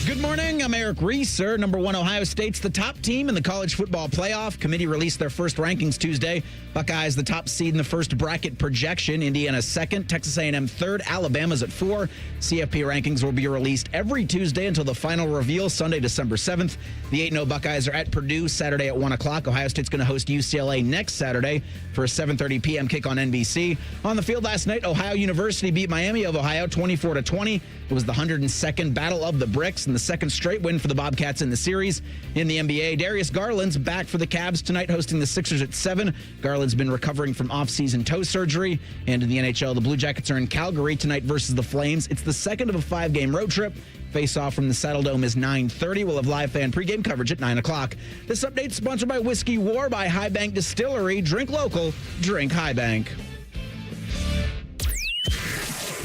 Good morning. I'm Eric Reeser. Number one, Ohio State's the top team in the college football playoff. Committee released their first rankings Tuesday. Buckeyes the top seed in the first bracket projection. Indiana second, Texas A&M third, Alabama's at 4. CFP rankings will be released every Tuesday until the final reveal Sunday, December 7th. The 8-0 Buckeyes are at Purdue Saturday at 1 o'clock. Ohio State's going to host UCLA next Saturday for a 7:30 p.m. kick on NBC. On the field last night, Ohio University beat Miami of Ohio 24-20. It was the 102nd Battle of the Bricks and the second straight win for the Bobcats in the series. In the NBA, Darius Garland's back for the Cavs tonight, hosting the Sixers at 7. Garland's been recovering from off-season toe surgery. And in the NHL, the Blue Jackets are in Calgary tonight versus the Flames. It's the second of a 5-game road trip. Face-off from the Saddle Dome is 9:30. We'll have live fan pregame coverage at 9 o'clock. This update sponsored by Whiskey War by High Bank Distillery. Drink local, drink High Bank.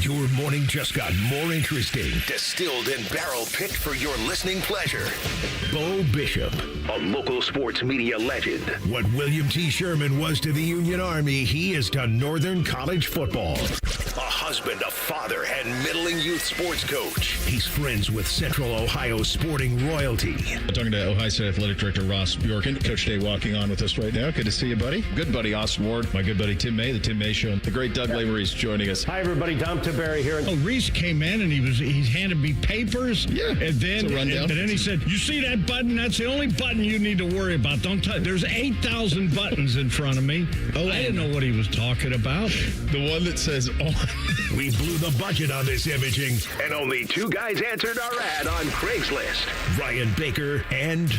Your morning just got more interesting. Distilled and barrel-picked for your listening pleasure. Bo Bishop, a local sports media legend. What William T. Sherman was to the Union Army, he is to Northern College football. A husband, a father, and middling youth sports coach. He's friends with Central Ohio sporting royalty. I'm talking to Ohio State Athletic Director Ross Bjorken. Coach Day walking on with us right now. Good to see you, buddy. Good buddy, Austin Ward. My good buddy, Tim May, the Tim May Show. The great Doug Lavery's joining us. Hi, everybody. Dom Barry here. Oh, Reese came in and he handed me papers. Yeah, and then he said, "You see that button? That's the only button you need to worry about. Don't touch. There's 8,000 buttons in front of me." Oh, I didn't know what he was talking about. The one that says on. We blew the budget on this imaging, and only 2 guys answered our ad on Craigslist. Ryan Baker and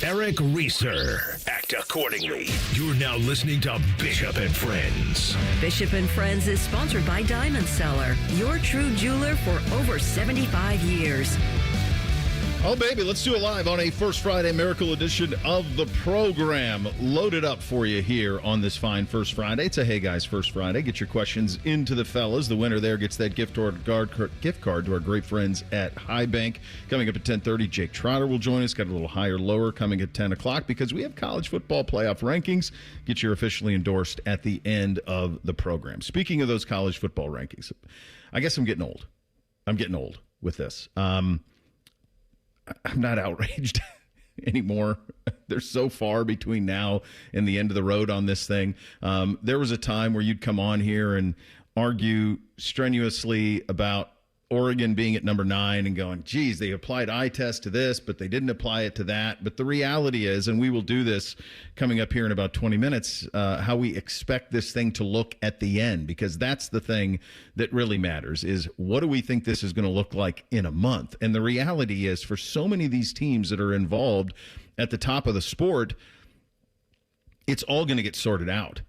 Eric Reeser. Act accordingly. You're now listening to Bishop and Friends. Bishop and Friends is sponsored by Diamond Seller, your true jeweler for over 75 years. Oh, baby, let's do it live on a First Friday Miracle edition of the program. Loaded up for you here on this fine First Friday. It's a Hey Guys First Friday. Get your questions into the fellas. The winner there gets that gift card to our great friends at High Bank. Coming up at 10:30, Jake Trotter will join us. Got a little higher, lower coming at 10 o'clock because we have college football playoff rankings. Get your officially endorsed at the end of the program. Speaking of those college football rankings, I guess I'm getting old. I'm getting old with this. I'm not outraged anymore. There's so far between now and the end of the road on this thing. There was a time where you'd come on here and argue strenuously about Oregon being at number 9 and going, geez, they applied eye test to this, but they didn't apply it to that. But the reality is, and we will do this coming up here in about 20 minutes, how we expect this thing to look at the end, because that's the thing that really matters is what do we think this is going to look like in a month? And the reality is for so many of these teams that are involved at the top of the sport, it's all going to get sorted out.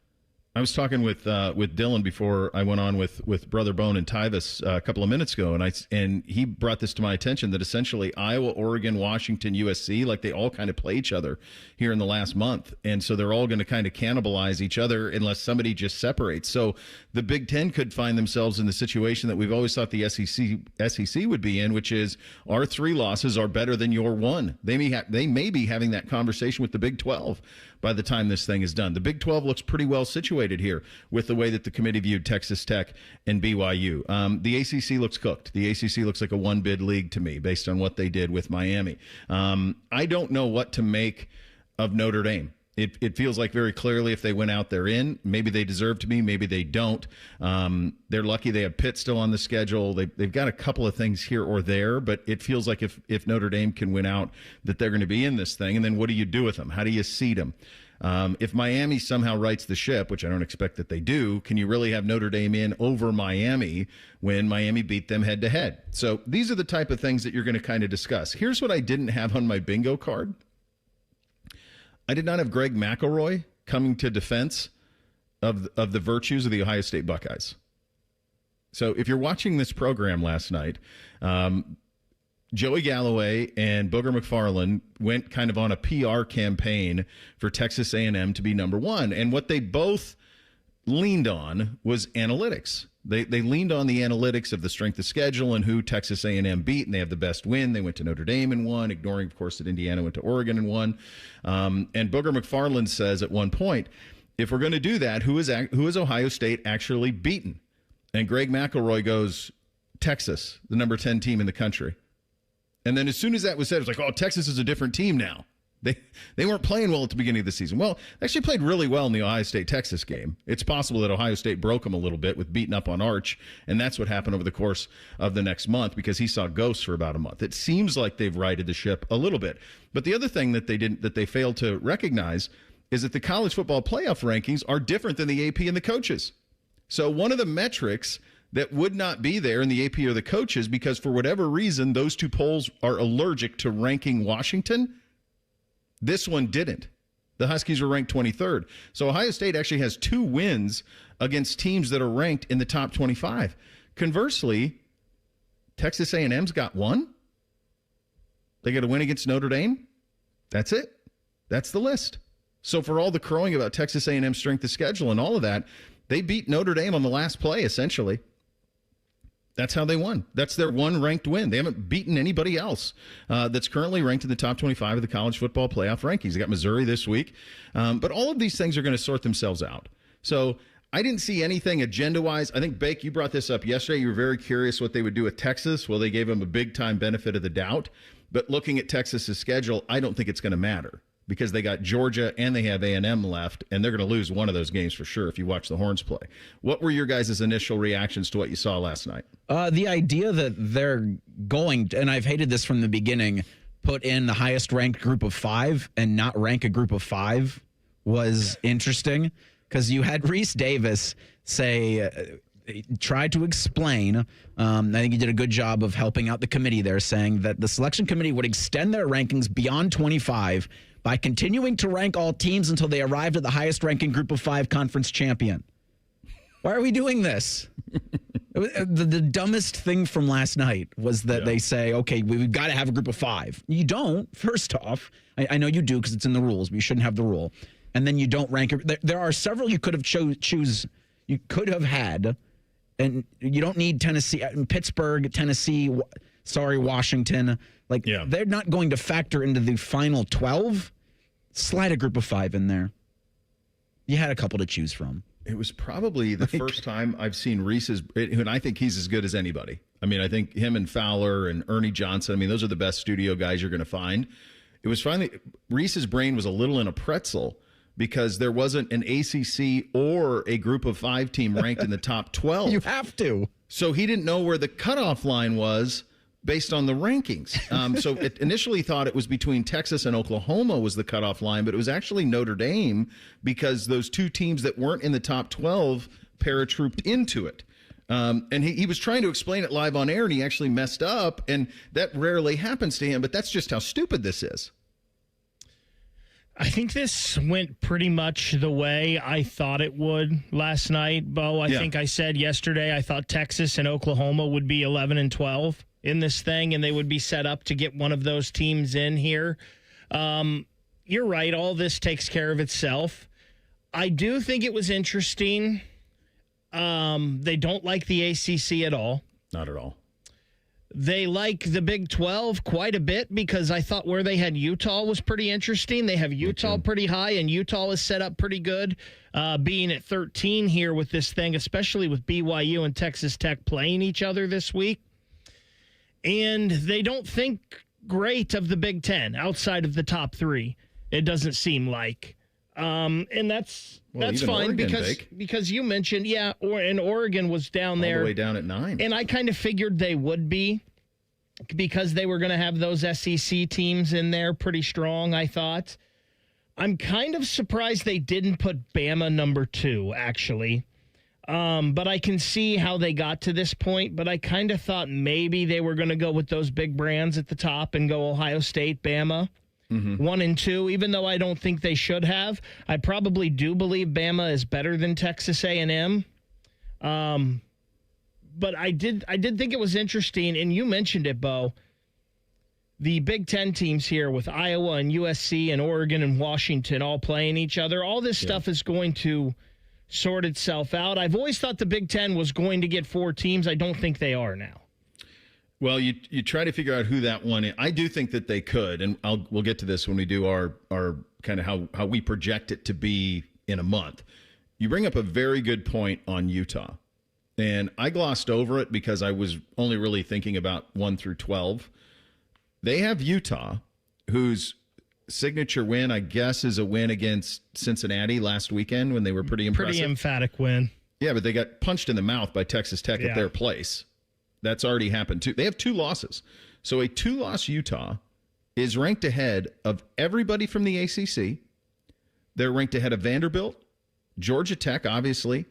I was talking with Dylan before I went on with Brother Bone and Tyvis a couple of minutes ago, and he brought this to my attention that essentially Iowa, Oregon, Washington, USC, like they all kind of play each other here in the last month, and so they're all going to kind of cannibalize each other unless somebody just separates. So the Big Ten could find themselves in the situation that we've always thought the SEC would be in, which is our 3 losses are better than your 1. They may be having that conversation with the Big 12 by the time this thing is done. The Big 12 looks pretty well situated here with the way that the committee viewed Texas Tech and BYU. The ACC looks cooked. The ACC looks like a one-bid league to me based on what they did with Miami. I don't know what to make of Notre Dame. It feels like very clearly if they went out, they're in. Maybe they deserve to be. Maybe they don't. They're lucky they have Pitt still on the schedule. They've got a couple of things here or there, but it feels like if Notre Dame can win out, that they're going to be in this thing. And then what do you do with them? How do you seed them? If Miami somehow rights the ship, which I don't expect that they do, can you really have Notre Dame in over Miami when Miami beat them head-to-head? So these are the type of things that you're going to kind of discuss. Here's what I didn't have on my bingo card. I did not have Greg McElroy coming to defense of the virtues of the Ohio State Buckeyes. So if you're watching this program last night, Joey Galloway and Booger McFarland went kind of on a PR campaign for Texas A&M to be number 1. And what they both leaned on was analytics. They leaned on the analytics of the strength of schedule and who Texas A&M beat, and they have the best win. They went to Notre Dame and won, ignoring, of course, that Indiana went to Oregon and won. And Booger McFarland says at one point, if we're going to do that, who is Ohio State actually beaten? And Greg McElroy goes, Texas, the number 10 team in the country. And then as soon as that was said, it was like, oh, Texas is a different team now. They weren't playing well at the beginning of the season. Well, they actually played really well in the Ohio State-Texas game. It's possible that Ohio State broke them a little bit with beating up on Arch, and that's what happened over the course of the next month because he saw ghosts for about a month. It seems like they've righted the ship a little bit. But the other thing that they failed to recognize is that the college football playoff rankings are different than the AP and the coaches. So one of the metrics that would not be there in the AP or the coaches because for whatever reason those two polls are allergic to ranking Washington, this one didn't. The Huskies were ranked 23rd. So Ohio State actually has 2 wins against teams that are ranked in the top 25. Conversely, Texas A&M's got 1. They got a win against Notre Dame. That's it. That's the list. So for all the crowing about Texas A&M's strength of schedule and all of that, they beat Notre Dame on the last play, essentially. That's how they won. That's their one ranked win. They haven't beaten anybody else that's currently ranked in the top 25 of the college football playoff rankings. They got Missouri this week. But all of these things are going to sort themselves out. So I didn't see anything agenda-wise. I think, Bake, you brought this up yesterday. You were very curious what they would do with Texas. Well, they gave them a big-time benefit of the doubt. But looking at Texas's schedule, I don't think it's going to matter because they got Georgia and they have A&M left, and they're going to lose one of those games for sure if you watch the Horns play. What were your guys' initial reactions to what you saw last night? The idea that they're going, and I've hated this from the beginning, put in the highest ranked group of 5 and not rank a group of 5 was interesting because you had Reese Davis say, try to explain, I think he did a good job of helping out the committee there, saying that the selection committee would extend their rankings beyond 25 by continuing to rank all teams until they arrived at the highest ranking group of 5 conference champion. Why are we doing this? The dumbest thing from last night was that they say, okay, we've got to have a group of 5. You don't, first off. I know you do because it's in the rules, but you shouldn't have the rule. And then you don't rank it. There are several you could have you could have had, and you don't need Tennessee, Pittsburgh, Tennessee, Washington. They're not going to factor into the final 12. Slide a group of 5 in there. You had a couple to choose from. It was probably the first time I've seen Reese's, and I think he's as good as anybody. I mean, I think him and Fowler and Ernie Johnson, I mean, those are the best studio guys you're going to find. It was finally, Reese's brain was a little in a pretzel because there wasn't an ACC or a group of 5 team ranked in the top 12. You have to. So he didn't know where the cutoff line was based on the rankings. So it initially thought it was between Texas and Oklahoma was the cutoff line, but it was actually Notre Dame because those 2 teams that weren't in the top 12 paratrooped into it. And he was trying to explain it live on air, and he actually messed up, and that rarely happens to him, but that's just how stupid this is. I think this went pretty much the way I thought it would last night, Bo. I think I said yesterday I thought Texas and Oklahoma would be 11 and 12 in this thing, and they would be set up to get one of those teams in here. You're right. All this takes care of itself. I do think it was interesting. They don't like the ACC at all. Not at all. They like the Big 12 quite a bit because I thought where they had Utah was pretty interesting. They have Utah pretty high, and Utah is set up pretty good, being at 13 here with this thing, especially with BYU and Texas Tech playing each other this week. And they don't think great of the Big 10 outside of the top 3, it doesn't seem like. And that's fine Oregon, because you mentioned, and Oregon was down there. All the way down at 9. And I kind of figured they would be because they were going to have those SEC teams in there pretty strong, I thought. I'm kind of surprised they didn't put Bama number 2, actually. But I can see how they got to this point. But I kind of thought maybe they were going to go with those big brands at the top and go Ohio State, Bama. 1 and 2, even though I don't think they should have. I probably do believe Bama is better than Texas A&M. But I did think it was interesting, and you mentioned it, Bo. The Big 10 teams here with Iowa and USC and Oregon and Washington all playing each other. All this stuff is going to sort itself out. I've always thought the Big 10 was going to get 4 teams. I don't think they are now. Well, you try to figure out who that one is. I do think that they could, and we'll get to this when we do our kind of how we project it to be in a month. You bring up a very good point on Utah. and I glossed over it because I was only really thinking about 1 through 12. They have Utah, whose signature win, I guess, is a win against Cincinnati last weekend when they were pretty impressive. Pretty emphatic win. Yeah, but they got punched in the mouth by Texas Tech at their place. That's already happened too. They have 2 losses. So a 2-loss Utah is ranked ahead of everybody from the ACC. They're ranked ahead of Vanderbilt, Georgia Tech, obviously.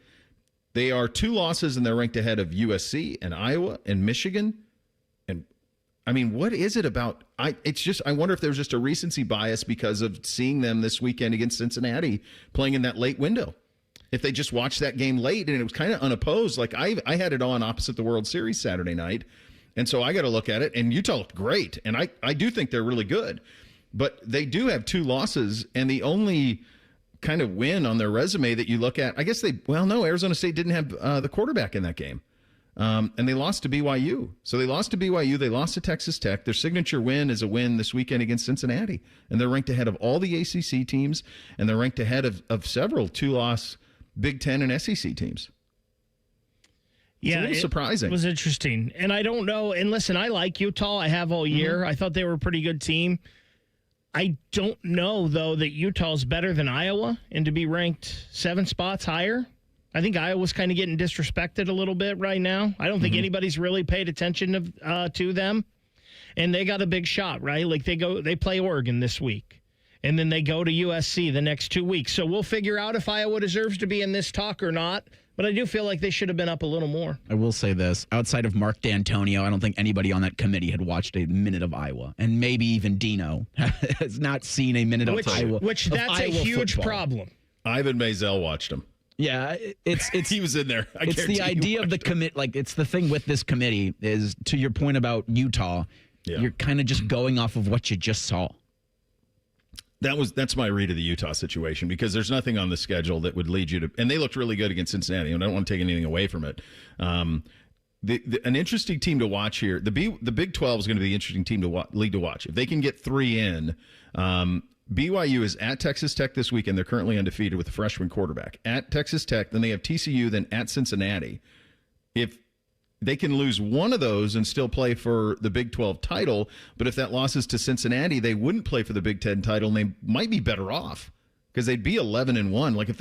They are 2 losses, and they're ranked ahead of USC and Iowa and Michigan. And, I mean, what is it about? I wonder if there's just a recency bias because of seeing them this weekend against Cincinnati playing in that late window. If they just watched that game late and it was kind of unopposed, like I had it on opposite the World Series Saturday night, and so I got to look at it, and Utah looked great, and I do think they're really good. But they do have 2 losses, and the only kind of win on their resume that you look at, I guess Arizona State didn't have the quarterback in that game. And they lost to BYU. So they lost to BYU. They lost to Texas Tech. Their signature win is a win this weekend against Cincinnati. And they're ranked ahead of all the ACC teams, and they're ranked ahead of several 2-loss Big Ten and SEC teams. It's a little surprising. It was interesting. And I don't know. And listen, I like Utah. I have all year. I thought they were a pretty good team. I don't know, though, that Utah's better than Iowa and to be ranked 7 spots higher. I think Iowa's kind of getting disrespected a little bit right now. I don't think anybody's really paid attention to them. And they got a big shot, right? Like they play Oregon this week. And then they go to USC the next 2 weeks. So we'll figure out if Iowa deserves to be in this talk or not. But I do feel like they should have been up a little more. I will say this. Outside of Mark D'Antonio, I don't think anybody on that committee had watched a minute of Iowa. And maybe even Dino has not seen a minute of Iowa. That's a huge football. Problem. Ivan Maisel watched him. Yeah, it's he was in there. It's the idea of the commit. Like, it's the thing with this committee is, to your point about Utah, you're kind of just going off of what you just saw. That's my read of the Utah situation, because there's nothing on the schedule that would lead you to, and they looked really good against Cincinnati, and I don't want to take anything away from it. An interesting team to watch here. The Big 12 is going to be an interesting team league to watch. If they can get 3 in, BYU is at Texas Tech this weekend. They're currently undefeated with a freshman quarterback. At Texas Tech, then they have TCU, then at Cincinnati. If they can lose one of those and still play for the Big 12 title, but if that loses to Cincinnati, they wouldn't play for the Big 10 title, and they might be better off because they'd be 11-1. Like, if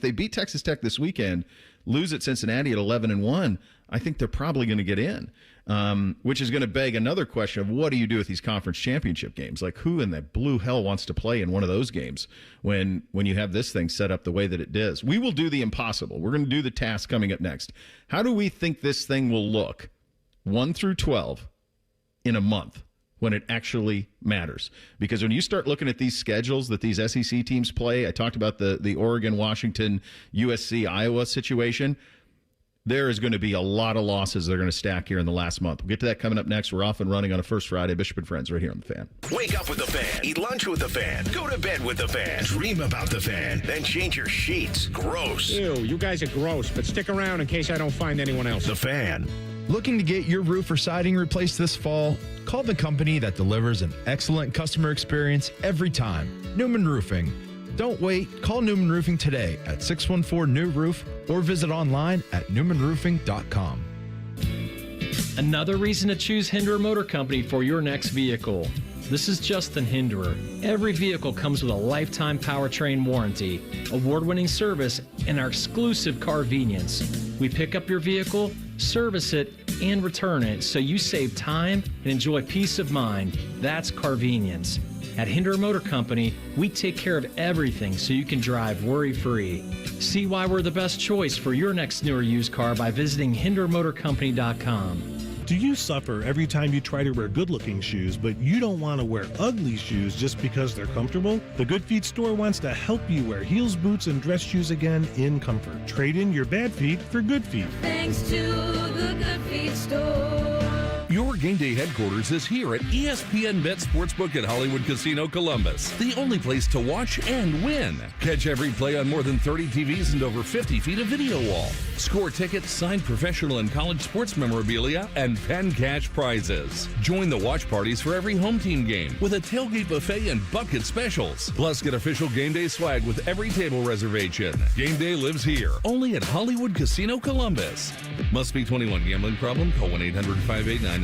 they beat Texas Tech this weekend, lose at Cincinnati at 11-1, I think they're probably going to get in, which is going to beg another question of what do you do with these conference championship games? Like, who in the blue hell wants to play in one of those games when you have this thing set up the way that it does? We will do the impossible. We're going to do the task coming up next. How do we think this thing will look 1 through 12 in a month when it actually matters? Because when you start looking at these schedules that these SEC teams play, I talked about the Oregon, Washington, USC, Iowa situation. There is going to be a lot of losses they're going to stack here in the last month. We'll get to that coming up next. We're off and running on a First Friday. Bishop and Friends right here on The Fan. Wake up with The Fan. Eat lunch with The Fan. Go to bed with The Fan. Dream about The Fan. Then change your sheets. Gross. Ew, you guys are gross, but stick around in case I don't find anyone else. The Fan. Looking to get your roof or siding replaced this fall? Call the company that delivers an excellent customer experience every time. Newman Roofing. Don't wait. Call Newman Roofing today at 614-NEW-ROOF or visit online at newmanroofing.com. Another reason to choose Hinderer Motor Company for your next vehicle. This is Justin Hinderer. Every vehicle comes with a lifetime powertrain warranty, award-winning service, and our exclusive Carvenience. We pick up your vehicle, service it, and return it so you save time and enjoy peace of mind. That's Carvenience. At Hinderer Motor Company, we take care of everything so you can drive worry-free. See why we're the best choice for your next new or used car by visiting HindererMotorCompany.com. Do you suffer every time you try to wear good-looking shoes, but you don't want to wear ugly shoes just because they're comfortable? The Good Feet store wants to help you wear heels, boots, and dress shoes again in comfort. Trade in your bad feet for good feet. Thanks to the Good Feet store. Your game day headquarters is here at ESPN Bet Sportsbook at Hollywood Casino Columbus, the only place to watch and win. Catch every play on more than 30 TVs and over 50 feet of video wall. Score tickets, signed professional and college sports memorabilia, and pen cash prizes. Join the watch parties for every home team game with a tailgate buffet and bucket specials. Plus, get official game day swag with every table reservation. Game day lives here, only at Hollywood Casino Columbus. Must be 21. Gambling problem? Call 1-800-589-9966.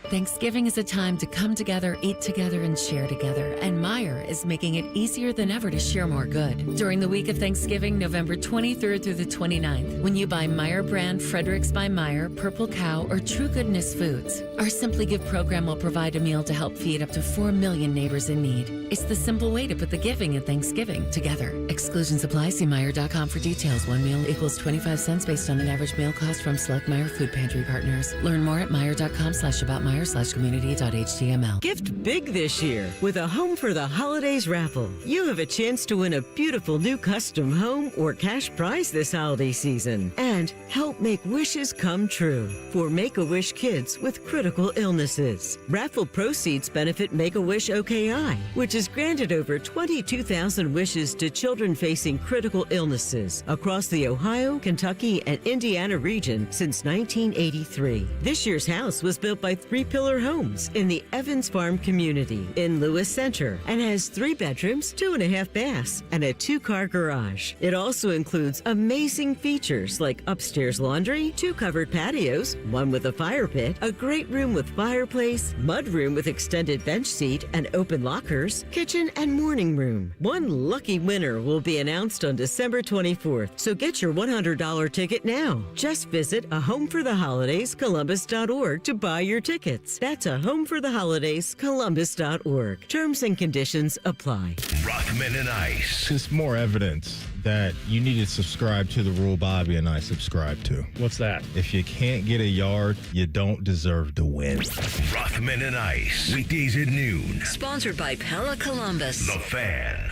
Thanksgiving is a time to come together, eat together, and share together. And Meijer is making it easier than ever to share more good. During the week of Thanksgiving, November 23rd through the 29th, when you buy Meijer brand Fredericks by Meijer, Purple Cow, or True Goodness Foods, our Simply Give program will provide a meal to help feed up to 4 million neighbors in need. It's the simple way to put the giving and Thanksgiving together. Exclusions apply. See Meijer.com for details. One meal equals 25 cents based on an average meal cost from select Meijer food pantry partners. Learn more at Meijer.com/aboutmeijer/community.html. Gift big this year with a Home for the Holidays raffle. You have a chance to win a beautiful new custom home or cash prize this holiday season and help make wishes come true for Make-A-Wish kids with critical illnesses. Raffle proceeds benefit Make-A-Wish OKI, which has granted over 22,000 wishes to children facing critical illnesses across the Ohio, Kentucky, and Indiana region since 1983. This year's house was built by Three Pillar Homes in the Evans Farm community in Lewis Center and has 3 bedrooms, 2.5 baths, and a 2-car garage. It also includes amazing features like upstairs laundry, 2 covered patios, 1 with a fire pit, a great room with fireplace, mud room with extended bench seat and open lockers, kitchen and morning room. One lucky winner will be announced on December 24th, so get your $100 ticket now. Just visit ahomefortheholidayscolumbus.org to buy your tickets. That's ahomefortheholidayscolumbus.org. Terms and conditions apply. Rockman and Ice. It's more evidence that you need to subscribe to the rule Bobby and I subscribe to. What's that? If you can't get a yard, you don't deserve to win. Rockman and Ice. Weekdays at noon. Sponsored by Pella Columbus. The Fan.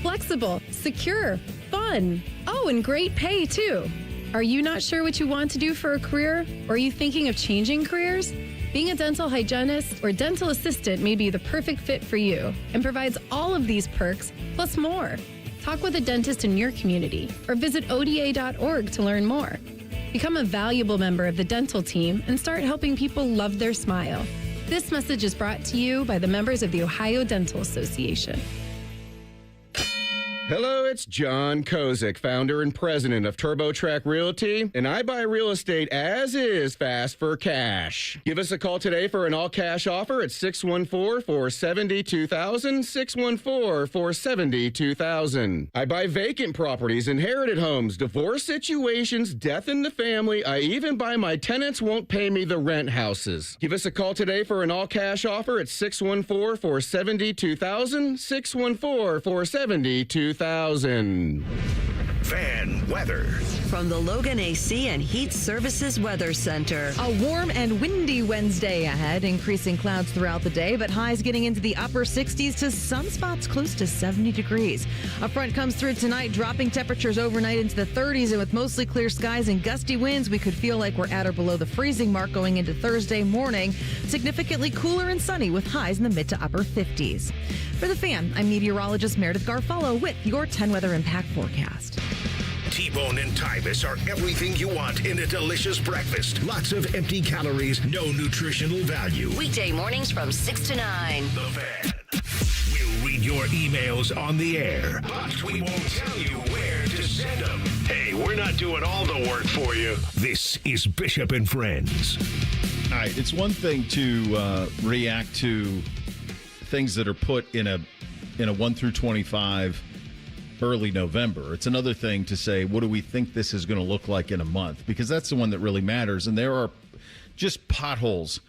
Flexible, secure, fun. Oh, and great pay, too. Are you not sure what you want to do for a career? Or are you thinking of changing careers? Being a dental hygienist or dental assistant may be the perfect fit for you and provides all of these perks plus more. Talk with a dentist in your community or visit ODA.org to learn more. Become a valuable member of the dental team and start helping people love their smile. This message is brought to you by the members of the Ohio Dental Association. Hello, it's John Kozik, founder and president of TurboTrack Realty, and I buy real estate as is fast for cash. Give us a call today for an all-cash offer at 614-470-2000, 614-470-2000. I buy vacant properties, inherited homes, divorce situations, death in the family. I even buy my tenants won't pay me the rent houses. Give us a call today for an all-cash offer at 614-470-2000, 614-470-2000. Fan weather. From the Logan AC and Heat Services Weather Center. A warm and windy Wednesday ahead, increasing clouds throughout the day, but highs getting into the upper 60s to some spots close to 70 degrees. A front comes through tonight, dropping temperatures overnight into the 30s, and with mostly clear skies and gusty winds, we could feel like we're at or below the freezing mark going into Thursday morning. Significantly cooler and sunny with highs in the mid to upper 50s. For The Fan, I'm meteorologist Meredith Garfalo with your 10 weather impact forecast. T-Bone and Tybus are everything you want in a delicious breakfast. Lots of empty calories, no nutritional value. Weekday mornings from 6 to 9. The Fan. We'll read your emails on the air, but we won't tell you where to send them. Hey, we're not doing all the work for you. This is Bishop and Friends. All right, it's one thing to react to things that are put in a 1 through 25 early November. It's another thing to say, what do we think this is going to look like in a month? Because that's the one that really matters. And there are just potholes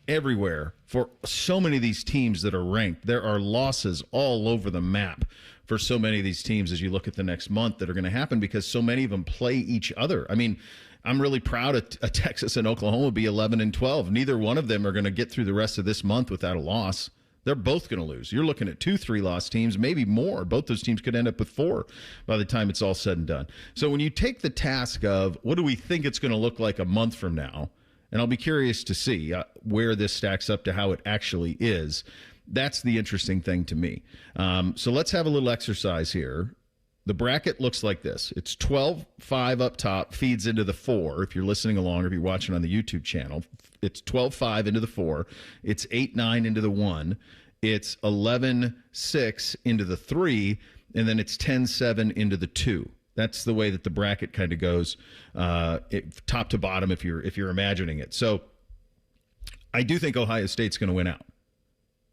everywhere for so many of these teams that are ranked. There are losses all over the map for so many of these teams as you look at the next month that are going to happen because so many of them play each other. I mean, I'm really proud of Texas and Oklahoma be 11-12. Neither one of them are going to get through the rest of this month without a loss. They're both going to lose. You're looking at 2 3-loss teams, maybe more. Both those teams could end up with 4 by the time it's all said and done. So when you take the task of what do we think it's going to look like a month from now, And I'll be curious to see where this stacks up to how it actually is. That's the interesting thing to me. So let's have a little exercise here. The bracket looks like this. It's 12-5 up top, feeds into the 4. If you're listening along or if you're watching on the YouTube channel, it's 12-5 into the 4. It's 8-9 into the 1. It's 11-6 into the 3. And then it's 10-7 into the 2. That's the way that the bracket kind of goes, top to bottom, if you're imagining it. So I do think Ohio State's going to win out.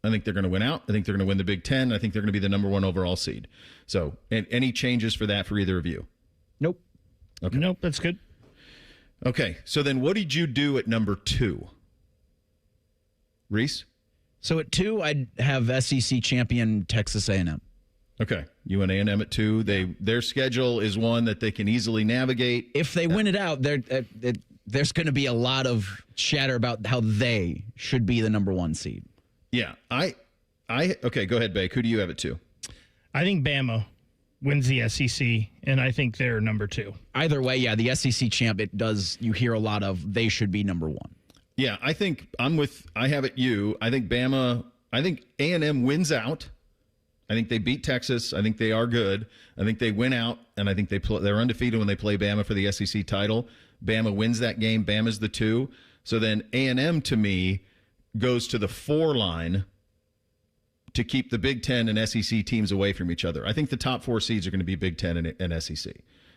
I think they're going to win out. I think they're going to win the Big Ten. I think they're going to be the number 1 overall seed. So, any changes for that for either of you? Nope. Okay. Nope, that's good. Okay, so then what did you do at number 2? Reese? So at 2, I'd have SEC champion Texas A&M. Okay, you and A&M at 2. Their schedule is one that they can easily navigate. If they win it out, there's going to be a lot of chatter about how they should be the number 1 seed. Yeah, okay, go ahead, Bake. Who do you have at 2? I think Bama wins the SEC, and I think they're number 2. Either way, yeah, the SEC champ, you hear a lot of they should be number 1. Yeah, I have it you. I think A&M wins out. I think they beat Texas. I think they are good. I think they win out, and I think they're undefeated when they play Bama for the SEC title. Bama wins that game. Bama's the 2. So then A&M, to me, goes to the 4 line to keep the Big Ten and SEC teams away from each other. I think the top 4 seeds are going to be Big Ten and SEC.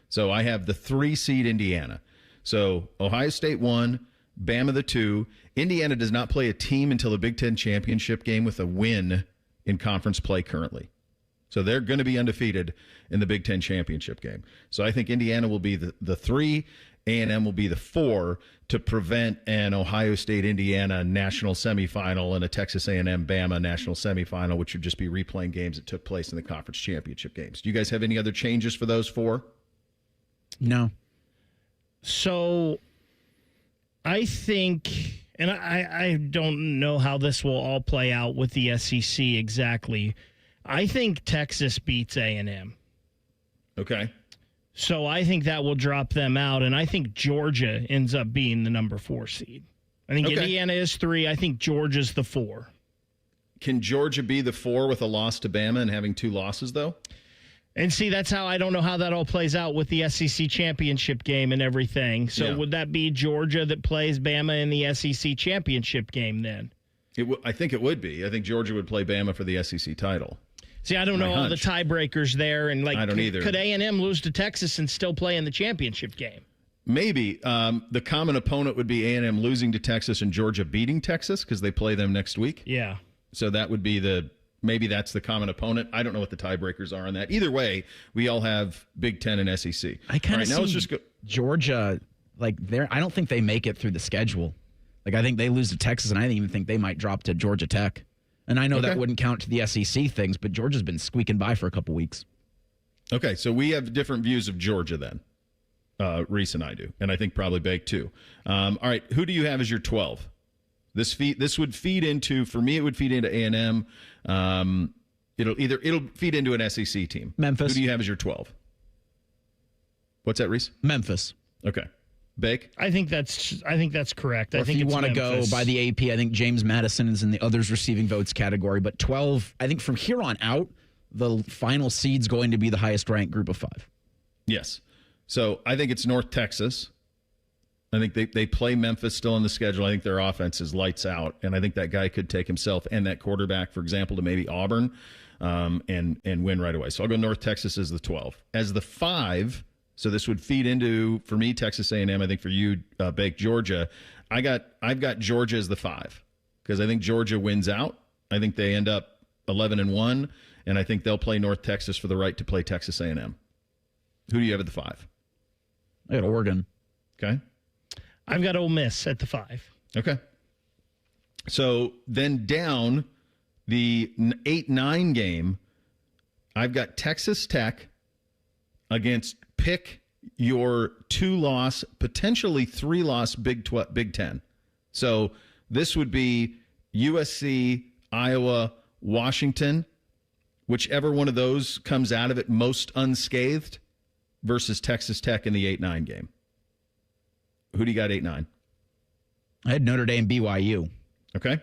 So I have the 3 seed Indiana. So Ohio State 1, Bama the 2. Indiana does not play a team until the Big Ten championship game with a win in conference play currently. So they're going to be undefeated in the Big Ten championship game. So I think Indiana will be the 3. A&M will be the 4 to prevent an Ohio State-Indiana national semifinal and a Texas A&M-Bama national semifinal, which would just be replaying games that took place in the conference championship games. Do you guys have any other changes for those 4? No. So I think, and I don't know how this will all play out with the SEC exactly. I think Texas beats A&M. Okay. So I think that will drop them out, and I think Georgia ends up being the number 4 seed. I think Indiana is 3. I think Georgia's the 4. Can Georgia be the 4 with a loss to Bama and having 2 losses, though? And see, that's how I don't know how that all plays out with the SEC championship game and everything. So would that be Georgia that plays Bama in the SEC championship game then? I think it would be. I think Georgia would play Bama for the SEC title. See, I don't know all the tiebreakers there, and I don't either. Could A&M lose to Texas and still play in the championship game? Maybe. The common opponent would be A&M losing to Texas and Georgia beating Texas because they play them next week. Yeah. So that would be maybe that's the common opponent. I don't know what the tiebreakers are on that. Either way, we all have Big Ten and SEC. I kind of see Georgia, I don't think they make it through the schedule. I think they lose to Texas, and I even think they might drop to Georgia Tech. And I know that wouldn't count to the SEC things, but Georgia's been squeaking by for a couple weeks. Okay, so we have different views of Georgia then. Reese and I do, and I think probably Bake too. All right, who do you have as your 12? This would feed into, for me, it would feed into A&M. It'll feed into an SEC team. Memphis. Who do you have as your 12? What's that, Reese? Memphis. Okay. Bake? I think that's correct. Or I think if you want to go by the AP, I think James Madison is in the others receiving votes category. But 12, I think from here on out, the final seed's going to be the highest ranked group of 5. Yes. So I think it's North Texas. I think they play Memphis still on the schedule. I think their offense is lights out. And I think that guy could take himself and that quarterback, for example, to maybe Auburn and win right away. So I'll go North Texas as the 12. As the 5... So this would feed into, for me, Texas A&M. I think for you, Bake, Georgia. I've got Georgia as the 5 because I think Georgia wins out. I think they end up 11-1, and I think they'll play North Texas for the right to play Texas A&M. Who do you have at the 5? I got Oregon. Okay. I've got Ole Miss at the 5. Okay. So then down the 8-9 game, I've got Texas Tech against pick your 2-loss, potentially 3-loss Big Ten. So this would be USC, Iowa, Washington, whichever one of those comes out of it most unscathed versus Texas Tech in the 8-9 game. Who do you got 8-9? I had Notre Dame BYU. Okay.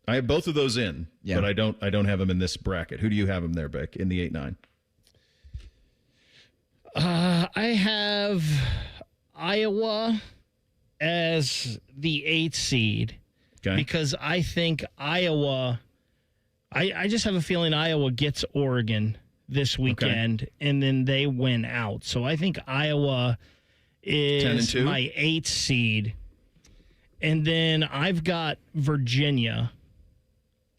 I have both of those in, Yeah. but I don't have them in this bracket. Who do you have them there, Beck, in the 8-9? I have Iowa as the 8th seed because I think Iowa, I just have a feeling Iowa gets Oregon this weekend and then they win out. So I think Iowa is my 8th seed. And then I've got Virginia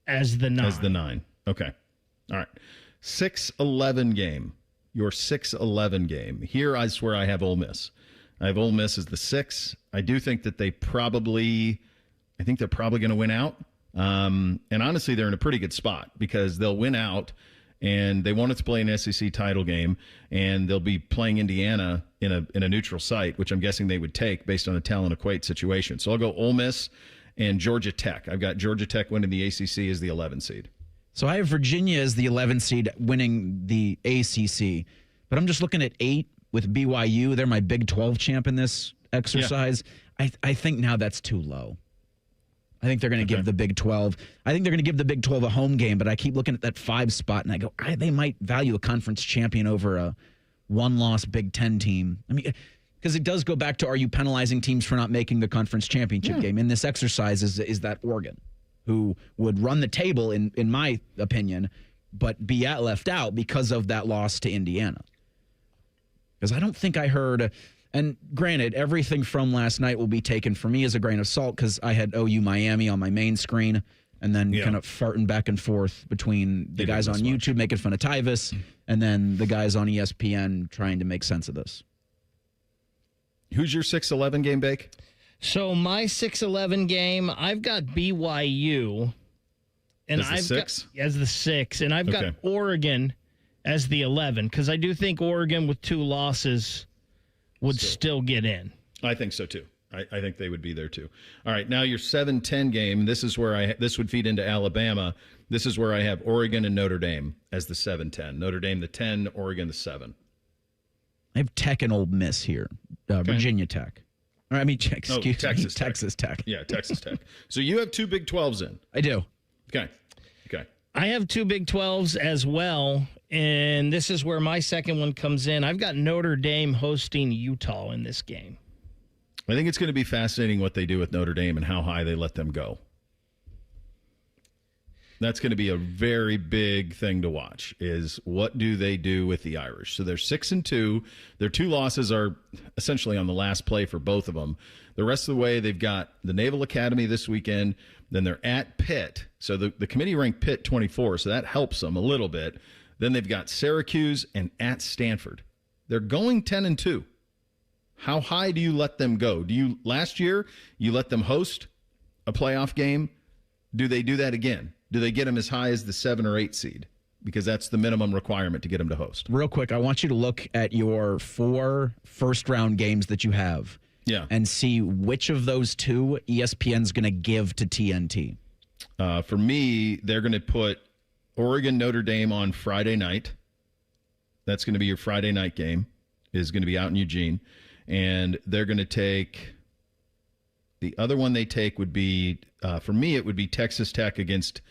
as the 9. As the 9. Okay. All right. 6-11 game. Your 6-11 game. Here is where I have Ole Miss. I have Ole Miss as the 6. I do think that they're probably going to win out. And honestly, they're in a pretty good spot because they'll win out and they want to play an SEC title game, and they'll be playing Indiana in a neutral site, which I'm guessing they would take based on the talent equate situation. So I'll go Ole Miss and Georgia Tech. I've got Georgia Tech winning the ACC as the 11 seed. So I have Virginia as the 11 seed winning the ACC, but I'm just looking at 8 with BYU. They're my Big 12 champ in this exercise. Yeah. I think now that's too low. I think they're going to give the Big 12. I think they're going to give the Big 12 a home game, but I keep looking at that 5 spot, and I go, they might value a conference champion over a one-loss Big 10 team. I mean, because it does go back to, are you penalizing teams for not making the conference championship game? In this exercise is that Oregon, who would run the table, in my opinion, but be left out because of that loss to Indiana. Because I don't think I heard... And granted, everything from last night will be taken for me as a grain of salt because I had OU Miami on my main screen and then kind of farting back and forth between the guys on YouTube making fun of Tyvus and then the guys on ESPN trying to make sense of this. Who's your 6-11 game, Bake? So my 6-11 game, I've got BYU. And as the 6? As the 6. And I've got Oregon as the 11 because I do think Oregon with 2 losses would still get in. I think so, too. I think they would be there, too. All right, now your 7-10 game, this is where this would feed into Alabama. This is where I have Oregon and Notre Dame as the 7-10. Notre Dame the 10, Oregon the 7. I have Tech and Ole Miss here. Virginia Tech. Or, I mean, excuse me, Texas Tech. Yeah, Texas Tech. So you have 2 Big 12s in. I do. Okay. I have 2 Big 12s as well, and this is where my second one comes in. I've got Notre Dame hosting Utah in this game. I think it's going to be fascinating what they do with Notre Dame and how high they let them go. That's going to be a very big thing to watch, is what do they do with the Irish? So they're 6-2. Their 2 losses are essentially on the last play for both of them. The rest of the way, they've got the Naval Academy this weekend. Then they're at Pitt. So the committee ranked Pitt 24, so that helps them a little bit. Then they've got Syracuse and at Stanford. They're going 10-2. How high do you let them go? Last year, you let them host a playoff game? Do they do that again? Do they get them as high as the 7 or 8 seed? Because that's the minimum requirement to get them to host. Real quick, I want you to look at your 4 first-round games that you have. Yeah. And see which of those 2 ESPN's going to give to TNT. For me, they're going to put Oregon Notre Dame on Friday night. That's going to be your Friday night game. Is going to be out in Eugene. And they're going to take... The other one they take would be, for me, it would be Texas Tech against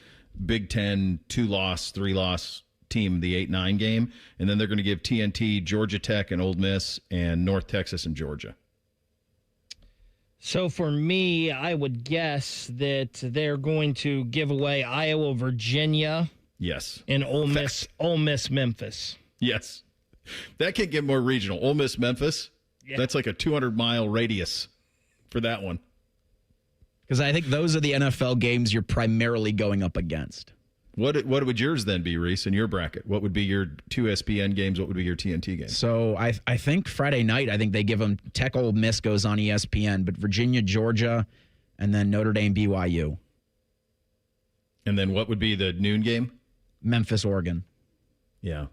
Big Ten 2-loss, 3-loss team, the 8-9 game. And then they're going to give TNT Georgia Tech and Ole Miss and North Texas and Georgia. So for me, I would guess that they're going to give away Iowa, Virginia. Yes. And Ole Miss, Memphis. Yes. That can't get more regional. Ole Miss, Memphis. Yeah. That's like a 200-mile radius for that one. Because I think those are the NFL games you're primarily going up against. What would yours then be, Reese, in your bracket? What would be your 2 SPN games? What would be your TNT games? So I think Friday night, I think they give them Tech Ole Miss goes on ESPN, but Virginia, Georgia, and then Notre Dame, BYU. And then what would be the noon game? Memphis, Oregon. Yeah.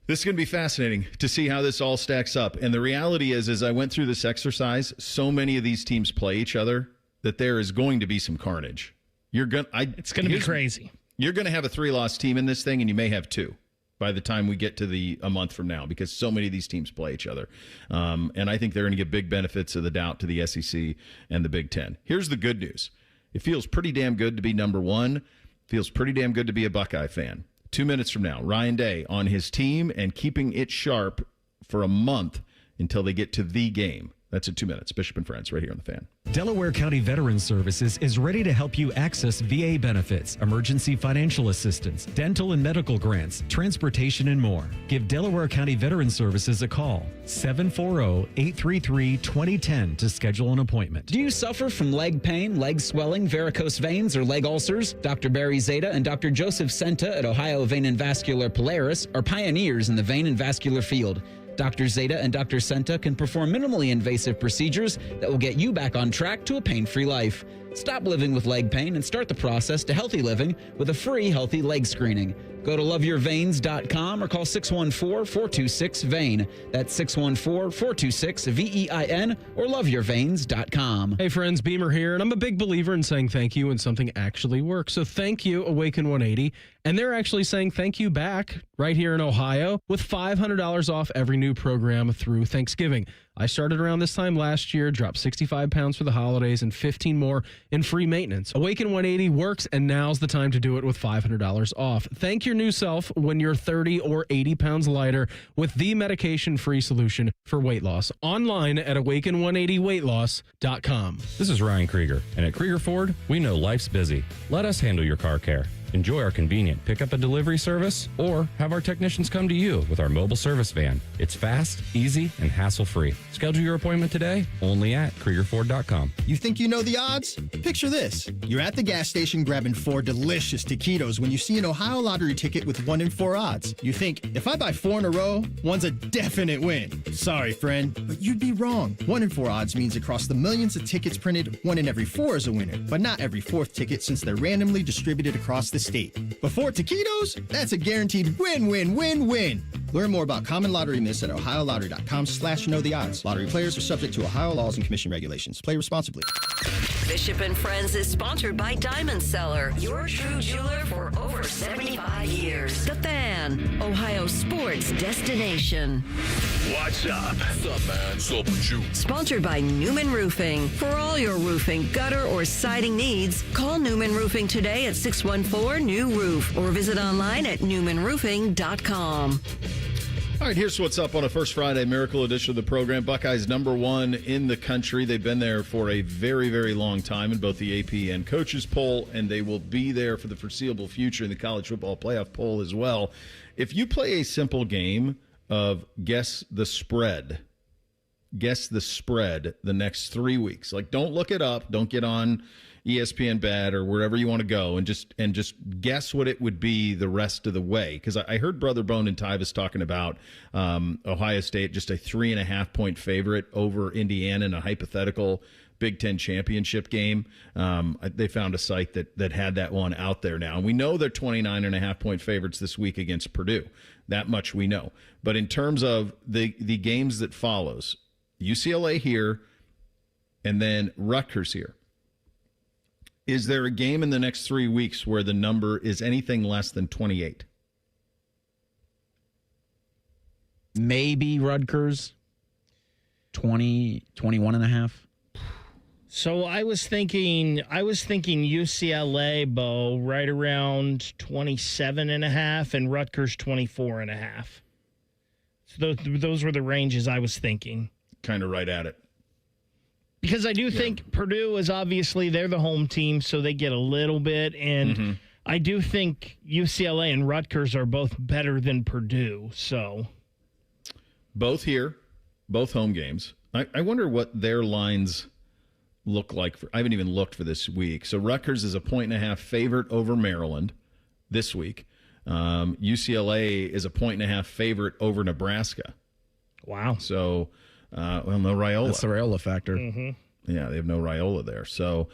This is going to be fascinating to see how this all stacks up. And the reality is, as I went through this exercise, so many of these teams play each other that there is going to be some carnage. It's going to be crazy. You're going to have a 3-loss team in this thing, and you may have 2. by the time we get to a month from now, because so many of these teams play each other. And I think they're going to give big benefits of the doubt to the SEC and the Big Ten. Here's the good news. It feels pretty damn good to be number one. Feels pretty damn good to be a Buckeye fan. 2 minutes from now, Ryan Day on his team and keeping it sharp for a month until they get to the game. That's at 2 minutes. Bishop and Friends right here on The Fan. Delaware County Veterans Services is ready to help you access VA benefits, emergency financial assistance, dental and medical grants, transportation, and more. Give Delaware County Veterans Services a call, 740-833-2010 to schedule an appointment. Do you suffer from leg pain, leg swelling, varicose veins, or leg ulcers? Dr. Barry Zeta and Dr. Joseph Senta at Ohio Vein and Vascular Polaris are pioneers in the vein and vascular field. Dr. Zeta and Dr. Senta can perform minimally invasive procedures that will get you back on track to a pain-free life. Stop living with leg pain and start the process to healthy living with a free healthy leg screening. Go to loveyourveins.com or call 614-426-VEIN. That's 614-426-VEIN or loveyourveins.com. Hey friends, Beamer here, and I'm a big believer in saying thank you when something actually works. So thank you, Awaken 180. And they're actually saying thank you back right here in Ohio with $500 off every new program through Thanksgiving. I started around this time last year, dropped 65 pounds for the holidays, and 15 more in free maintenance. Awaken 180 works, and now's the time to do it with $500 off. Thank your new self when you're 30 or 80 pounds lighter with the medication-free solution for weight loss. Online at awaken180weightloss.com. This is Ryan Krieger, and at Krieger Ford, we know life's busy. Let us handle your car care. Enjoy our convenient pickup and delivery service, or have our technicians come to you with our mobile service van. It's fast, easy, and hassle-free. Schedule your appointment today only at KriegerFord.com. You think you know the odds? Picture this. You're at the gas station grabbing 4 delicious taquitos when you see an Ohio Lottery ticket with 1 in 4 odds. You think, if I buy 4 in a row, one's a definite win. Sorry, friend, but you'd be wrong. 1 in 4 odds means across the millions of tickets printed, 1 in every 4 is a winner, but not every 4th ticket since they're randomly distributed across the state. But 4 taquitos? That's a guaranteed win, win, win, win. Learn more about common lottery myths at ohiolottery.com/knowtheodds. Lottery players are subject to Ohio laws and commission regulations. Play responsibly. Bishop and Friends is sponsored by Diamond Seller, your true jeweler for over 75 years. The Fan, Ohio sports destination. What's up? What's up, man? What's up with you? Sponsored by Newman Roofing. For all your roofing, gutter, or siding needs, call Newman Roofing today at 614-NEW-ROOF or visit online at newmanroofing.com. All right, here's what's up on a First Friday Miracle edition of the program. Buckeyes #1 in the country. They've been there for a very, very long time in both the AP and coaches poll, and they will be there for the foreseeable future in the college football playoff poll as well. If you play a simple game of guess the spread the next 3 weeks, like don't look it up, don't get on ESPN Bet or wherever you want to go, and just guess what it would be the rest of the way. Because I heard Brother Bone and Tyvus talking about Ohio State, just a 3.5-point favorite over Indiana in a hypothetical Big Ten championship game. They found a site that had that one out there now. And we know they're 29.5-point favorites this week against Purdue. That much we know. But in terms of the games that follows, UCLA here and then Rutgers here. Is there a game in the next 3 weeks where the number is anything less than 28? Maybe Rutgers, 20, 21.5. So I was thinking UCLA, Bo, right around 27.5 and Rutgers 24.5. So those were the ranges I was thinking. Kind of right at it. Because I do think Purdue is obviously, they're the home team, so they get a little bit. And I do think UCLA and Rutgers are both better than Purdue. So both here, both home games. I wonder what their lines look like. I haven't even looked for this week. So Rutgers is a 1.5 favorite over Maryland this week. UCLA is a 1.5 favorite over Nebraska. Wow. So... no Raiola. That's the Raiola factor. Yeah, they have no Raiola there. So,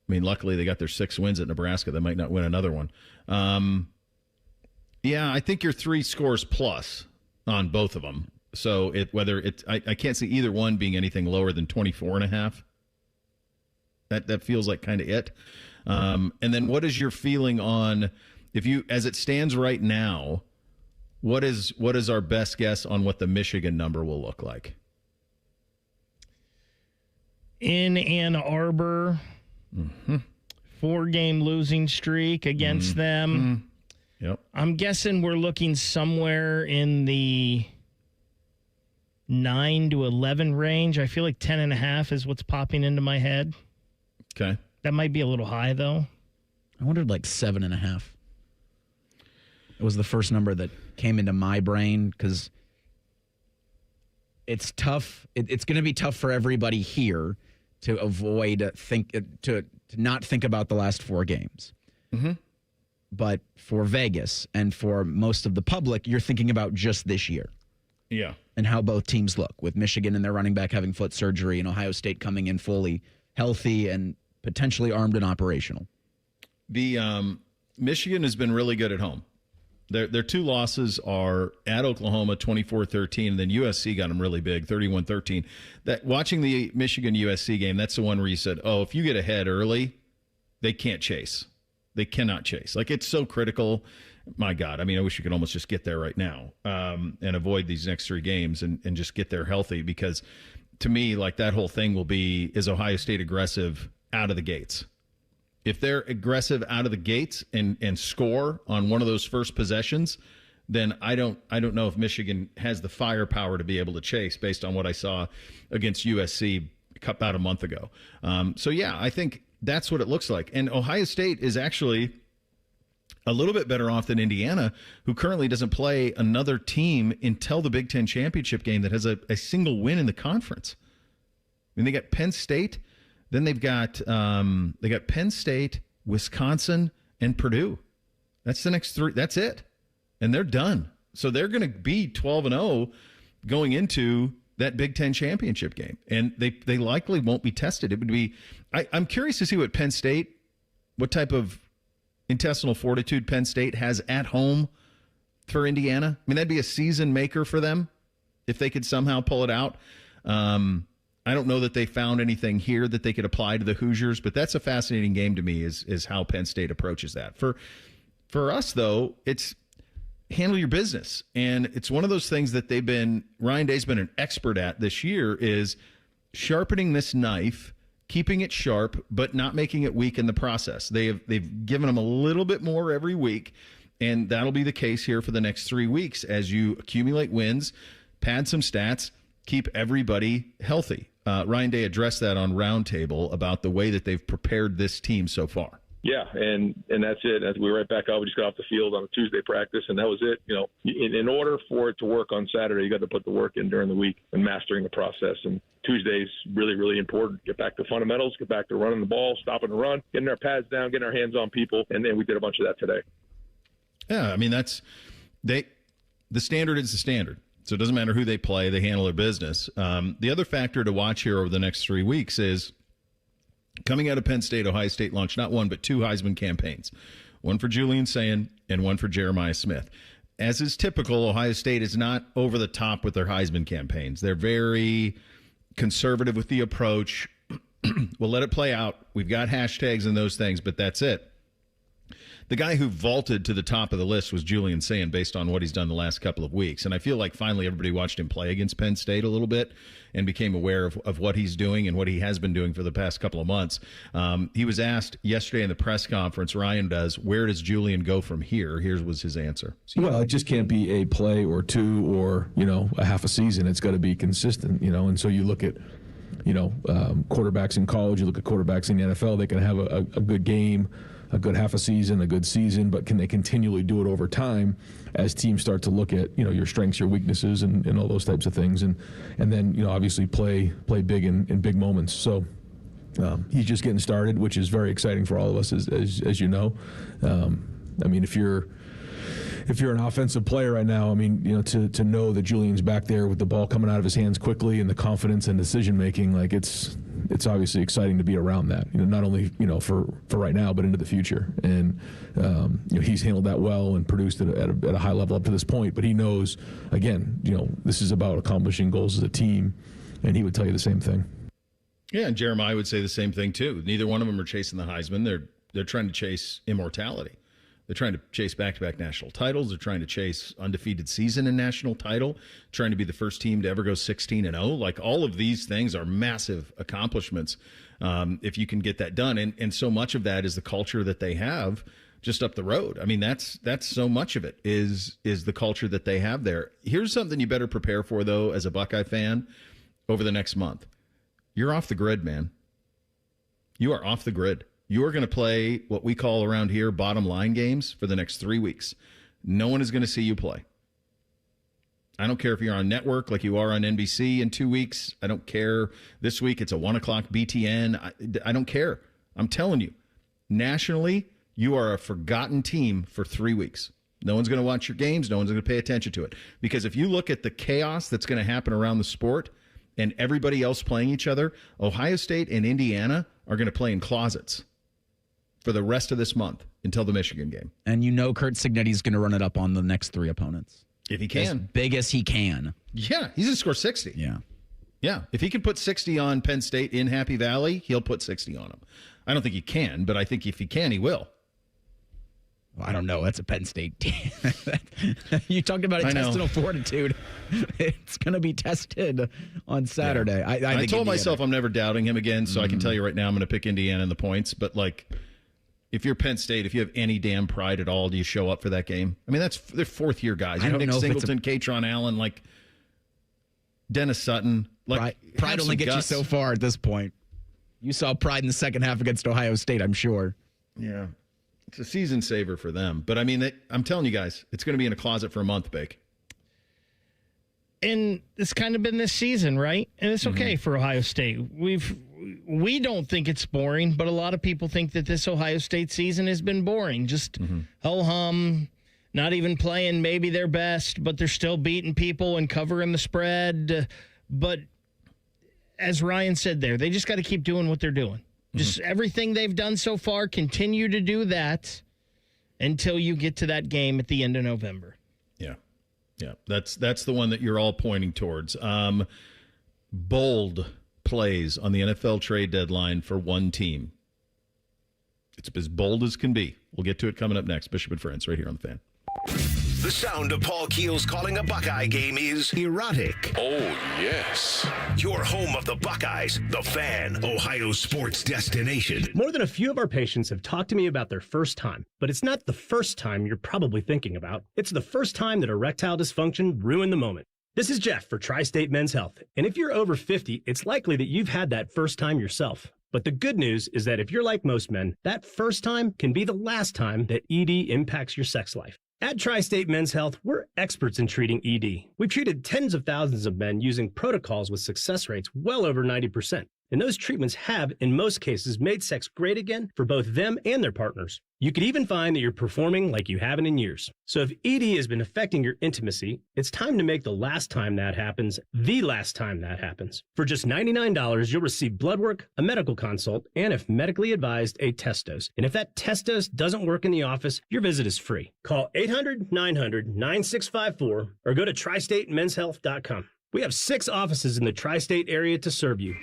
I mean, luckily they got their 6 wins at Nebraska. They might not win another one. I think you're 3 scores plus on both of them. So, I can't see either one being anything lower than 24.5. That feels like kind of it. And then what is your feeling on, as it stands right now, What is our best guess on what the Michigan number will look like? In Ann Arbor, 4-game losing streak against them. Yep. I'm guessing we're looking somewhere in the 9 to 11 range. I feel like 10.5 is what's popping into my head. Okay. That might be a little high, though. I wondered like 7.5. It was the first number that came into my brain because it's tough. It's going to be tough for everybody here to avoid to not think about the last 4 games. Mm-hmm. But for Vegas and for most of the public, you're thinking about just this year. Yeah. And how both teams look, with Michigan and their running back having foot surgery and Ohio State coming in fully healthy and potentially armed and operational. The Michigan has been really good at home. Their 2 losses are at Oklahoma, 24-13, and then USC got them really big, 31-13. That watching the Michigan-USC game, that's the one where you said, oh, if you get ahead early, they can't chase. They cannot chase. Like, it's so critical. My God, I mean, I wish you could almost just get there right now and avoid these next 3 games and just get there healthy, because to me, like, that whole thing will be, is Ohio State aggressive out of the gates? If they're aggressive out of the gates and score on one of those first possessions, then I don't know if Michigan has the firepower to be able to chase based on what I saw against USC about a month ago. So, yeah, I think that's what it looks like. And Ohio State is actually a little bit better off than Indiana, who currently doesn't play another team until the Big Ten championship game that has a single win in the conference. I mean, they got Penn State. Then they've got Penn State, Wisconsin, and Purdue. That's the next 3. That's it. And they're done. So they're going to be 12-0 going into that Big Ten championship game. And they likely won't be tested. It would be I'm curious to see what type of intestinal fortitude Penn State has at home for Indiana. I mean, that'd be a season maker for them if they could somehow pull it out. I don't know that they found anything here that they could apply to the Hoosiers, but that's a fascinating game to me is how Penn State approaches that. For us, though, it's handle your business. And it's one of those things that Ryan Day's been an expert at this year is sharpening this knife, keeping it sharp, but not making it weak in the process. They've given them a little bit more every week, and that'll be the case here for the next 3 weeks as you accumulate wins, pad some stats, keep everybody healthy. Ryan Day addressed that on Roundtable about the way that they've prepared this team so far. Yeah, and that's it. As we were right back out, we just got off the field on a Tuesday practice, and that was it. You know, in order for it to work on Saturday, you got to put the work in during the week and mastering the process. And Tuesday's really, really important. Get back to fundamentals, get back to running the ball, stopping the run, getting our pads down, getting our hands on people, and then we did a bunch of that today. Yeah, I mean, the standard is the standard. So it doesn't matter who they play, they handle their business. The other factor to watch here over the next 3 weeks is coming out of Penn State, Ohio State launched not 1 but 2 Heisman campaigns, one for Julian Sayin and one for Jeremiah Smith. As is typical, Ohio State is not over the top with their Heisman campaigns. They're very conservative with the approach. We'll let it play out. We've got hashtags and those things, but that's it. The guy who vaulted to the top of the list was Julian Sayin based on what he's done the last couple of weeks. And I feel like finally everybody watched him play against Penn State a little bit and became aware of what he's doing and what he has been doing for the past couple of months. He was asked yesterday in the press conference, Ryan does, where does Julian go from here? Here was his answer. Well, it just can't be a play or 2 or, a half a season. It's got to be consistent, and so you look at, quarterbacks in college, you look at quarterbacks in the NFL, they can have a good game, a good half a season, a good season, but can they continually do it over time as teams start to look at, your strengths, your weaknesses, and all those types of things, and then, obviously play big in big moments. So he's just getting started, which is very exciting for all of us, as you know. I mean, if you're an offensive player right now, to know that Julian's back there with the ball coming out of his hands quickly and the confidence and decision making, like it's obviously exciting to be around that. Not only for right now, but into the future. And he's handled that well and produced it at a high level up to this point. But he knows, again, this is about accomplishing goals as a team, and he would tell you the same thing. Yeah, and Jeremiah would say the same thing too. Neither one of them are chasing the Heisman. They're trying to chase immortality. They're trying to chase back-to-back national titles. They're trying to chase undefeated season and national title, trying to be the first team to ever go 16-0. Like, all of these things are massive accomplishments if you can get that done. And so much of that is the culture that they have just up the road. I mean, that's so much of it is the culture that they have there. Here's something you better prepare for, though, as a Buckeye fan over the next month. You're off the grid, man. You are off the grid. You are going to play what we call around here bottom line games for the next 3 weeks. No one is going to see you play. I don't care if you're on network like you are on NBC in 2 weeks. I don't care. This week it's a 1 o'clock BTN. I don't care. I'm telling you, nationally, you are a forgotten team for 3 weeks. No one's going to watch your games. No one's going to pay attention to it. Because if you look at the chaos that's going to happen around the sport and everybody else playing each other, Ohio State and Indiana are going to play in closets for the rest of this month until the Michigan game. And Kurt Cignetti's going to run it up on the next 3 opponents. If he can. As big as he can. Yeah, he's going to score 60. Yeah. Yeah, if he can put 60 on Penn State in Happy Valley, he'll put 60 on them. I don't think he can, but I think if he can, he will. Well, I don't know. That's a Penn State team. You talked about intestinal fortitude. It's going to be tested on Saturday. Yeah. I told myself I'm never doubting him again, so I can tell you right now I'm going to pick Indiana in the points. But, like, if you're Penn State, if you have any damn pride at all, do you show up for that game? I mean, they're fourth-year guys. Nick Singleton, Katron Allen, like Dennis Sutton. Like, pride only gets you so far at this point. You saw pride in the second half against Ohio State, I'm sure. Yeah. It's a season saver for them. But, I mean, I'm telling you guys, it's going to be in a closet for a month, Bake. And it's kind of been this season, right? And it's okay for Ohio State. We don't think it's boring, but a lot of people think that this Ohio State season has been boring. Just ho-hum, not even playing maybe their best, but they're still beating people and covering the spread. But as Ryan said there, they just got to keep doing what they're doing. Just everything they've done so far, continue to do that until you get to that game at the end of November. Yeah. Yeah, that's the one that you're all pointing towards. Bold plays on the NFL trade deadline for one team. It's as bold as can be. We'll get to it coming up next. Bishop and Friends right here on The Fan. The sound of Paul Keels calling a Buckeye game is erotic. Oh, yes. Your home of the Buckeyes, The Fan, Ohio sports destination. More than a few of our patients have talked to me about their first time, but it's not the first time you're probably thinking about. It's the first time that erectile dysfunction ruined the moment. This is Jeff for Tri-State Men's Health, and if you're over 50, it's likely that you've had that first time yourself. But the good news is that if you're like most men, that first time can be the last time that ED impacts your sex life. At Tri-State Men's Health, we're experts in treating ED. We've treated tens of thousands of men using protocols with success rates well over 90%. And those treatments have, in most cases, made sex great again for both them and their partners. You could even find that you're performing like you haven't in years. So if ED has been affecting your intimacy, it's time to make the last time that happens the last time that happens. For just $99, you'll receive blood work, a medical consult, and if medically advised, a test dose. And if that test dose doesn't work in the office, your visit is free. Call 800-900-9654 or go to tristatemenshealth.com. We have 6 offices in the tri-state area to serve you.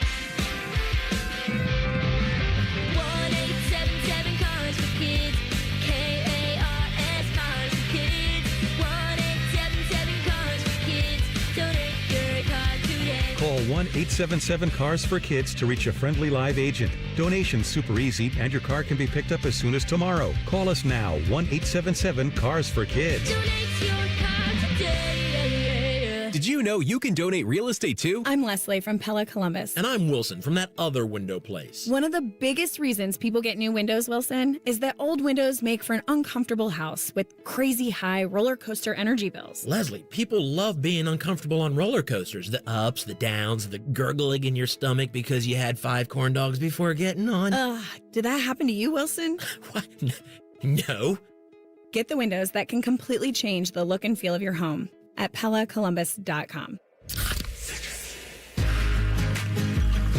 Call 1-877-CARS-FOR-KIDS to reach a friendly live agent. Donation's super easy, and your car can be picked up as soon as tomorrow. Call us now, 1-877-CARS-FOR-KIDS. Did you know you can donate real estate too? I'm Leslie from Pella Columbus. And I'm Wilson from that other window place. One of the biggest reasons people get new windows, Wilson, is that old windows make for an uncomfortable house with crazy high roller coaster energy bills. Leslie, people love being uncomfortable on roller coasters. The ups, the downs, the gurgling in your stomach because you had 5 corn dogs before getting on. Did that happen to you, Wilson? What? No. Get the windows that can completely change the look and feel of your home at PellaColumbus.com.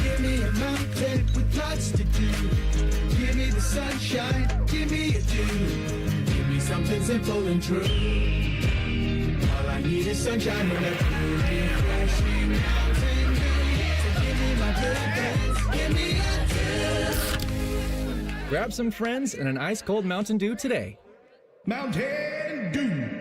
Give me a mountain with lots to do. Give me the sunshine, give me a dew. Give me something simple and true. All I need is sunshine and a pretty crashing mountain dew. So give me my good friends, give me a dew. Grab some friends and an ice cold Mountain Dew today. Mountain Dew.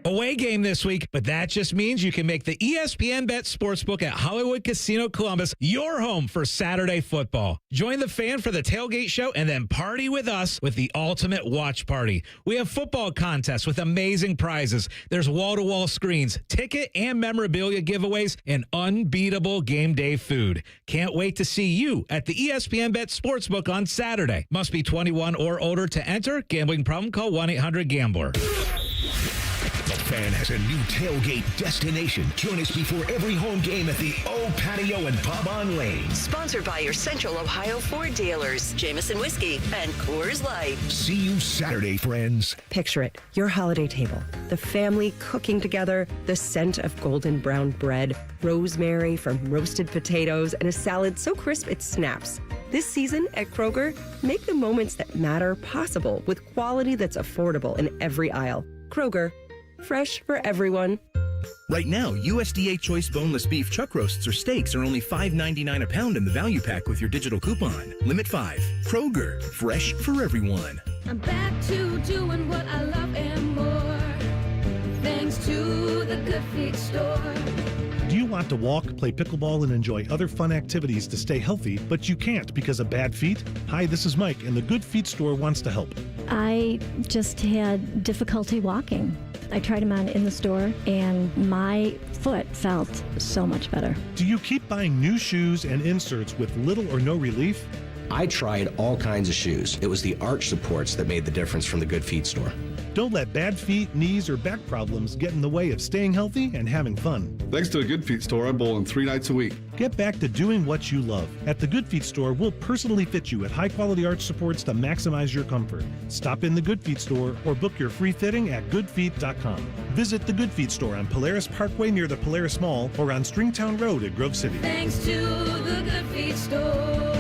Away game this week, but that just means you can make the ESPN Bet Sportsbook at Hollywood Casino Columbus your home for Saturday football. Join the fan for the tailgate show and then party with us with the ultimate watch party. We have football contests with amazing prizes. There's wall-to-wall screens, ticket and memorabilia giveaways, and unbeatable game day food. Can't wait to see you at the ESPN Bet Sportsbook on Saturday. Must be 21 or older to enter. Gambling problem? Call 1-800-GAMBLER. The Fan has a new tailgate destination. Join us before every home game at the O Patio and Pub on Lane. Sponsored by your Central Ohio Ford dealers, Jameson Whiskey and Coors Light. See you Saturday, friends. Picture it, your holiday table, the family cooking together, the scent of golden brown bread, rosemary from roasted potatoes, and a salad so crisp it snaps. This season at Kroger, make the moments that matter possible with quality that's affordable in every aisle. Kroger, fresh for everyone. Right now, USDA Choice Boneless Beef Chuck Roasts or Steaks are only $5.99 a pound in the value pack with your digital coupon. Limit 5. Kroger, fresh for everyone. I'm back to doing what I love and more, thanks to the Good Feet store. Do you want to walk, play pickleball, and enjoy other fun activities to stay healthy, but you can't because of bad feet? Hi, this is Mike, and the Good Feet store wants to help. I just had difficulty walking. I tried them on in the store, and my foot felt so much better. Do you keep buying new shoes and inserts with little or no relief? I tried all kinds of shoes. It was the arch supports that made the difference from the Good Feet store. Don't let bad feet, knees, or back problems get in the way of staying healthy and having fun. Thanks to a Good Feet store, I bowl in 3 nights a week. Get back to doing what you love. At the Good Feet store, we'll personally fit you at high-quality arch supports to maximize your comfort. Stop in the Good Feet store or book your free fitting at goodfeet.com. Visit the Good Feet store on Polaris Parkway near the Polaris Mall or on Stringtown Road at Grove City. Thanks to the Good Feet store.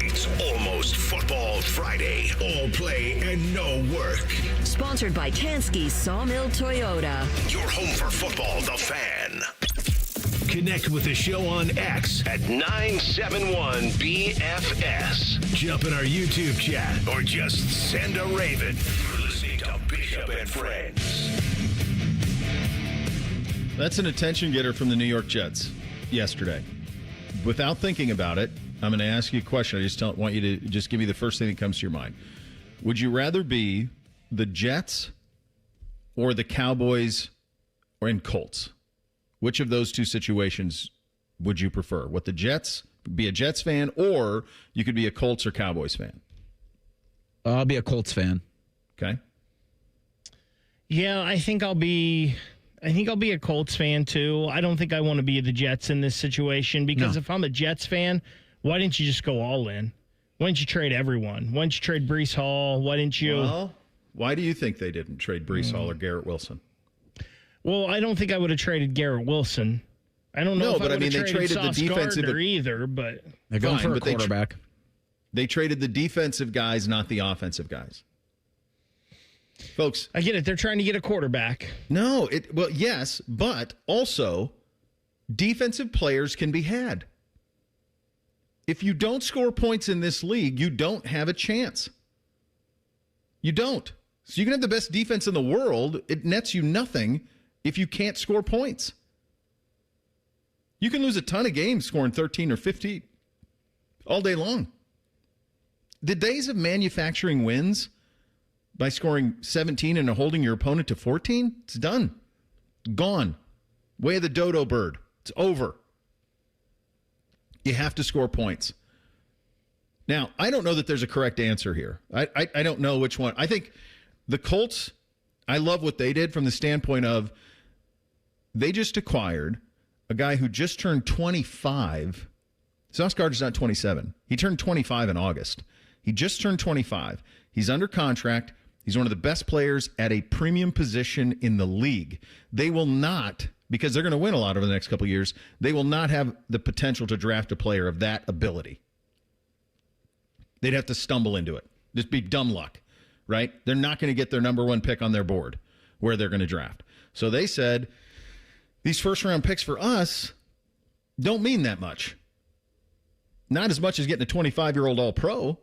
It's almost Football Friday. All play and no work. Sponsored by Tansky Sawmill Toyota. Your home for football, The Fan. Connect with the show on X at 971BFS. Jump in our YouTube chat or just send a raven. You're listening to Bishop and Friends. That's an attention getter from the New York Jets yesterday. Without thinking about it, I'm going to ask you a question. I just want you to just give me the first thing that comes to your mind. Would you rather be the Jets or the Cowboys or in Colts? Which of those two situations would you prefer? What the Jets, be a Jets fan, or you could be a Colts or Cowboys fan? I'll be a Colts fan. Okay. Yeah, I think I'll be a Colts fan too. I don't think I want to be the Jets in this situation because if I'm a Jets fan, why didn't you just go all in? Why didn't you trade everyone? Why didn't you trade Breece Hall? Why didn't you? Well, why do you think they didn't trade Breece Hall or Garrett Wilson? Well, I don't think I would have traded Garrett Wilson. I don't know. No, but I mean, they traded the defensive either. But they're going for a quarterback. They traded the defensive guys, not the offensive guys. Folks, I get it. They're trying to get a quarterback. No, well, yes, but also defensive players can be had. If you don't score points in this league, you don't have a chance. You don't. So you can have the best defense in the world. It nets you nothing if you can't score points. You can lose a ton of games scoring 13 or 15 all day long. The days of manufacturing wins by scoring 17 and holding your opponent to 14, it's done. Gone. Way of the dodo bird. It's over. You have to score points. Now, I don't know that there's a correct answer here. I don't know which one. I think the Colts, I love what they did from the standpoint of they just acquired a guy who just turned 25. Sauce Gardner's not 27. He turned 25 in August. He just turned 25. He's under contract. He's one of the best players at a premium position in the league. They will not, because they're going to win a lot over the next couple of years, they will not have the potential to draft a player of that ability. They'd have to stumble into it. Just be dumb luck, right? They're not going to get their number one pick on their board where they're going to draft. So they said, these first-round picks for us don't mean that much. Not as much as getting a 25-year-old All-Pro.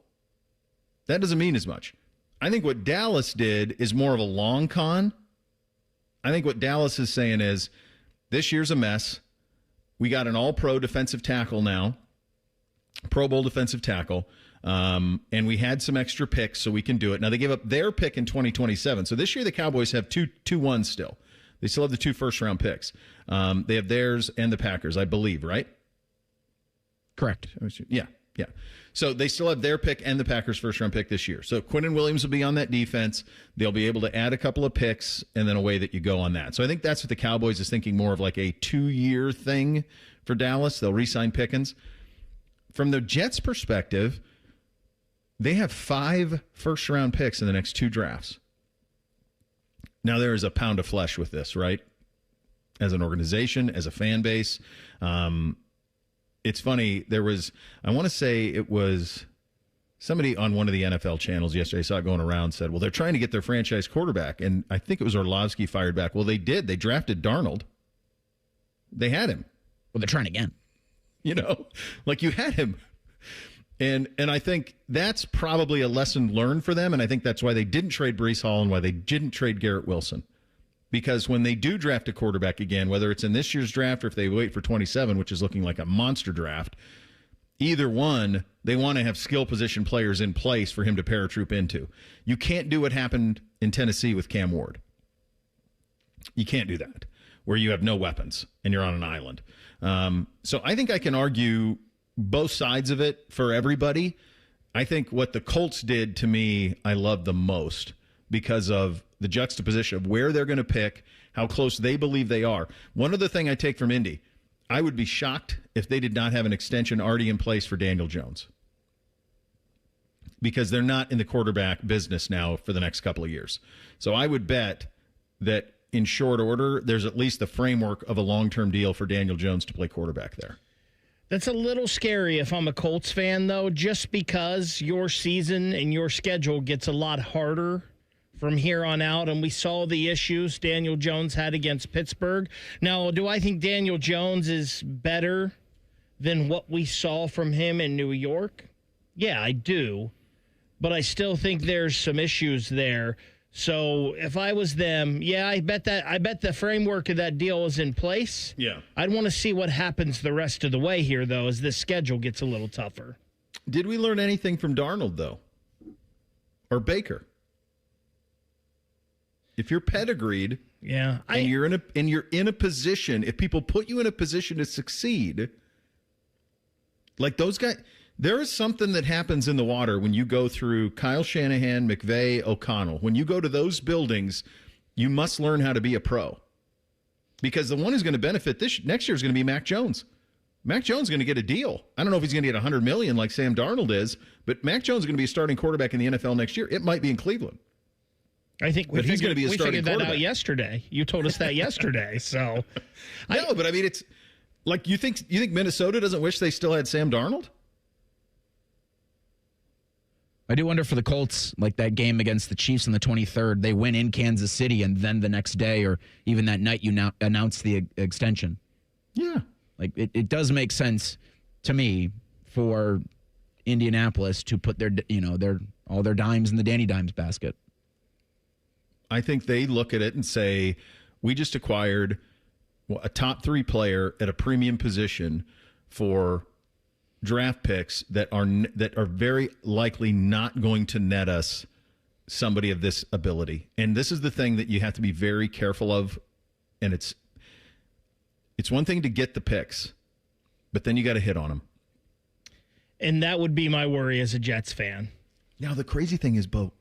That doesn't mean as much. I think what Dallas did is more of a long con. I think what Dallas is saying is this year's a mess. We got an all-pro defensive tackle now, Pro Bowl defensive tackle, and we had some extra picks so we can do it. Now, they gave up their pick in 2027. So this year the Cowboys have two ones still. They still have the 2 first-round picks. They have theirs and the Packers, I believe, right? Correct. Yeah. So they still have their pick and the Packers' first-round pick this year. So Quinnen Williams will be on that defense. They'll be able to add a couple of picks, and then away that you go on that. So I think that's what the Cowboys is thinking, more of like a 2-year thing for Dallas. They'll re-sign Pickens. From the Jets' perspective, they have 5 first-round picks in the next 2 drafts. Now, there is a pound of flesh with this, right? As an organization, as a fan base. It's funny, I want to say it was somebody on one of the NFL channels yesterday, I saw it going around, said, well, they're trying to get their franchise quarterback. And I think it was Orlovsky fired back. Well, they did. They drafted Darnold. They had him. Well, they're trying again. Like you had him. And I think that's probably a lesson learned for them. And I think that's why they didn't trade Breece Hall and why they didn't trade Garrett Wilson. Because when they do draft a quarterback again, whether it's in this year's draft or if they wait for 27, which is looking like a monster draft, either one, they want to have skill position players in place for him to paratroop into. You can't do what happened in Tennessee with Cam Ward. You can't do that, where you have no weapons and you're on an island. So I think I can argue both sides of it for everybody. I think what the Colts did to me, I love the most because of the juxtaposition of where they're going to pick, how close they believe they are. One other thing I take from Indy, I would be shocked if they did not have an extension already in place for Daniel Jones, because they're not in the quarterback business now for the next couple of years. So I would bet that in short order, there's at least the framework of a long-term deal for Daniel Jones to play quarterback there. That's a little scary if I'm a Colts fan, though, just because your season and your schedule gets a lot harder from here on out, and we saw the issues Daniel Jones had against Pittsburgh. Now, do I think Daniel Jones is better than what we saw from him in New York? Yeah, I do, but I still think there's some issues there. So if I was them, I bet the framework of that deal is in place. Yeah. I'd want to see what happens the rest of the way here, though, as this schedule gets a little tougher. Did we learn anything from Darnold, though? Or Baker? If you're pedigreed, and you're in a position, if people put you in a position to succeed, like those guys, there is something that happens in the water when you go through Kyle Shanahan, McVay, O'Connell. When you go to those buildings, you must learn how to be a pro, because the one who's going to benefit next year is going to be Mac Jones. Mac Jones is going to get a deal. I don't know if he's going to get $100 million like Sam Darnold is, but Mac Jones is going to be a starting quarterback in the NFL next year. It might be in Cleveland. I think we figured that out yesterday. You told us that yesterday. So, but I mean, it's like you think Minnesota doesn't wish they still had Sam Darnold? I do wonder for the Colts, like that game against the Chiefs on the 23rd, they win in Kansas City, and then the next day or even that night you now announce the extension. Yeah. Like it does make sense to me for Indianapolis to put all their dimes in the Danny Dimes basket. I think they look at it and say, we just acquired a top 3 player at a premium position for draft picks that are very likely not going to net us somebody of this ability. And this is the thing that you have to be very careful of. And it's one thing to get the picks, but then you got to hit on them. And that would be my worry as a Jets fan. Now, the crazy thing is, go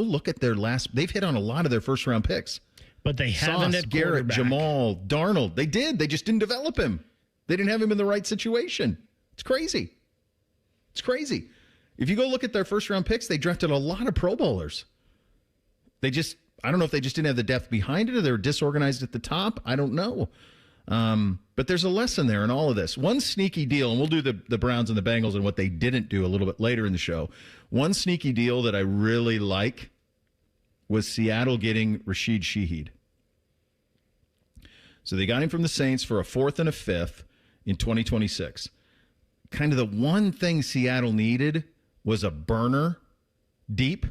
look at their they've hit on a lot of their first round picks. But they haven't at Garrett, Jamal, Darnold. They just didn't develop him. They didn't have him in the right situation. It's crazy. If you go look at their first round picks, they drafted a lot of Pro Bowlers. I don't know if they just didn't have the depth behind it or they were disorganized at the top. I don't know. But there's a lesson there in all of this. One sneaky deal, and we'll do the Browns and the Bengals and what they didn't do a little bit later in the show. One sneaky deal that I really like was Seattle getting Rashid Shaheed. So they got him from the Saints for a 4th and a 5th in 2026. Kind of the one thing Seattle needed was a burner deep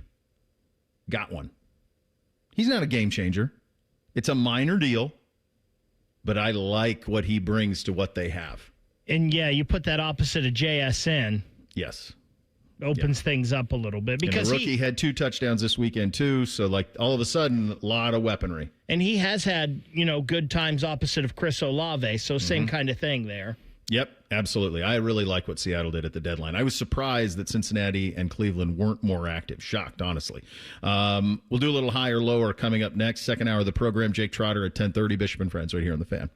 got one. He's not a game changer. It's a minor deal, but I like what he brings to what they have. And, yeah, you put that opposite of JSN. Yes. Opens things up a little bit. Because and the rookie had 2 touchdowns this weekend, too, so, like, all of a sudden, a lot of weaponry. And he has had, good times opposite of Chris Olave, so same kind of thing there. Yep, absolutely. I really like what Seattle did at the deadline. I was surprised that Cincinnati and Cleveland weren't more active. Shocked, honestly. We'll do a little higher, lower coming up next. Second hour of the program, Jake Trotter at 10:30, Bishop and Friends right here on The Fan.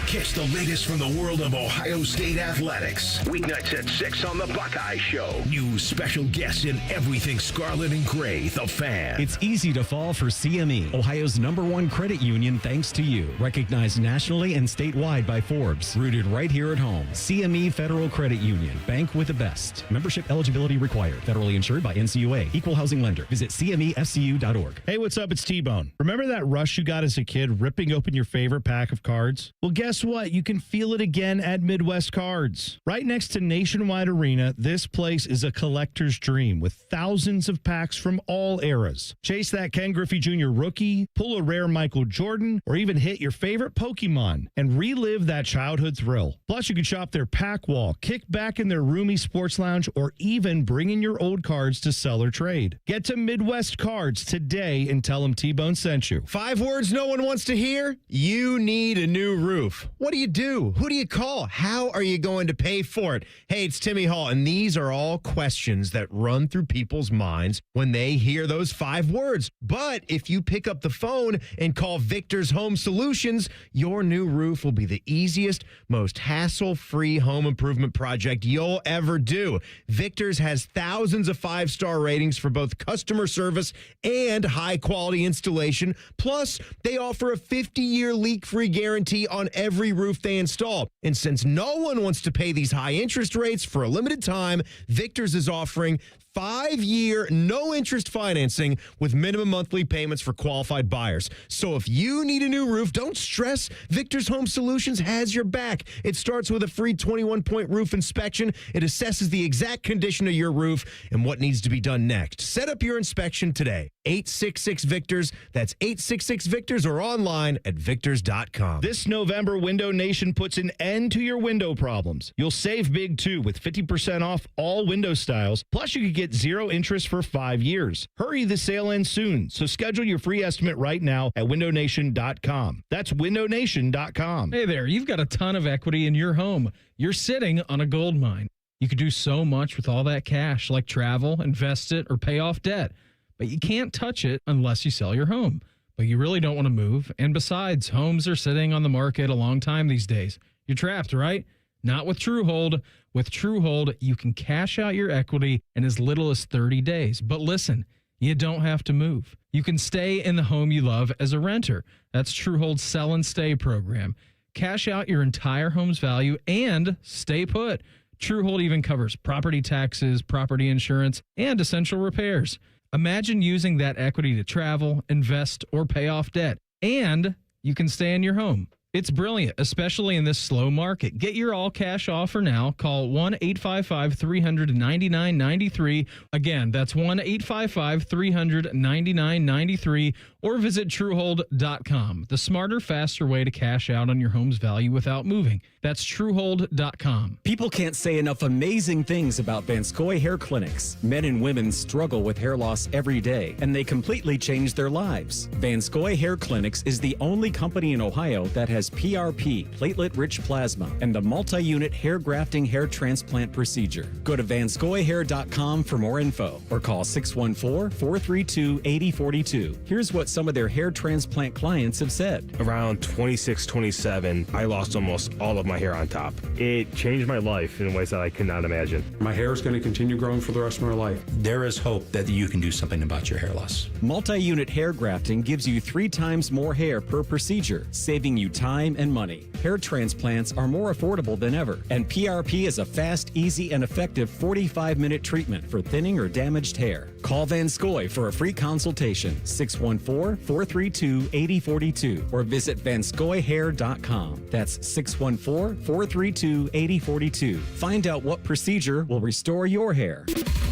Catch the latest from the world of Ohio State athletics. Weeknights at 6 on the Buckeye Show. News, special guests, and everything scarlet and gray. The Fan. It's easy to fall for CME, Ohio's #1 credit union, thanks to you. Recognized nationally and statewide by Forbes. Rooted right here at home. CME Federal Credit Union. Bank with the best. Membership eligibility required. Federally insured by NCUA. Equal housing lender. Visit CMEFCU.org. Hey, what's up? It's T-Bone. Remember that rush you got as a kid ripping open your favorite pack of cards? Well, guess what? You can feel it again at Midwest Cards. Right next to Nationwide Arena, this place is a collector's dream with thousands of packs from all eras. Chase that Ken Griffey Jr. rookie, pull a rare Michael Jordan, or even hit your favorite Pokemon and relive that childhood thrill. Plus, you can shop their pack wall, kick back in their roomy sports lounge, or even bring in your old cards to sell or trade. Get to Midwest Cards today and tell them T-Bone sent you. 5 words no one wants to hear? You need a new roof. What do you do? Who do you call? How are you going to pay for it? Hey, it's Timmy Hall, and these are all questions that run through people's minds when they hear those 5 words. But if you pick up the phone and call Victor's Home Solutions, your new roof will be the easiest, most hassle-free home improvement project you'll ever do. Victor's has thousands of 5-star ratings for both customer service and high-quality installation. Plus, they offer a 50-year leak-free guarantee on every roof they install. And since no one wants to pay these high interest rates for a limited time, Victor's is offering 5-year, no-interest financing with minimum monthly payments for qualified buyers. So if you need a new roof, don't stress. Victor's Home Solutions has your back. It starts with a free 21-point roof inspection. It assesses the exact condition of your roof and what needs to be done next. Set up your inspection today. 866-VICTORS. That's 866-VICTORS or online at victors.com. This November, Window Nation puts an end to your window problems. You'll save big, too, with 50% off all window styles. Plus, you could get 0 interest for 5 years. Hurry, the sale ends soon. So schedule your free estimate right now at windownation.com. That's windownation.com. Hey there, you've got a ton of equity in your home. You're sitting on a gold mine. You could do so much with all that cash, like travel, invest it, or pay off debt. But you can't touch it unless you sell your home. But you really don't want to move. And besides, homes are sitting on the market a long time these days. You're trapped, right? Not with TrueHold. With TrueHold, you can cash out your equity in as little as 30 days. But listen, you don't have to move. You can stay in the home you love as a renter. That's TrueHold's Sell and Stay program. Cash out your entire home's value and stay put. TrueHold even covers property taxes, property insurance, and essential repairs. Imagine using that equity to travel, invest, or pay off debt, and you can stay in your home. It's brilliant, especially in this slow market. Get your all-cash offer now. Call 1-855-300-9993. Again, that's 1-855-300-9993, or visit TrueHold.com. The smarter, faster way to cash out on your home's value without moving. That's TrueHold.com. People can't say enough amazing things about Vanscoy Hair Clinics. Men and women struggle with hair loss every day, and they completely change their lives. Vanscoy Hair Clinics is the only company in Ohio that has PRP, platelet-rich plasma, and the multi-unit hair grafting hair transplant procedure. Go to vanscoyhair.com for more info, or call 614-432-8042. Here's what some of their hair transplant clients have said. Around 26, 27, I lost almost all of my hair on top. It changed my life in ways that I could not imagine. My hair is going to continue growing for the rest of my life. There is hope that you can do something about your hair loss. Multi-unit hair grafting gives you 3 times more hair per procedure, saving you time and money. Hair transplants are more affordable than ever, and PRP is a fast, easy, and effective 45-minute treatment for thinning or damaged hair. Call Vanscoy for a free consultation, 614-432-8042, or visit vanscoyhair.com. That's 614-432-8042. Find out what procedure will restore your hair.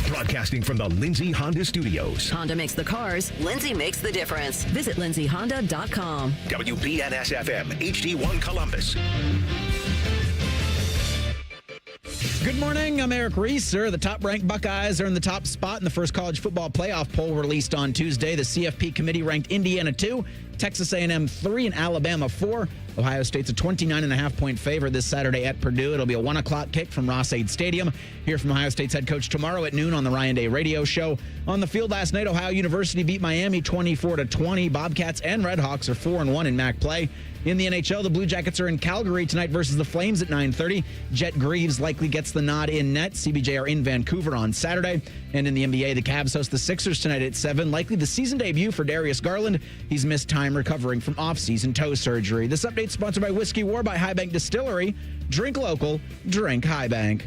Broadcasting from the Lindsay Honda Studios. Honda makes the cars. Lindsay makes the difference. Visit lindsayhonda.com. WBNS-FM, HD1 Columbus. Good morning. I'm Eric Reeser. The top-ranked Buckeyes are in the top spot in the first college football playoff poll released on Tuesday. The CFP committee ranked Indiana 2, Texas A&M 3, and Alabama 4. Ohio State's a 29.5-point favorite this Saturday at Purdue. It'll be a 1 o'clock kick from Ross-Ade Stadium. Hear from Ohio State's head coach tomorrow at noon on the Ryan Day radio show. On the field last night, Ohio University beat Miami 24-20. Bobcats and Redhawks are 4-1 in MAC play. In the NHL, the Blue Jackets are in Calgary tonight versus the Flames at 9:30. Jet Greaves likely gets the nod in net. CBJ are in Vancouver on Saturday. And in the NBA, the Cavs host the Sixers tonight at 7. Likely the season debut for Darius Garland. He's missed time recovering from off-season toe surgery. This update sponsored by Whiskey War by High Bank Distillery. Drink local, drink High Bank.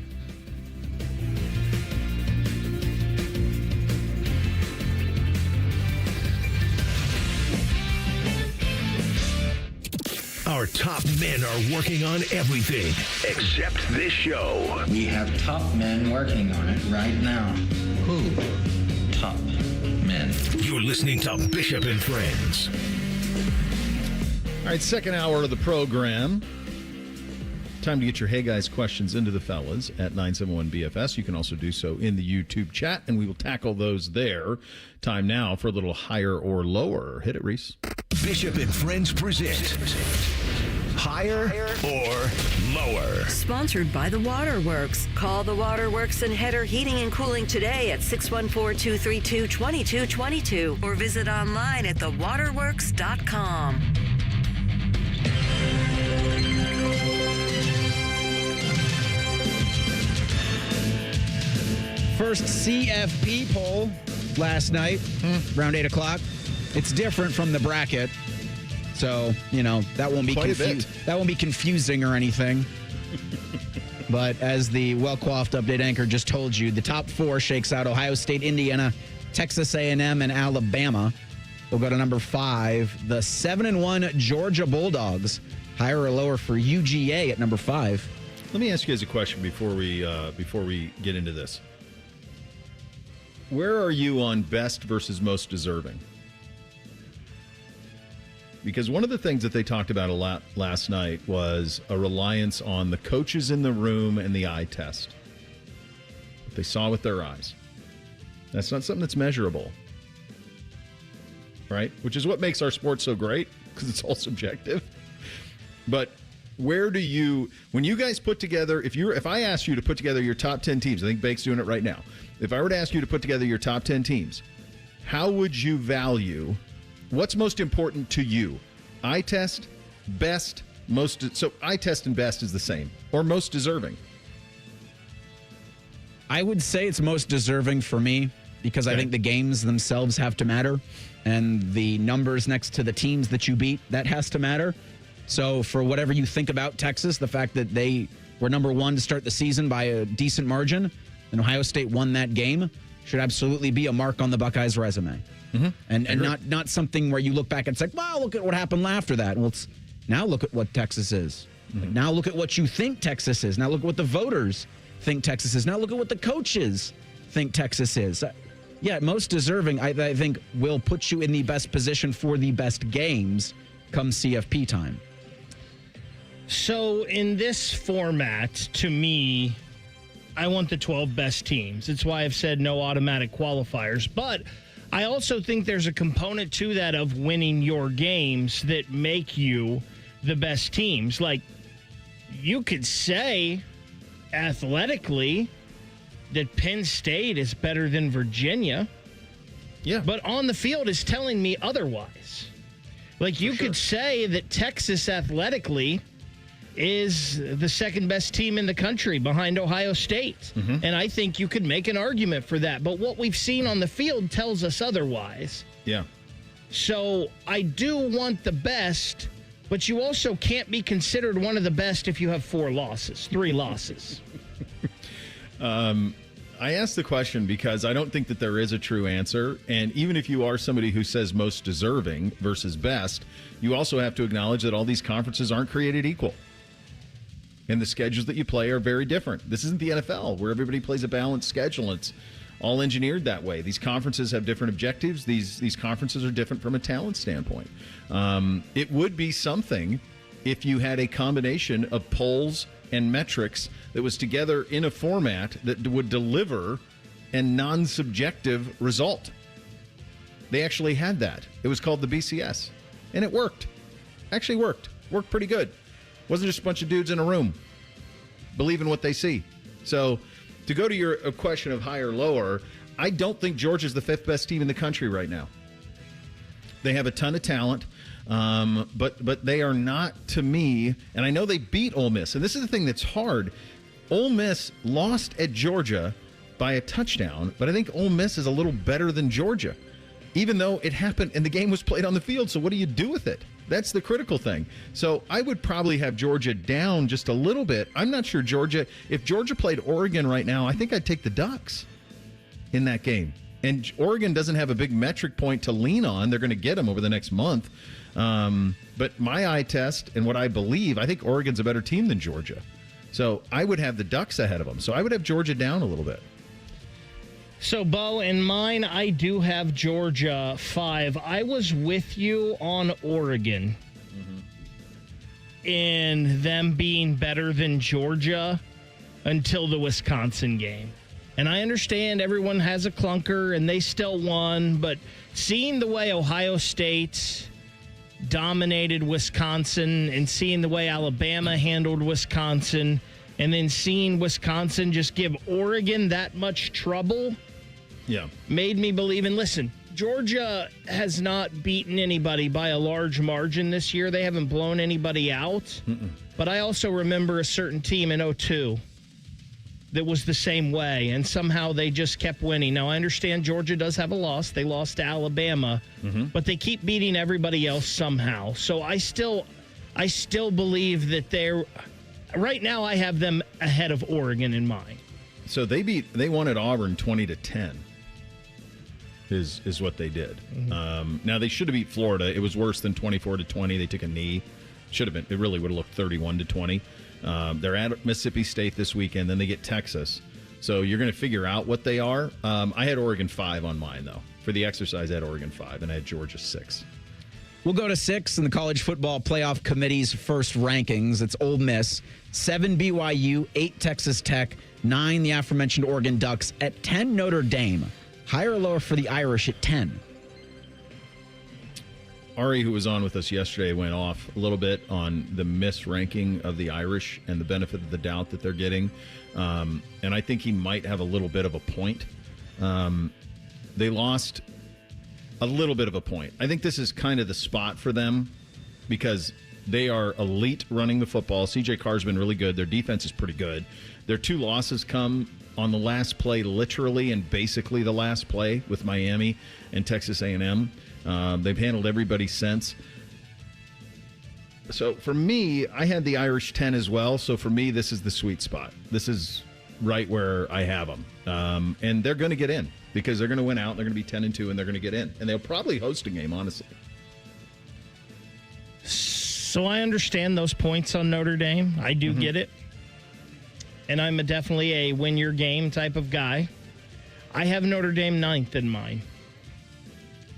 Our top men are working on everything except this show. We have top men working on it right now. Who? Top men. You're listening to Bishop and Friends. All right, second hour of the program. Time to get your Hey Guys questions into the fellas at 971-BFS. You can also do so in the YouTube chat, and we will tackle those there. Time now for a little higher or lower. Hit it, Reese. Bishop and Friends present Higher or Lower. Sponsored by the Waterworks. Call the Waterworks and Header Heating and Cooling today at 614-232-2222 or visit online at thewaterworks.com. First CFP poll last night, around 8 o'clock. It's different from the bracket, so, that won't be that won't be confusing or anything. But as the well-coiffed update anchor just told you, the top 4 shakes out Ohio State, Indiana, Texas A&M, and Alabama. We'll go to number 5, the 7-1 Georgia Bulldogs. Higher or lower for UGA at number 5. Let me ask you guys a question before we get into this. Where are you on best versus most deserving? Because one of the things that they talked about a lot last night was a reliance on the coaches in the room and the eye test. What they saw with their eyes. That's not something that's measurable. Right? Which is what makes our sport so great, because it's all subjective. But where do you, when you guys put together, if I asked you to put together your top 10 teams, I think Bake's doing it right now. If I were to ask you to put together your top 10 teams, how would you value what's most important to you? Eye test, best, most. So eye test and best is the same, or most deserving. I would say it's most deserving for me because I think the games themselves have to matter, and the numbers next to the teams that you beat, that has to matter. So for whatever you think about Texas, the fact that they were number 1 to start the season by a decent margin, and Ohio State won that game, should absolutely be a mark on the Buckeyes' resume. Mm-hmm. And not something where you look back and say, wow, look at what happened after that. Well, it's now look at what Texas is. Mm-hmm. Now look at what you think Texas is. Now look at what the voters think Texas is. Now look at what the coaches think Texas is. Yeah, most deserving, I think, will put you in the best position for the best games come CFP time. So in this format, to me, I want the 12 best teams. It's why I've said no automatic qualifiers. But I also think there's a component to that of winning your games that make you the best teams. Like, you could say athletically that Penn State is better than Virginia. Yeah. But on the field is telling me otherwise. Like, you could say that Texas athletically is the second best team in the country behind Ohio State. Mm-hmm. And I think you could make an argument for that. But what we've seen on the field tells us otherwise. Yeah. So I do want the best, but you also can't be considered one of the best if you have 3 losses. I asked the question because I don't think that there is a true answer. And even if you are somebody who says most deserving versus best, you also have to acknowledge that all these conferences aren't created equal. And the schedules that you play are very different. This isn't the NFL where everybody plays a balanced schedule. It's all engineered that way. These conferences have different objectives. These conferences are different from a talent standpoint. It would be something if you had a combination of polls and metrics that was together in a format that would deliver a non-subjective result. They actually had that. It was called the BCS, and it worked. Actually worked. Worked pretty good. Wasn't just a bunch of dudes in a room believing what they see. So to go to your question of higher or lower, I don't think Georgia's the 5th best team in the country right now. They have a ton of talent, but they are not, to me, and I know they beat Ole Miss, and this is the thing that's hard. Ole Miss lost at Georgia by a touchdown, but I think Ole Miss is a little better than Georgia, even though it happened and the game was played on the field. So what do you do with it? That's the critical thing. So I would probably have Georgia down just a little bit. I'm not sure if Georgia played Oregon right now, I think I'd take the Ducks in that game. And Oregon doesn't have a big metric point to lean on. They're going to get them over the next month. But my eye test and what I believe, I think Oregon's a better team than Georgia. So I would have the Ducks ahead of them. So I would have Georgia down a little bit. So, Bo, in mine, I do have Georgia 5. I was with you on Oregon in them being better than Georgia until the Wisconsin game. And I understand everyone has a clunker and they still won, but seeing the way Ohio State dominated Wisconsin and seeing the way Alabama handled Wisconsin and then seeing Wisconsin just give Oregon that much trouble made me believe. And listen, Georgia has not beaten anybody by a large margin this year. They haven't blown anybody out. But I also remember a certain team in 2002 that was the same way, and somehow they just kept winning. Now, I understand Georgia does have a loss. They lost to Alabama, but they keep beating everybody else somehow. So I still believe that they're right now. I have them ahead of Oregon in mine. So they won at Auburn 20-10. Is what they did. Now they should have beat Florida. It was worse than 24-20. They took a knee. Should have been. It really would have looked 31-20. They're at Mississippi State this weekend. Then they get Texas. So you're going to figure out what they are. I had Oregon 5 on mine though. For the exercise, I had Oregon 5, and I had Georgia 6. We'll go to 6 in the College Football Playoff Committee's first rankings. It's Ole Miss, 7 BYU, 8 Texas Tech, 9 the aforementioned Oregon Ducks, at 10 Notre Dame. Higher or lower for the Irish at 10? Ari, who was on with us yesterday, went off a little bit on the misranking of the Irish and the benefit of the doubt that they're getting. And I think he might have a little bit of a point. They lost a little bit of a point. I think this is kind of the spot for them because they are elite running the football. CJ Carr's been really good. Their defense is pretty good. Their 2 losses come on the last play, literally, and basically the last play with Miami and Texas A&M. They've handled everybody since. So for me, I had the Irish 10 as well. So for me, this is the sweet spot. This is right where I have them. And they're going to get in because they're going to win out. They're going to be 10-2, and they're going to get in. And they'll probably host a game, honestly. So I understand those points on Notre Dame. I do get it. And I'm definitely a win your game type of guy. I have Notre Dame 9th in mine.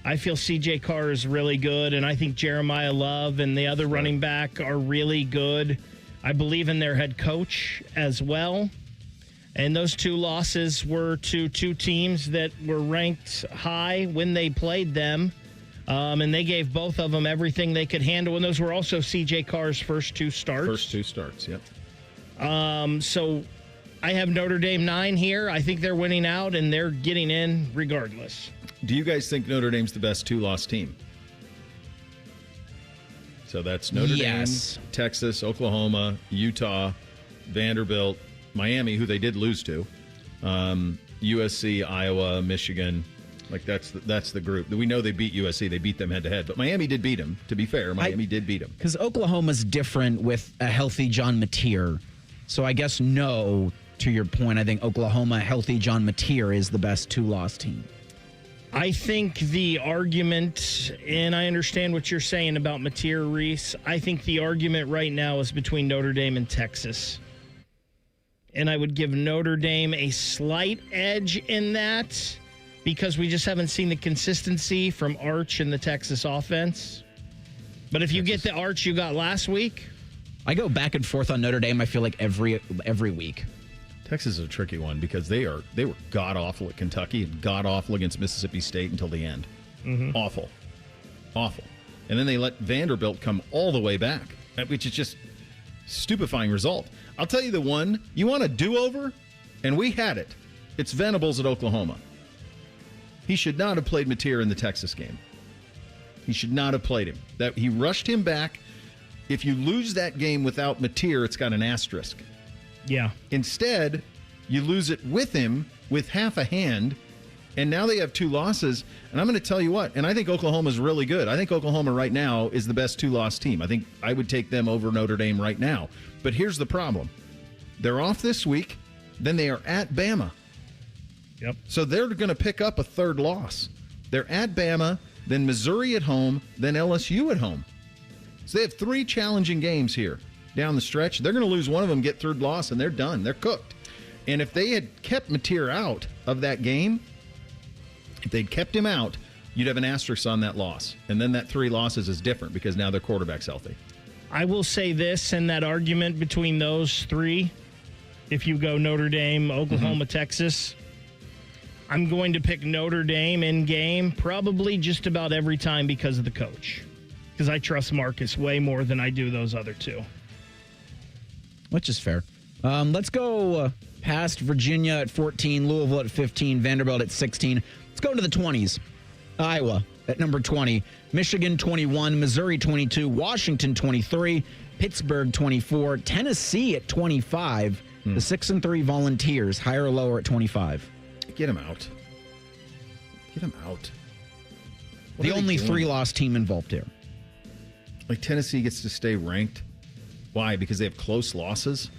I feel CJ Carr is really good, and I think Jeremiah Love and the other running back are really good. I believe in their head coach as well. And those 2 losses were to 2 teams that were ranked high when they played them. And they gave both of them everything they could handle. And those were also CJ Carr's first 2 starts. First 2 starts, yep. So I have Notre Dame 9 here. I think they're winning out, and they're getting in regardless. Do you guys think Notre Dame's the best 2-loss team? So that's Notre Dame, Texas, Oklahoma, Utah, Vanderbilt, Miami, who they did lose to, USC, Iowa, Michigan. Like that's the group. We know they beat USC. They beat them head-to-head. But Miami did beat them, to be fair. Miami did beat them. Because Oklahoma's different with a healthy John Mateer. So I guess no, to your point, I think Oklahoma, healthy John Mateer, is the best 2-loss team. I think the argument, and I understand what you're saying about Mateer, Reese, I think the argument right now is between Notre Dame and Texas. and I would give Notre Dame a slight edge in that because we just haven't seen the consistency from Arch in the Texas offense. But if you get the Arch you got last week, I go back and forth on Notre Dame, I feel like every week. Texas is a tricky one because they were god-awful at Kentucky and god-awful against Mississippi State until the end. Mm-hmm. Awful. And then they let Vanderbilt come all the way back, which is just stupefying result. I'll tell you the one, you want a do-over? And we had it. It's Venables at Oklahoma. He should not have played Mateer in the Texas game. He should not have played him. He rushed him back. If you lose that game without Mateer, it's got an asterisk. Yeah. Instead, you lose it with him with half a hand, and now they have 2 losses. And I'm going to tell you what, and I think Oklahoma's really good. I think Oklahoma right now is the best 2-loss team. I think I would take them over Notre Dame right now. But here's the problem. They're off this week, then they are at Bama. Yep. So they're going to pick up a 3rd loss. They're at Bama, then Missouri at home, then LSU at home. So they have 3 challenging games here down the stretch. They're going to lose one of them, get 3rd loss, and they're done. They're cooked. And if they had kept Mateer out of that game, if they'd kept him out, you'd have an asterisk on that loss. And then that 3 losses is different because now their quarterback's healthy. I will say this in that argument between those 3, if you go Notre Dame, Oklahoma, Texas, I'm going to pick Notre Dame in game probably just about every time because of the coach. Because I trust Marcus way more than I do those other 2. Which is fair. Let's go past Virginia at 14, Louisville at 15, Vanderbilt at 16. Let's go into the 20s. Iowa at number 20, Michigan 21, Missouri 22, Washington 23, Pittsburgh 24, Tennessee at 25, the 6-3 Volunteers, higher or lower at 25. Get him out. Get him out. The only 3-loss team involved here. Like Tennessee gets to stay ranked. Why? Because they have close losses.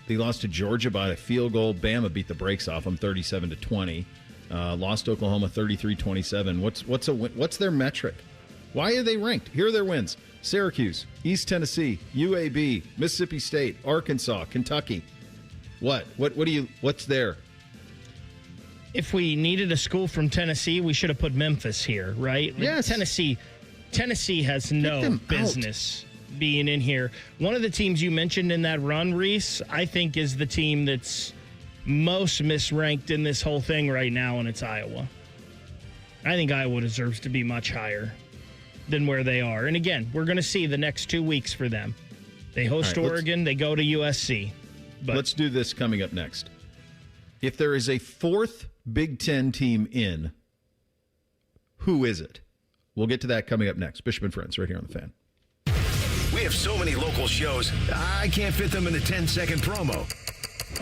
They lost to Georgia by a field goal. Bama beat the brakes off them 37-20. Lost to Oklahoma 33-27. What's their metric? Why are they ranked? Here are their wins: Syracuse, Tennessee, UAB, Mississippi State, Arkansas, Kentucky. What's there? If we needed a school from Tennessee, we should have put Memphis here, right? Yes. Tennessee has no business being in here. One of the teams you mentioned in that run, Reese, I think is the team that's most misranked in this whole thing right now, and it's Iowa. I think Iowa deserves to be much higher than where they are. And again, we're going to see the next 2 weeks for them. They host Oregon, they go to USC. But let's do this coming up next. If there is a 4th Big Ten team in, who is it? We'll get to that coming up next. Bishop and Friends, right here on The Fan. We have so many local shows, I can't fit them in a 10-second promo.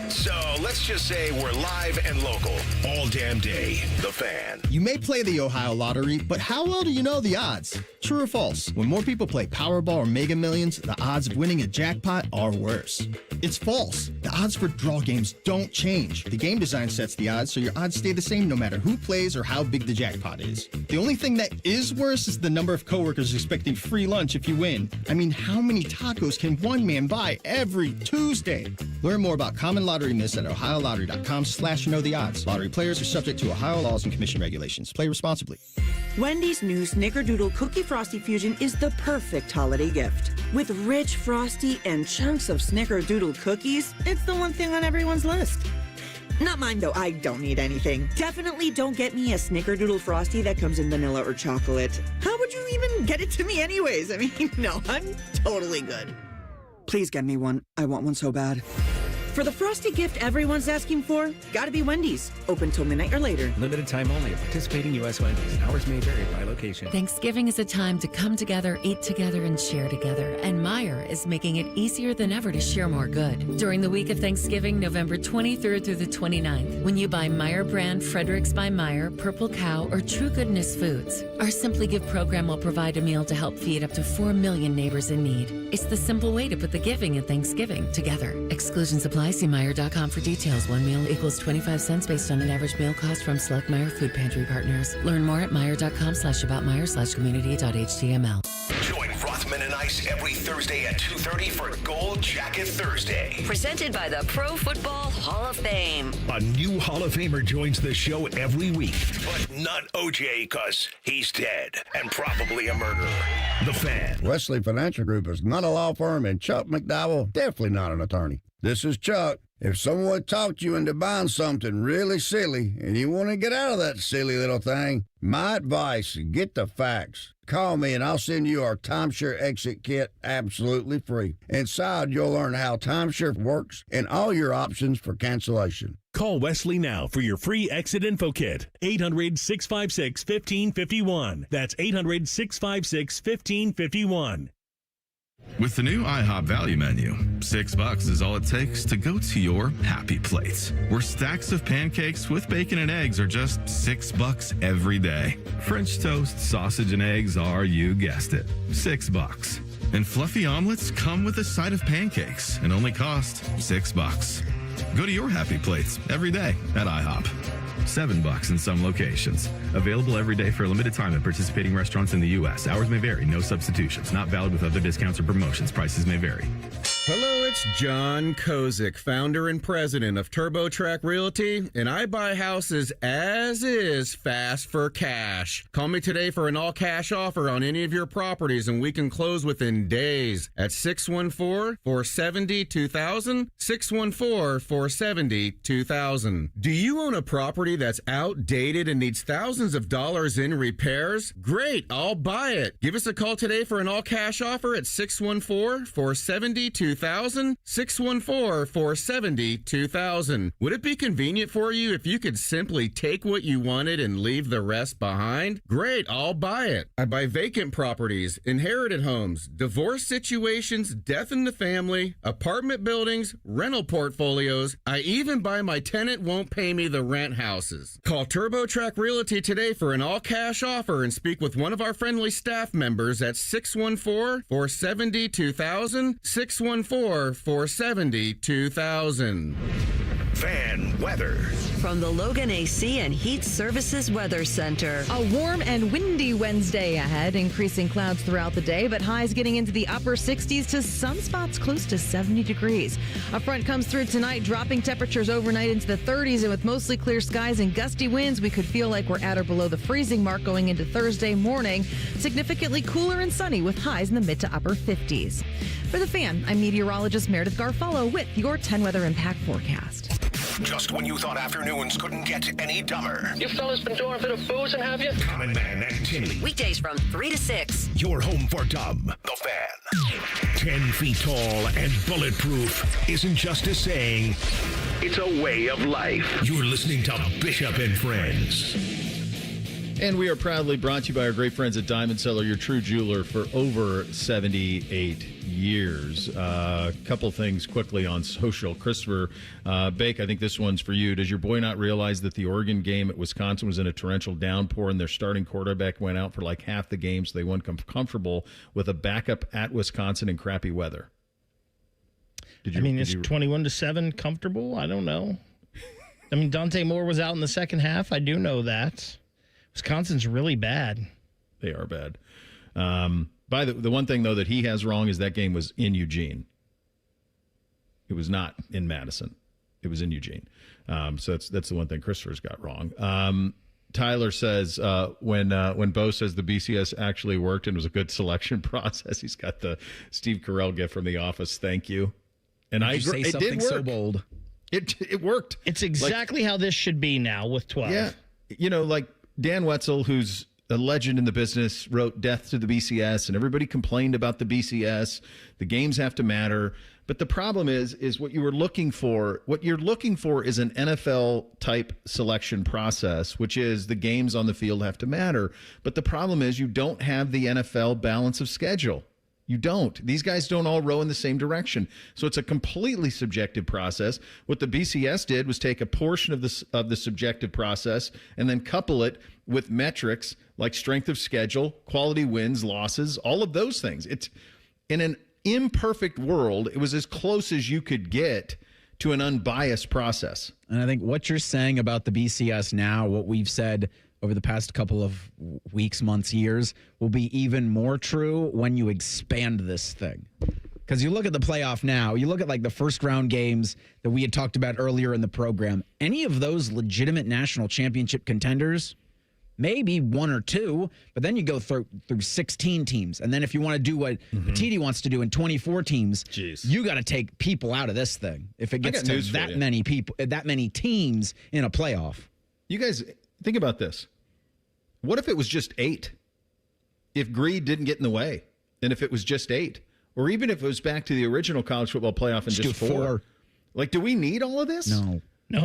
So let's just say we're live and local all damn day. The Fan. You may play the Ohio Lottery, but how well do you know the odds? True or false? When more people play Powerball or Mega Millions, the odds of winning a jackpot are worse. It's false. The odds for draw games don't change. The game design sets the odds so your odds stay the same no matter who plays or how big the jackpot is. The only thing that is worse is the number of coworkers expecting free lunch if you win. I mean, how many tacos can one man buy every Tuesday? Learn more about common lottery myths at ohiolottery.com/knowtheodds. Lottery players are subject to Ohio laws and commission regulations. Play responsibly. Wendy's new Snickerdoodle Cookie Frosty Fusion is the perfect holiday gift. With rich frosty and chunks of Snickerdoodle cookies, it's the one thing on everyone's list. Not mine, though. I don't need anything. Definitely don't get me a Snickerdoodle Frosty that comes in vanilla or chocolate. How would you even get it to me anyways? I mean, no, I'm totally good. Please get me one. I want one so bad. For the frosty gift everyone's asking for, gotta be Wendy's. Open till midnight or later. Limited time only at participating U.S. Wendy's. Hours may vary by location. Thanksgiving is a time to come together, eat together, and share together. And Meijer is making it easier than ever to share more good. During the week of Thanksgiving, November 23rd through the 29th, when you buy Meijer brand Fredericks by Meijer, Purple Cow, or True Goodness Foods, our Simply Give program will provide a meal to help feed up to 4 million neighbors in need. It's the simple way to put the giving and Thanksgiving together. Exclusions apply. See Meijer.com for details. One meal equals 25 cents based on an average meal cost from select Meijer food pantry partners. Learn more at Meijer.com/aboutMeijer/community.html. Join Rothman and twice every Thursday at 2:30 for Gold Jacket Thursday. Presented by the Pro Football Hall of Fame. A new Hall of Famer joins the show every week, but not OJ because he's dead and probably a murderer. The Fan. Wesley Financial Group is not a law firm, and Chuck McDowell, definitely not an attorney. This is Chuck. If someone talked you into buying something really silly and you want to get out of that silly little thing, my advice, get the facts. Call me and I'll send you our timeshare exit kit absolutely free. Inside, you'll learn how timeshare works and all your options for cancellation. Call Wesley now for your free exit info kit. 800-656-1551. That's 800-656-1551. With the new IHOP value menu, $6 is all it takes to go to your happy place, where stacks of pancakes with bacon and eggs are just $6 every day. French toast, sausage, and eggs are, you guessed it, $6. And fluffy omelets come with a side of pancakes and only cost $6. Go to your happy place every day at IHOP. $7 in some locations. Available every day for a limited time at participating restaurants in the U.S. Hours may vary. No substitutions. Not valid with other discounts or promotions. Prices may vary. Hello, it's John Kozik, founder and president of TurboTrack Realty, and I buy houses as is fast for cash. Call me today for an all-cash offer on any of your properties, and we can close within days at 614-470-2000, 614-470-2000. Do you own a property that's outdated and needs thousands of dollars in repairs? Great, I'll buy it. Give us a call today for an all-cash offer at 614-470-2000, 614-470-2000. Would it be convenient for you if you could simply take what you wanted and leave the rest behind? Great, I'll buy it. I buy vacant properties, inherited homes, divorce situations, death in the family, apartment buildings, rental portfolios. I even buy my tenant won't pay me the rent houses. Call TurboTrack Realty today for an all-cash offer and speak with one of our friendly staff members at 614-470-2000, 614-470-2000. Fan weather. From the Logan AC and Heat Services Weather Center. A warm and windy Wednesday ahead, increasing clouds throughout the day, but highs getting into the upper 60s to some spots close to 70 degrees. A front comes through tonight, dropping temperatures overnight into the 30s, and with mostly clear skies and gusty winds, we could feel like we're at or below the freezing mark going into Thursday morning. Significantly cooler and sunny with highs in the mid to upper 50s. For The Fan, I'm meteorologist Meredith Garfolo with your 10 Weather Impact Forecast. Just when you thought afternoons couldn't get any dumber. You fellas been doing a bit of boozing, have you? Common Man and Timmy. Weekdays from 3 to 6. Your home for dumb. The Fan. 10 feet tall and bulletproof isn't just a saying, it's a way of life. You're listening to Bishop and Friends. And we are proudly brought to you by our great friends at Diamond Cellar, your true jeweler for over 78 years. A couple things quickly on social. Christopher Bake, I think this one's for you. Does your boy not realize that the Oregon game at Wisconsin was in a torrential downpour and their starting quarterback went out for like half the game, so they weren't comfortable with a backup at Wisconsin in crappy weather? Is 21-7 comfortable? I don't know. I mean, Dante Moore was out in the second half. I do know that. Wisconsin's really bad. They are bad. By the one thing, though, that he has wrong is that game was in Eugene. It was not in Madison. It was in Eugene. So that's the one thing Christopher's got wrong. Tyler says when Bo says the BCS actually worked and was a good selection process, he's got the Steve Carell gift from The Office. Thank you. And I agree. It did work. So bold. It worked. It's exactly how this should be now with 12. Yeah. Like Dan Wetzel, who's a legend in the business, wrote Death to the BCS, and everybody complained about the BCS. The games have to matter. But the problem is what you were looking for. What you're looking for is an NFL-type selection process, which is the games on the field have to matter. But the problem is you don't have the NFL balance of schedule. You don't. These guys don't all row in the same direction. So it's a completely subjective process. What the BCS did was take a portion of the subjective process and then couple it with metrics like strength of schedule, quality wins, losses, all of those things. It's in an imperfect world, it was as close as you could get to an unbiased process. And I think what you're saying about the BCS now, what we've said over the past couple of weeks, months, years, will be even more true when you expand this thing. Because you look at the playoff now, you look at like the first round games that we had talked about earlier in the program, any of those legitimate national championship contenders, maybe one or two, but then you go through 16 teams. And then if you want to do what Petiti wants to do in 24 teams, you got to take people out of this thing. If it gets to that many people, that many teams in a playoff. You guys, think about this. What if it was just 8? If greed didn't get in the way, and if it was just 8? Or even if it was back to the original college football playoff and just 4? Like, do we need all of this? No,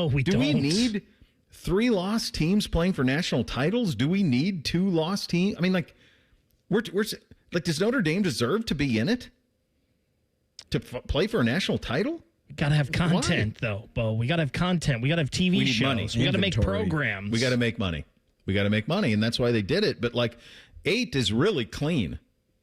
we don't. Do we need 3 lost teams playing for national titles? Do we need 2 lost teams? I mean, like, we're like, does Notre Dame deserve to be in it? To play for a national title? We got to have content, though, Bo. We got to have content. We got to have TV shows. Money. We got to make programs. We got to make money. We got to make money, and that's why they did it. But, like, 8 is really clean.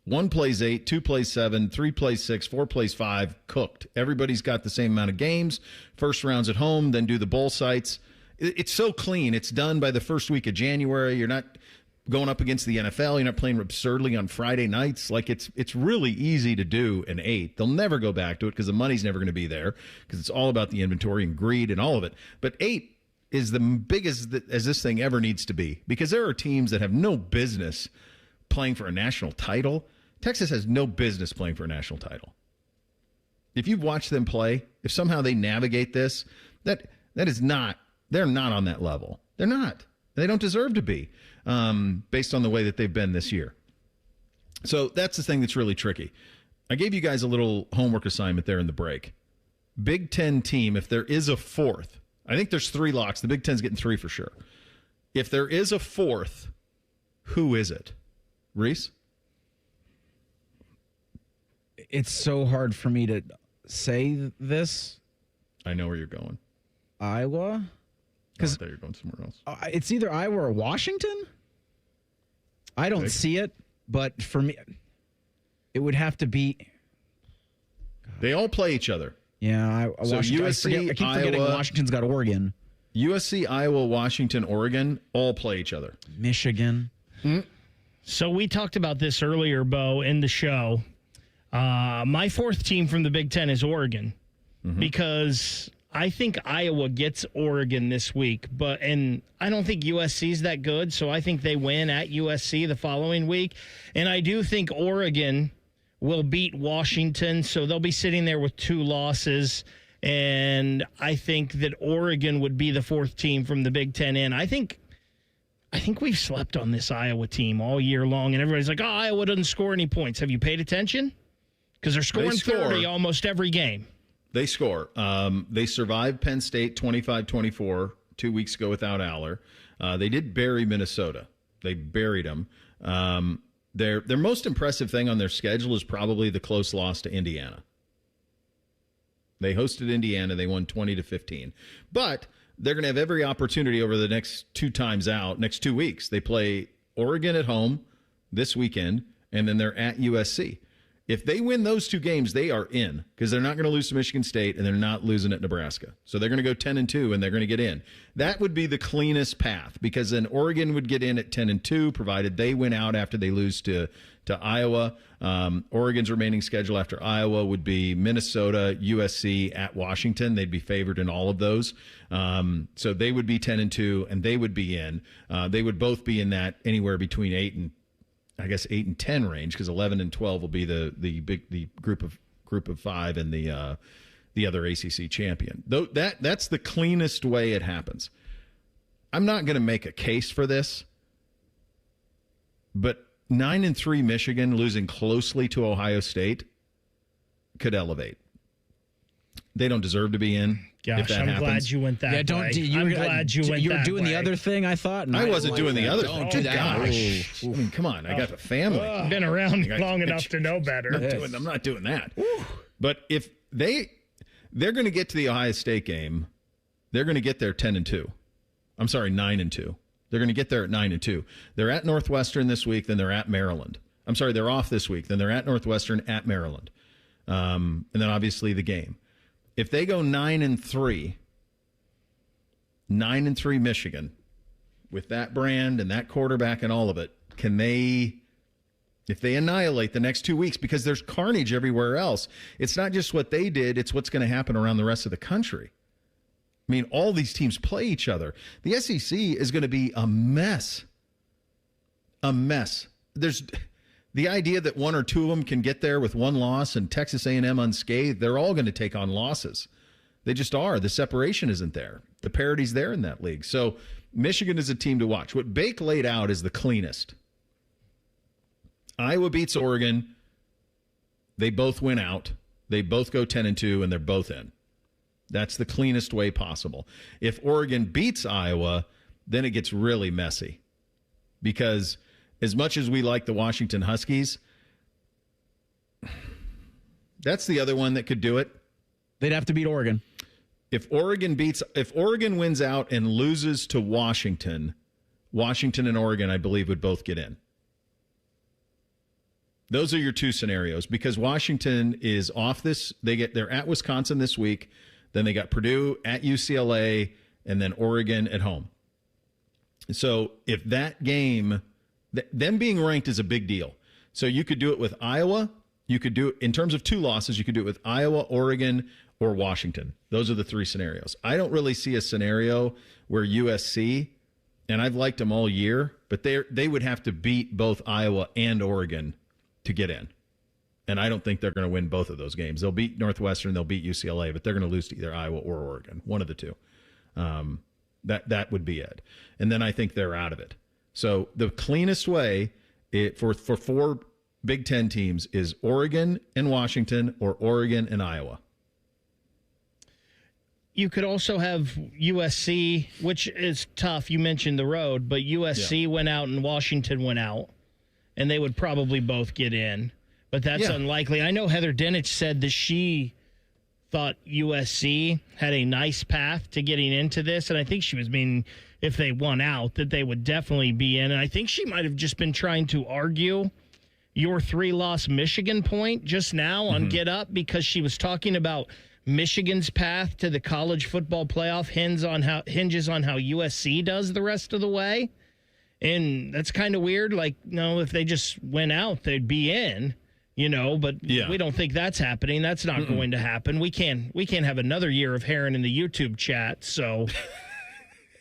1 plays 8, 2 plays 7, 3 plays 6, 4 plays 5, cooked. Everybody's got the same amount of games. First round's at home, then do the bowl sites. It's so clean. It's done by the first week of January. You're not going up against the NFL. You're not playing absurdly on Friday nights. Like, it's really easy to do an 8. They'll never go back to it because the money's never going to be there because it's all about the inventory and greed and all of it. But 8 is the biggest as this thing ever needs to be because there are teams that have no business playing for a national title. Texas has no business playing for a national title. If you've watched them play, if somehow they navigate this, that is not, they're not on that level. They're not. They don't deserve to be based on the way that they've been this year. So that's the thing that's really tricky. I gave you guys a little homework assignment there in the break. Big Ten team, if there is a fourth, I think there's 3 locks. The Big Ten's getting 3 for sure. If there is a fourth, who is it? Reese? It's so hard for me to say this. I know where you're going. Iowa? Because I thought you were going somewhere else. It's either Iowa or Washington. I don't see it, but for me, it would have to be. They all play each other. Yeah, so USC, I keep forgetting Iowa, Washington's got Oregon. USC, Iowa, Washington, Oregon all play each other. Michigan. So we talked about this earlier, Bo, in the show. My 4th team from the Big Ten is Oregon because I think Iowa gets Oregon this week, and I don't think USC's that good, so I think they win at USC the following week. And I do think Oregon will beat Washington, so they'll be sitting there with 2 losses. And I think that Oregon would be the 4th team from the Big Ten in. I think we've slept on this Iowa team all year long, and everybody's like, oh, Iowa doesn't score any points. Have you paid attention? Because they're scoring 30 almost every game. They score. They survived Penn State 25-24 2 weeks ago without Aller. They did bury Minnesota. They buried them. Their most impressive thing on their schedule is probably the close loss to Indiana. They hosted Indiana. They won 20-15. But they're going to have every opportunity over the next 2 times out, next 2 weeks. They play Oregon at home this weekend, and then they're at USC. If they win those 2 games, they are in because they're not going to lose to Michigan State and they're not losing at Nebraska. So they're going to go 10-2 and they're going to get in. That would be the cleanest path because then Oregon would get in at 10-2 provided they win out after they lose to Iowa. Oregon's remaining schedule after Iowa would be Minnesota, USC, at Washington. They'd be favored in all of those. So they would be 10-2 and they would be in. They would both be in that anywhere between 8 and 10 range because 11 and 12 will be the group of 5 and the other ACC champion. Though that's the cleanest way it happens. I'm not going to make a case for this, but 9-3 Michigan losing closely to Ohio State could elevate. They don't deserve to be in. Gosh, I'm glad you went that way. I'm glad you went that way. You were doing the other thing, I thought. I wasn't doing the other thing. Don't do that. Gosh. I mean, come on. I got a family. Been around long enough to know better. I'm not doing that. But if they're going to get to the Ohio State game, they're going to get there 10-2. I'm sorry, 9-2. They're going to get there at 9-2. They're at Northwestern this week, then they're at Maryland. I'm sorry, they're off this week, then they're at Northwestern, at Maryland. And then obviously the game. if they go 9-3 Michigan with that brand and that quarterback and all of it, can they, if they annihilate the next 2 weeks, because there's carnage everywhere else, it's not just what they did, it's what's going to happen around the rest of the country. I mean, all these teams play each other. The SEC is going to be a mess. A mess. There's the idea that one or two of them can get there with one loss and Texas A&M unscathed. They're all going to take on losses. They just are. The separation isn't there. The parity's there in that league. So Michigan is a team to watch. What Bake laid out is the cleanest. Iowa beats Oregon. They both win out. They both go 10-2, and they're both in. That's the cleanest way possible. If Oregon beats Iowa, then it gets really messy. Because as much as we like the Washington Huskies, that's the other one that could do it. They'd have to beat Oregon. If Oregon wins out and loses to Washington and Oregon, I believe, would both get in. Those are your two scenarios, because Washington is off this. They're at Wisconsin this week. Then they got Purdue, at UCLA, and then Oregon at home. So if that game, them being ranked is a big deal. So you could do it with Iowa. You could do it in terms of two losses. You could do it with Iowa, Oregon, or Washington. Those are the three scenarios. I don't really see a scenario where USC, and I've liked them all year, but they would have to beat both Iowa and Oregon to get in. And I don't think they're going to win both of those games. They'll beat Northwestern, they'll beat UCLA, but they're going to lose to either Iowa or Oregon, one of the two. That would be it. And then I think they're out of it. So the cleanest way for four Big Ten teams is Oregon and Washington, or Oregon and Iowa. You could also have USC, which is tough. You mentioned the road, but USC went out and Washington went out, and they would probably both get in. But that's unlikely. I know Heather Dinich said that she thought USC had a nice path to getting into this, and I think she was meaning if they won out that they would definitely be in. And I think she might have just been trying to argue your 3-loss Michigan point just now on Get Up, because she was talking about Michigan's path to the college football playoff hinges on how USC does the rest of the way. And that's kind of weird. Like, no, if they just went out, they'd be in, but we don't think that's happening. That's not going to happen. We can't have another year of Heron in the YouTube chat. So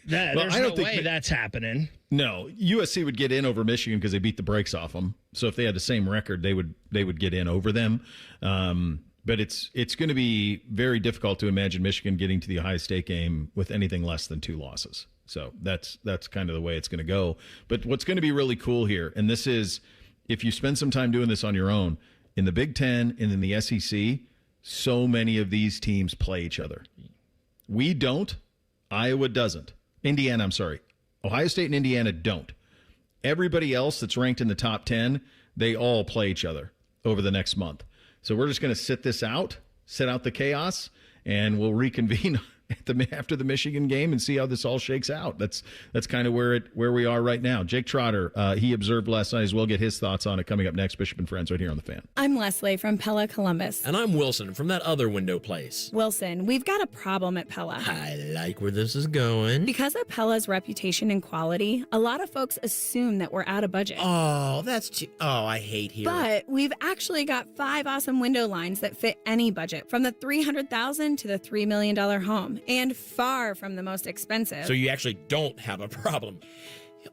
there's no way that's happening. No, USC would get in over Michigan because they beat the brakes off them. So if they had the same record, they would get in over them. But it's going to be very difficult to imagine Michigan getting to the Ohio State game with anything less than 2 losses. So that's kind of the way it's going to go. But what's going to be really cool here, and this is, if you spend some time doing this on your own, in the Big Ten and in the SEC, so many of these teams play each other. We don't. Iowa doesn't. Ohio State and Indiana don't. Everybody else that's ranked in the top 10, they all play each other over the next month. So we're just going to sit out the chaos, and we'll reconvene after the Michigan game and see how this all shakes out. That's kind of where we are right now. Jake Trotter, he observed last night as well. Get his thoughts on it coming up next. Bishop and Friends right here on The Fan. I'm Leslie from Pella Columbus. And I'm Wilson from that other window place. Wilson, we've got a problem at Pella. I like where this is going. Because of Pella's reputation and quality, a lot of folks assume that we're out of budget. Oh, I hate hearing. But we've actually got 5 awesome window lines that fit any budget, from the $300,000 to the $3 million home. And far from the most expensive. So you actually don't have a problem.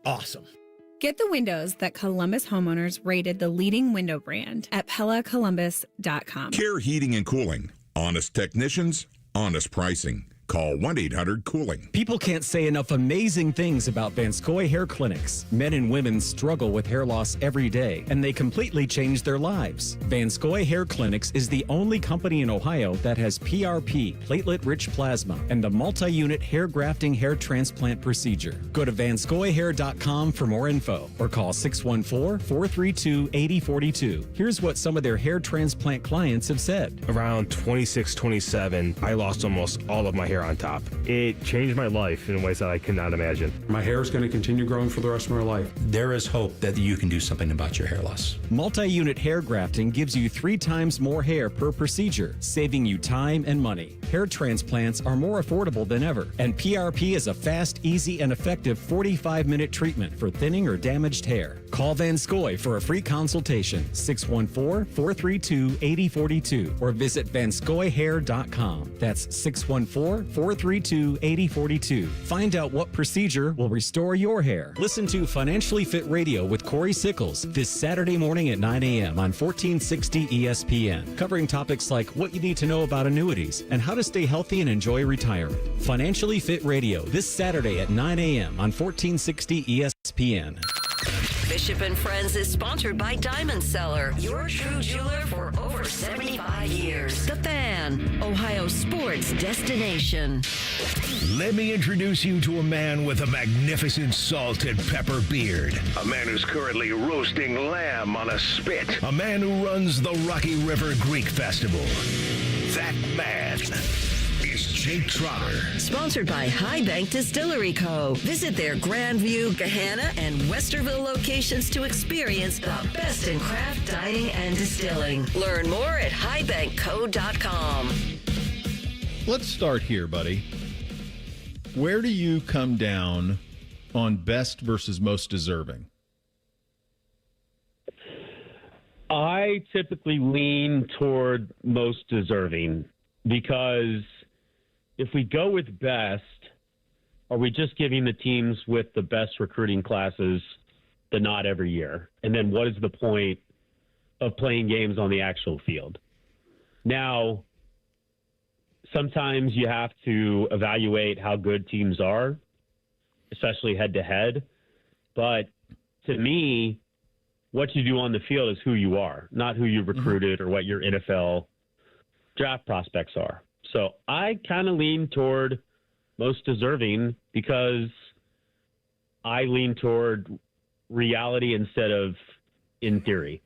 Awesome. Get the windows that Columbus homeowners rated the leading window brand at PellaColumbus.com. Care Heating and Cooling. Honest technicians, honest pricing. Call 1-800-COOLING. People can't say enough amazing things about Vanscoy Hair Clinics. Men and women struggle with hair loss every day, and they completely change their lives. Vanscoy Hair Clinics is the only company in Ohio that has PRP, platelet-rich plasma, and the multi-unit hair grafting hair transplant procedure. Go to vanscoyhair.com for more info, or call 614-432-8042. Here's what some of their hair transplant clients have said. Around 26, 27, I lost almost all of my hair hair on top. It changed my life in ways that I could not imagine. My hair is going to continue growing for the rest of my life. There is hope that you can do something about your hair loss. Multi-unit hair grafting gives you 3 times more hair per procedure, saving you time and money. Hair transplants are more affordable than ever, and PRP is a fast, easy, and effective 45-minute treatment for thinning or damaged hair. Call Van Scoy for a free consultation, 614-432-8042, or visit vanscoyhair.com. That's 614-432-8042. Find out what procedure will restore your hair. Listen to Financially Fit Radio with Corey Sickles this Saturday morning at 9 a.m. on 1460 ESPN, covering topics like what you need to know about annuities and how to stay healthy and enjoy retirement. Financially Fit Radio this Saturday at 9 a.m. on 1460 ESPN. Bishop and Friends is sponsored by Diamond Seller, your true jeweler for over 75 years. The Fan, Ohio sports destination. Let me introduce you to a man with a magnificent salt and pepper beard. A man who's currently roasting lamb on a spit. A man who runs the Rocky River Greek Festival. That man is Jake Trotter. Sponsored by High Bank Distillery Co. Visit their Grandview, Gahanna, and Westerville locations to experience the best in craft dining and distilling. Learn more at highbankco.com. Let's start here, buddy. Where do you come down on best versus most deserving? I typically lean toward most deserving because if we go with best, are we just giving the teams with the best recruiting classes the nod every year? And then what is the point of playing games on the actual field? Now, sometimes you have to evaluate how good teams are, especially head-to-head. But to me, what you do on the field is who you are, not who you recruited or what your NFL draft prospects are. So I kind of lean toward most deserving because I lean toward reality instead of in theory.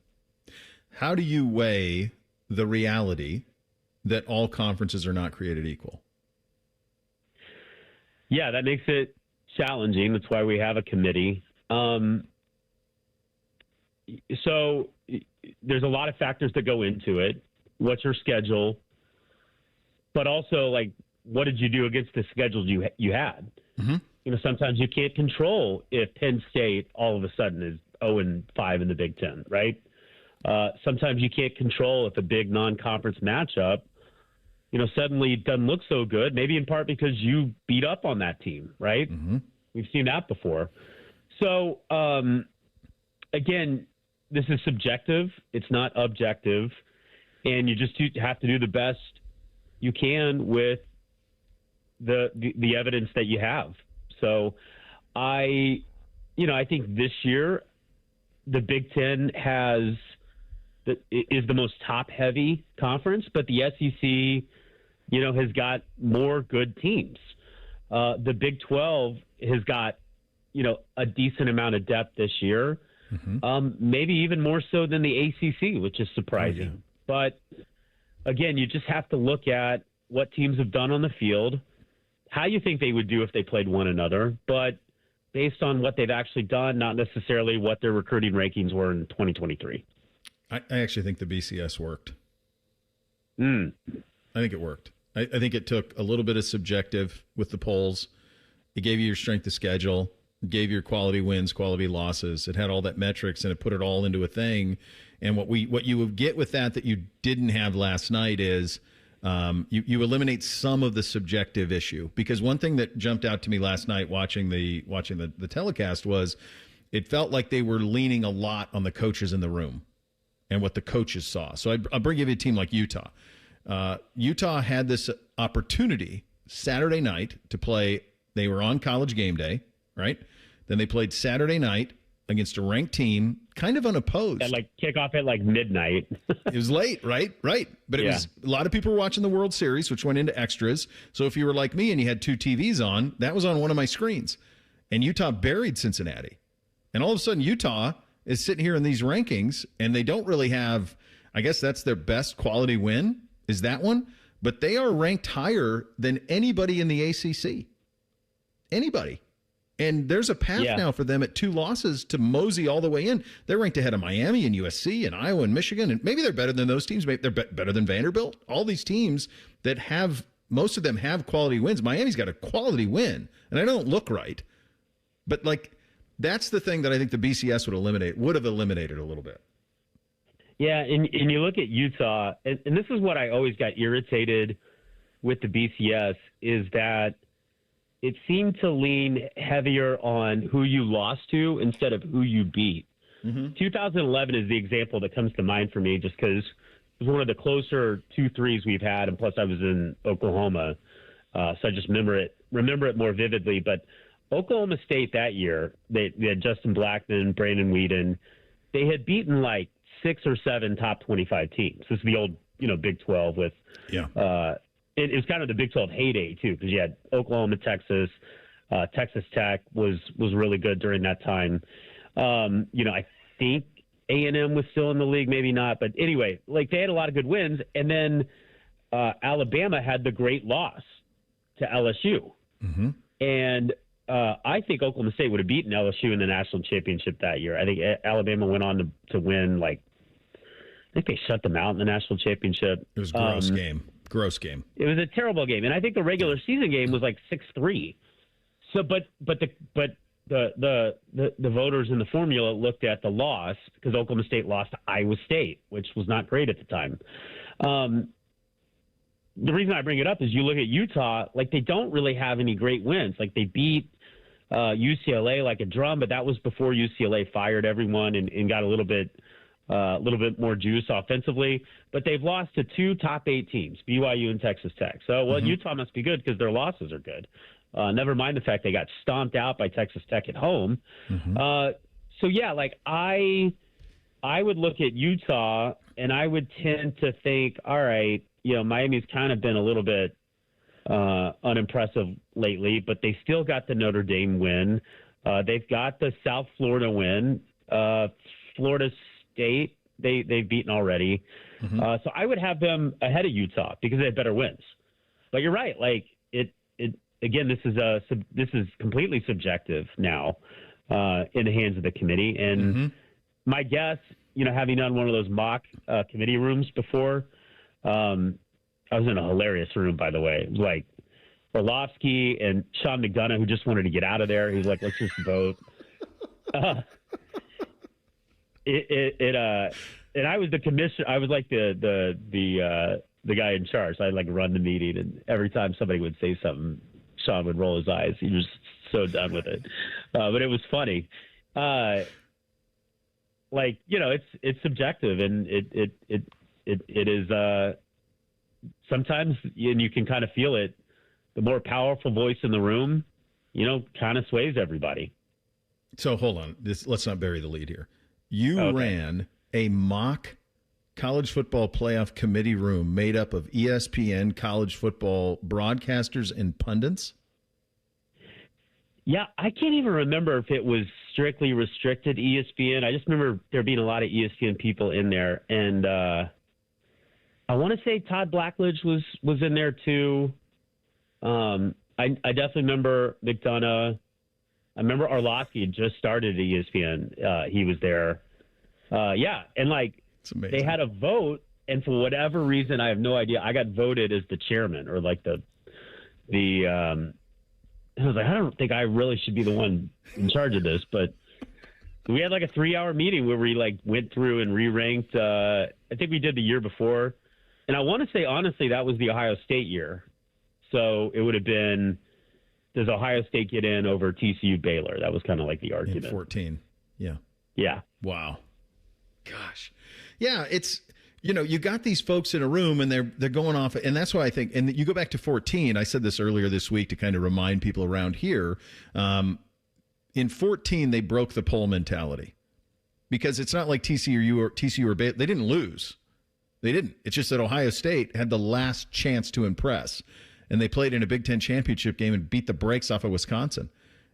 How do you weigh the reality that all conferences are not created equal? Yeah, that makes it challenging. That's why we have a committee. So there's a lot of factors that go into it. What's your schedule? But also, like, what did you do against the schedules you had? Mm-hmm. You know, sometimes you can't control if Penn State all of a sudden is 0-5 in the Big Ten, right? Sometimes you can't control if a big non-conference matchup, you know, suddenly doesn't look so good, maybe in part because you beat up on that team, right? Mm-hmm. We've seen that before. So, again, this is subjective. It's not objective. And you just have to do the best you can with the evidence that you have. So I think this year the Big Ten is the most top-heavy conference, but the SEC, has got more good teams. The Big 12 has got, a decent amount of depth this year, maybe even more so than the ACC, which is surprising. Oh, yeah. But again, you just have to look at what teams have done on the field, how you think they would do if they played one another, but based on what they've actually done, not necessarily what their recruiting rankings were in 2023. I actually think the BCS worked. I think it worked. I think it took a little bit of subjective with the polls. It gave you your strength of schedule, it gave you your quality wins, quality losses. It had all that metrics, and it put it all into a thing. And what you would get with that you didn't have last night is you eliminate some of the subjective issue. Because one thing that jumped out to me last night watching the telecast was it felt like they were leaning a lot on the coaches in the room and what the coaches saw. So I'll bring you a team like Utah. Utah had this opportunity Saturday night to play. They were on College game day, right? Then they played Saturday night against a ranked team, kind of unopposed. At kickoff at midnight. It was late, right? Right. But it was a lot of people were watching the World Series, which went into extras. So if you were like me and you had two TVs on, that was on one of my screens. And Utah buried Cincinnati. And all of a sudden, Utah is sitting here in these rankings, and they don't really have, I guess that's their best quality win, is that one. but they are ranked higher than anybody in the ACC. Anybody. And there's a path now for them at 2 losses to mosey all the way in. They're ranked ahead of Miami and USC and Iowa and Michigan. And maybe they're better than those teams. Maybe they're better than Vanderbilt. All these teams that have, most of them have quality wins. Miami's got a quality win. And I don't look right. But, like, that's the thing that I think the BCS would have eliminated a little bit. Yeah, and you look at Utah, and this is what I always got irritated with the BCS, is that it seemed to lean heavier on who you lost to instead of who you beat. 2011 is the example that comes to mind for me, just because it was one of the closer 2-3s we've had, and plus I was in Oklahoma, so I just remember it more vividly. But Oklahoma State that year, they had Justin Blackman, Brandon Whedon. They had beaten like 6 or 7 top 25 teams. This is the old, Big 12 with it was kind of the Big 12 heyday, too, because you had Oklahoma, Texas. Texas Tech was really good during that time. I think A&M was still in the league, maybe not. But anyway, like, they had a lot of good wins. And then Alabama had the great loss to LSU. And I think Oklahoma State would have beaten LSU in the national championship that year. I think Alabama went on to win, I think they shut them out in the national championship. It was a gross game. Gross game. It was a terrible game, and I think the regular season game was like 6-3. So, but the voters in the formula looked at the loss because Oklahoma State lost to Iowa State, which was not great at the time. The reason I bring it up is you look at Utah, like, they don't really have any great wins. Like, they beat UCLA like a drum, but that was before UCLA fired everyone and got a little bit more juice offensively. But they've lost to 2 top 8 teams, BYU and Texas Tech. So, Utah must be good because their losses are good. Never mind the fact they got stomped out by Texas Tech at home. So, yeah, like, I would look at Utah and I would tend to think, all right, Miami's kind of been a little bit unimpressive lately, but they still got the Notre Dame win. They've got the South Florida win. Florida State, they've beaten already. So I would have them ahead of Utah because they have better wins. But you're right. Like, it again, this is completely subjective now in the hands of the committee. And my guess, having done one of those mock committee rooms before, I was in a hilarious room, by the way. It was like Orlovsky and Sean McDonough, who just wanted to get out of there. He's like, let's just vote. And I was the commissioner. I was like the guy in charge. So I'd like run the meeting, and every time somebody would say something, Sean would roll his eyes. He was so done with it. But it was funny. It's subjective, and it is sometimes, and you can kind of feel it. The more powerful voice in the room, kind of sways everybody. So hold on. Let's not bury the lead here. You ran a mock college football playoff committee room made up of ESPN college football broadcasters and pundits? Yeah, I can't even remember if it was strictly restricted ESPN. I just remember there being a lot of ESPN people in there. And I want to say Todd Blackledge was in there too. I definitely remember McDonough. I remember Orlovsky had just started at ESPN. He was there. And they had a vote, and for whatever reason, I have no idea, I got voted as the chairman, or like I was like, I don't think I really should be the one in charge of this, but we had like a 3-hour meeting where we went through and re-ranked. I think we did the year before, and I want to say honestly that was the Ohio State year, so it would have been, does Ohio State get in over TCU Baylor? That was kind of like the argument. In 14, yeah. Wow, gosh, yeah. It's you got these folks in a room and they're going off, and that's why I think. And you go back to 14. I said this earlier this week to kind of remind people around here. In 14, they broke the poll mentality because it's not like TCU or Baylor. They didn't lose. They didn't. It's just that Ohio State had the last chance to impress, and they played in a Big Ten championship game and beat the brakes off of Wisconsin.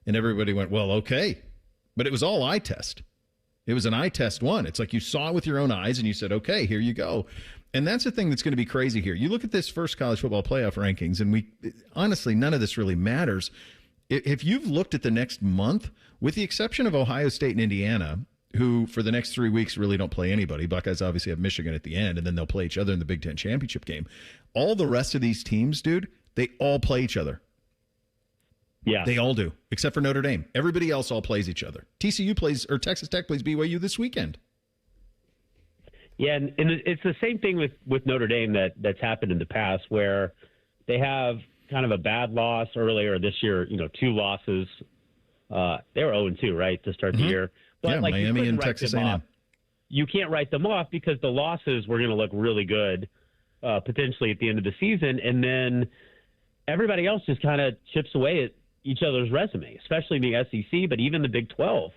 And everybody went, well, okay. But it was all eye test. It was an eye test one. It's like you saw it with your own eyes and you said, okay, here you go. And that's the thing that's going to be crazy here. You look at this first college football playoff rankings, and honestly, none of this really matters. If you've looked at the next month, with the exception of Ohio State and Indiana, who for the next 3 weeks really don't play anybody, Buckeyes obviously have Michigan at the end, and then they'll play each other in the Big Ten championship game. All the rest of these teams, dude, they all play each other. Yeah. They all do, except for Notre Dame. Everybody else all plays each other. TCU plays, or Texas Tech plays BYU this weekend. Yeah, and it's the same thing with Notre Dame that's happened in the past, where they have kind of a bad loss earlier this year. 2 losses. They were 0-2, right, to start the year. But Miami and Texas A&M. You can't write them off because the losses were going to look really good potentially at the end of the season, and then everybody else just kind of chips away at each other's resume, especially in the SEC, but even the Big 12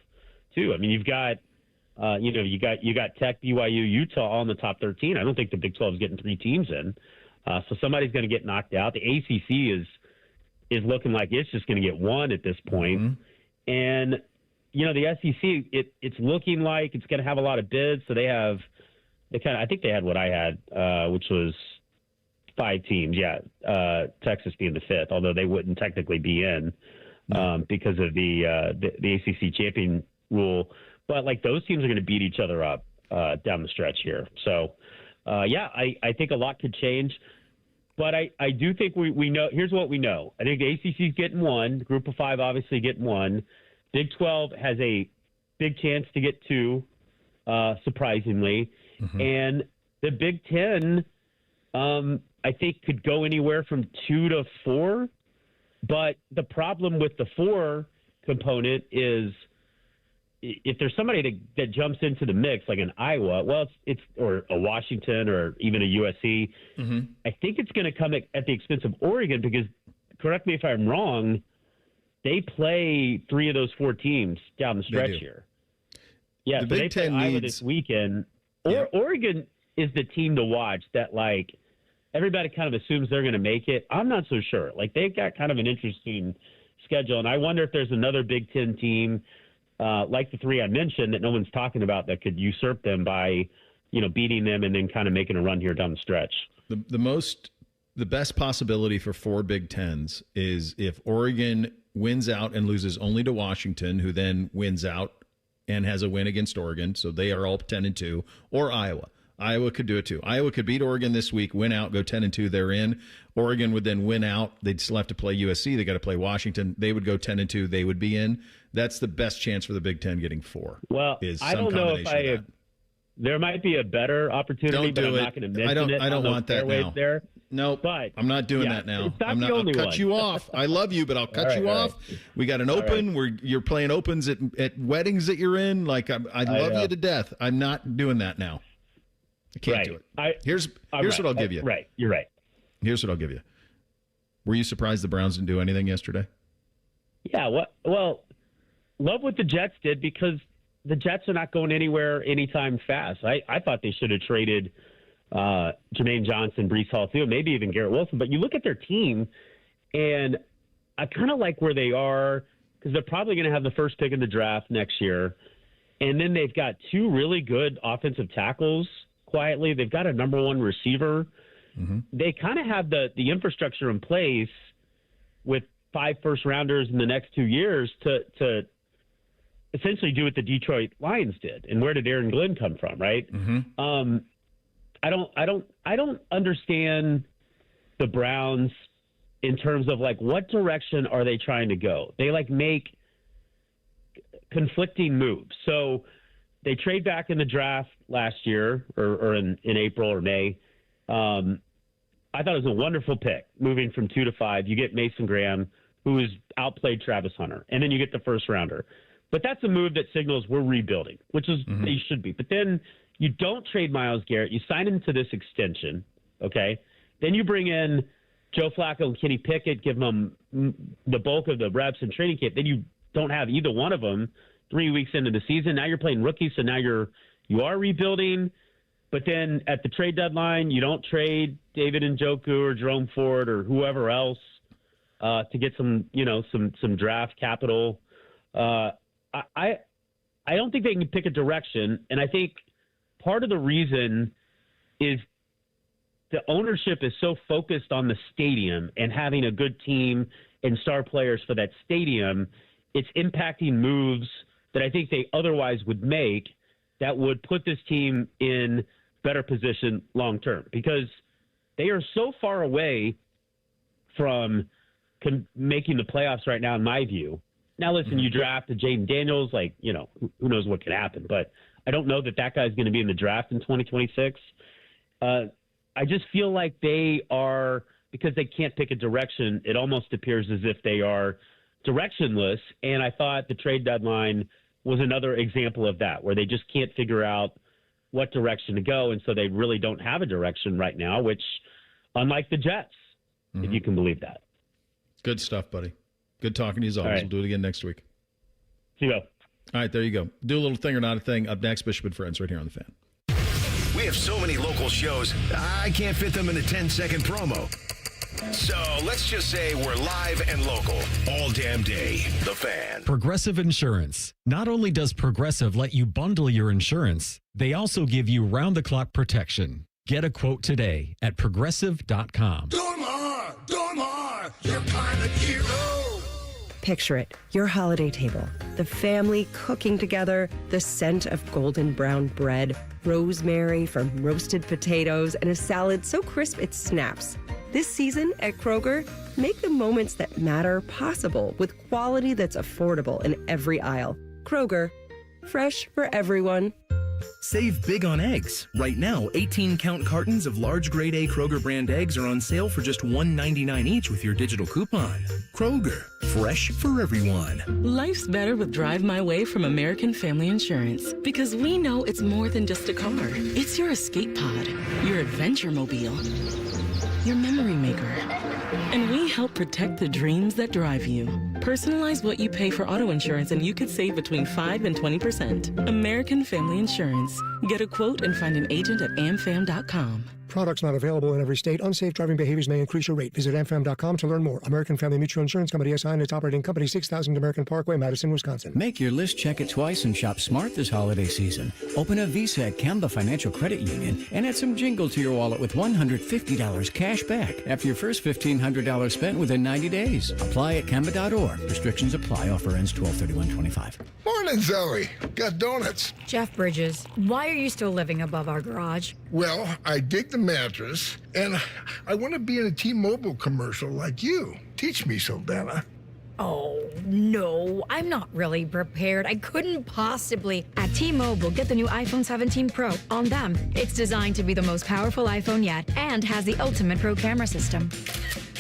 too. I mean, you've got. You got Tech, BYU, Utah all in the top 13. I don't think the Big 12 is getting 3 teams in, so somebody's going to get knocked out. The ACC is looking like it's just going to get 1 at this point, and the SEC it's looking like it's going to have a lot of bids. So I think they had what I had, which was 5 teams. Yeah, Texas being the 5th, although they wouldn't technically be in because of the ACC champion rule. But those teams are going to beat each other up down the stretch here. So, I think a lot could change. But I do think we know. Here's what we know. I think the ACC is getting 1. The Group of 5 obviously getting 1. Big 12 has a big chance to get 2, surprisingly. And the Big 10, I think, could go anywhere from 2 to 4. But the problem with the 4 component is, if there's somebody that jumps into the mix, like an Iowa, it's or a Washington or even a USC, I think it's going to come at the expense of Oregon because, correct me if I'm wrong, they play 3 of those 4 teams down the stretch here. Yeah, so they play Iowa this weekend. Oregon is the team to watch that, everybody kind of assumes they're going to make it. I'm not so sure. They've got kind of an interesting schedule, and I wonder if there's another Big Ten team like the 3 I mentioned that no one's talking about that could usurp them by, beating them and then kind of making a run here down the stretch. The best possibility for 4 Big Tens is if Oregon wins out and loses only to Washington, who then wins out and has a win against Oregon, so they are all 10-2, or Iowa. Iowa could do it too. Iowa could beat Oregon this week, win out, go 10-2, they're in. Oregon would then win out. They'd still have to play USC. They got to play Washington. They would go 10-2. They would be in. That's the best chance for the Big Ten getting 4. Well, I don't know if there might be a better opportunity, but I'm not going to mention it. I don't want that now. There. No, but I'm not doing that now. I'll cut you off. I love you, but I'll cut you off. We got an open where you're playing opens at weddings that you're in. I love you to death. I'm not doing that now. I can't do it. Here's what I'll give you. Right. You're right. Here's what I'll give you. Were you surprised the Browns didn't do anything yesterday? Yeah. Well, love what the Jets did because the Jets are not going anywhere anytime fast. I thought they should have traded Jermaine Johnson, Breece Hall, too, maybe even Garrett Wilson. But you look at their team, and I kind of like where they are because they're probably going to have the first pick in the draft next year. And then they've got 2 really good offensive tackles quietly. They've got a number 1 receiver. They kind of have the infrastructure in place with 5 first-rounders in the next 2 years to essentially do what the Detroit Lions did. And where did Aaron Glenn come from, right? I don't understand the Browns in terms of what direction are they trying to go? They make conflicting moves. So they trade back in the draft last year or in April or May. I thought it was a wonderful pick moving from 2 to 5. You get Mason Graham, who has outplayed Travis Hunter, and then you get the first rounder. But that's a move that signals we're rebuilding, which is they should be. But then you don't trade Myles Garrett. You sign him to this extension, okay? Then you bring in Joe Flacco and Kenny Pickett, give them the bulk of the reps in training camp. Then you don't have either one of them 3 weeks into the season. Now you're playing rookies, so now you are rebuilding. But then at the trade deadline, you don't trade David Njoku or Jerome Ford or whoever else to get some draft capital. I don't think they can pick a direction, and I think part of the reason is the ownership is so focused on the stadium and having a good team and star players for that stadium, it's impacting moves that I think they otherwise would make that would put this team in better position long term, because they are so far away from making the playoffs right now, in my view. Now, listen, you draft a Jaden Daniels, who knows what could happen, but I don't know that guy's going to be in the draft in 2026. I just feel like they are, because they can't pick a direction, it almost appears as if they are directionless. And I thought the trade deadline was another example of that, where they just can't figure out what direction to go. And so they really don't have a direction right now, which, unlike the Jets, if you can believe that. Good stuff, buddy. Good talking to you as always. Right. We'll do it again next week. See you go. All right, there you go. Do a little thing or not a thing. Up next, Bishop and Friends right here on The Fan. We have so many local shows, I can't fit them in a 10-second promo. So let's just say we're live and local all damn day. The Fan. Progressive Insurance. Not only does Progressive let you bundle your insurance, they also give you round-the-clock protection. Get a quote today at progressive.com. Dormar, you're kind of hero. Picture it, your holiday table, the family cooking together, the scent of golden brown bread, rosemary from roasted potatoes, and a salad so crisp it snaps. This season at Kroger, make the moments that matter possible with quality that's affordable in every aisle. Kroger, fresh for everyone. Save big on eggs. Right now, 18-count cartons of large grade A Kroger brand eggs are on sale for just $1.99 each with your digital coupon. Kroger, fresh for everyone. Life's better with Drive My Way from American Family Insurance, because we know it's more than just a car. It's your escape pod, your adventure mobile, your memory maker. And we help protect the dreams that drive you. Personalize what you pay for auto insurance and you could save between 5 and 20%. American Family Insurance. Get a quote and find an agent at amfam.com. Products not available in every state. Unsafe driving behaviors may increase your rate. Visit amfam.com to learn more. American Family Mutual Insurance Company, SI, and its operating company, 6000 American Parkway, Madison, Wisconsin. Make your list, check it twice, and shop smart this holiday season. Open a Visa at Kemba Financial Credit Union and add some jingle to your wallet with $150 cash back after your first $1,500 spent within 90 days. Apply at Kemba.org. Restrictions apply. Offer ends 12/31/25. Morning, Zoe. Got donuts. Jeff Bridges, why are you still living above our garage? Well, I dig the mattress, and I want to be in a T-Mobile commercial like you. Teach me, Saldana. Oh, no, I'm not really prepared. I couldn't possibly. At T-Mobile, get the new iPhone 17 Pro. On them, it's designed to be the most powerful iPhone yet and has the ultimate pro camera system.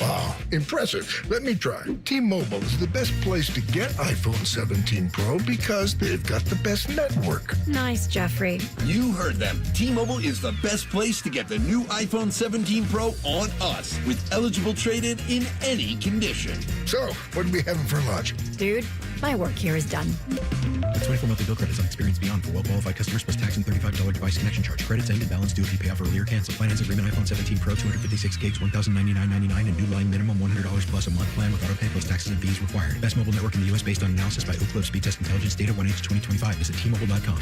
Wow, impressive. Let me try. T-Mobile is the best place to get iPhone 17 Pro because they've got the best network. Nice, Jeffrey. You heard them. T-Mobile is the best place to get the new iPhone 17 Pro on us with eligible trade-in in any condition. So, what are we having for lunch? Dude, my work here is done. 24 monthly bill credits on experience beyond for well-qualified customers plus tax and $35 device connection charge. Credits end and balance due if you pay off earlier. Cancel. Finance agreement iPhone 17 Pro 256 gigs, $1,099.99 and new line minimum $100 plus a month plan with auto pay plus taxes and fees required. Best mobile network in the U.S. based on analysis by Oak Cliff Speed Test Intelligence data 1H2025. Visit T-Mobile.com.